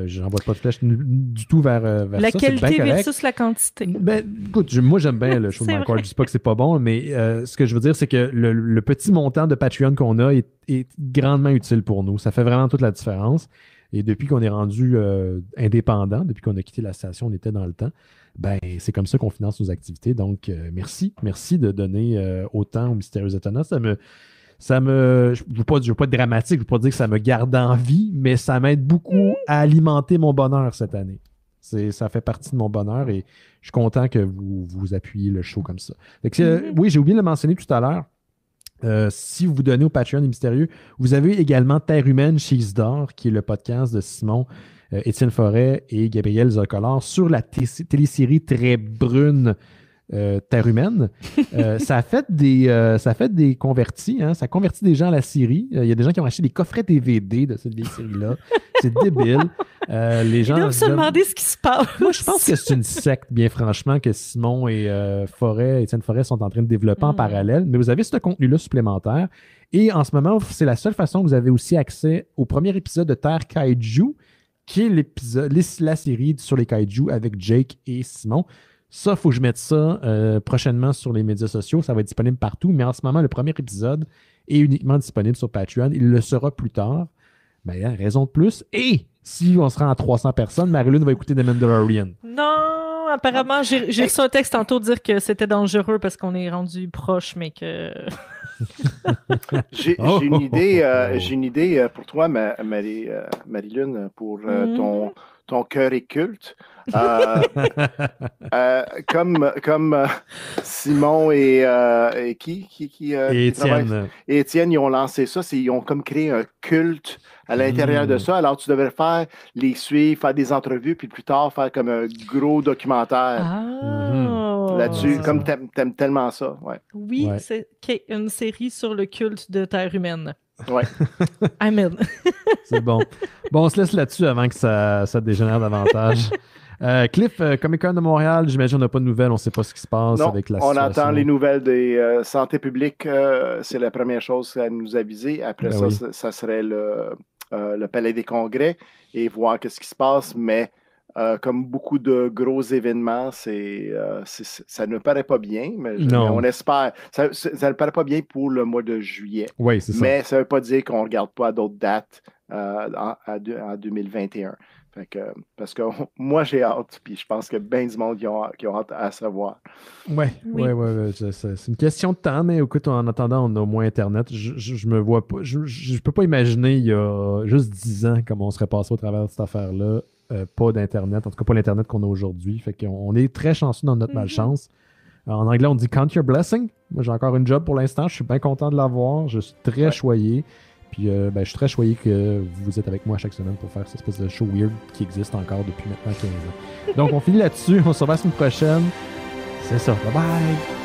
J'envoie pas de flèche du tout vers la ça. qualité versus la quantité. Ben, écoute, moi j'aime bien le show de Mike Ward. Je dis pas que c'est pas bon, mais ce que je veux dire, c'est que le petit montant de Patreon qu'on a est grandement utile pour nous. Ça fait vraiment toute la différence. Et depuis qu'on est rendu indépendant, depuis qu'on a quitté la station, on était dans le temps, ben c'est comme ça qu'on finance nos activités. Donc, merci de donner autant aux Mystérieux Étonnants. Je ne veux pas être dramatique, je ne veux pas dire que ça me garde en vie, mais ça m'aide beaucoup à alimenter mon bonheur cette année. Ça fait partie de mon bonheur et je suis content que vous appuyez le show comme ça. Oui, j'ai oublié de le mentionner tout à l'heure. Si vous vous donnez au Patreon des Mystérieux, vous avez également Terre humaine chez Isidore, qui est le podcast de Simon, Étienne Forêt et Gabriel Zolcolor sur la télésérie très brune Terre humaine. Ça a fait des convertis, hein? Ça convertit des gens à la série. Il y a des gens qui ont acheté des coffrets DVD de cette vieille série-là. C'est débile. Les gens doivent se demander ce qui se passe. Moi, je pense que c'est une secte, bien franchement, que Simon et Étienne Forêt sont en train de développer en parallèle. Mais vous avez ce contenu-là supplémentaire. Et en ce moment, c'est la seule façon que vous avez aussi accès au premier épisode de Terre Kaiju, qui est la série sur les Kaiju avec Jake et Simon. Ça, il faut que je mette ça prochainement sur les médias sociaux. Ça va être disponible partout. Mais en ce moment, le premier épisode est uniquement disponible sur Patreon. Il le sera plus tard. Ben, raison de plus. Et si on se rend à 300 personnes, Marilyn va écouter The Mandalorian. Non, apparemment, j'ai reçu un texte tantôt dire que c'était dangereux parce qu'on est rendu proche, mais que... J'ai une idée pour toi, Marilyn, pour ton cœur est culte. Comme Simon et Étienne. Étienne, ils ont lancé ça. Ils ont comme créé un culte à l'intérieur de ça. Alors, tu devrais les suivre, faire des entrevues, puis plus tard, faire comme un gros documentaire là-dessus. Comme t'aimes tellement ça. Ouais. Oui, c'est une série sur le culte de Terre humaine. Ouais. Amen. C'est bon. Bon, on se laisse là-dessus avant que ça dégénère davantage. Cliff, Comic-Con de Montréal, j'imagine qu'on n'a pas de nouvelles, on ne sait pas ce qui se passe avec la situation. On attend les nouvelles des santé publique. C'est la première chose à nous aviser. Après ça serait le Palais des Congrès et voir ce qui se passe. Mais comme beaucoup de gros événements, ça ne paraît pas bien, mais on espère. Ça ne paraît pas bien pour le mois de juillet. Oui, c'est ça. Mais ça ne veut pas dire qu'on ne regarde pas à d'autres dates en 2021. Parce que moi, j'ai hâte, puis je pense que bien du monde qui ont hâte à savoir. Oui. C'est une question de temps, mais écoute, en attendant, on a au moins Internet. Je me vois pas. Je peux pas imaginer il y a juste 10 ans comment on serait passé au travers de cette affaire-là. Pas d'Internet, en tout cas pas l'Internet qu'on a aujourd'hui. Fait qu'on est très chanceux dans notre malchance. En anglais, on dit « count your blessing ». Moi, j'ai encore une job pour l'instant. Je suis bien content de l'avoir. Je suis très choyé. Puis, je suis très choyé que vous êtes avec moi chaque semaine pour faire cette espèce de show weird qui existe encore depuis maintenant 15 ans. Donc, on finit là-dessus. On se revoit la semaine prochaine. C'est ça. Bye bye!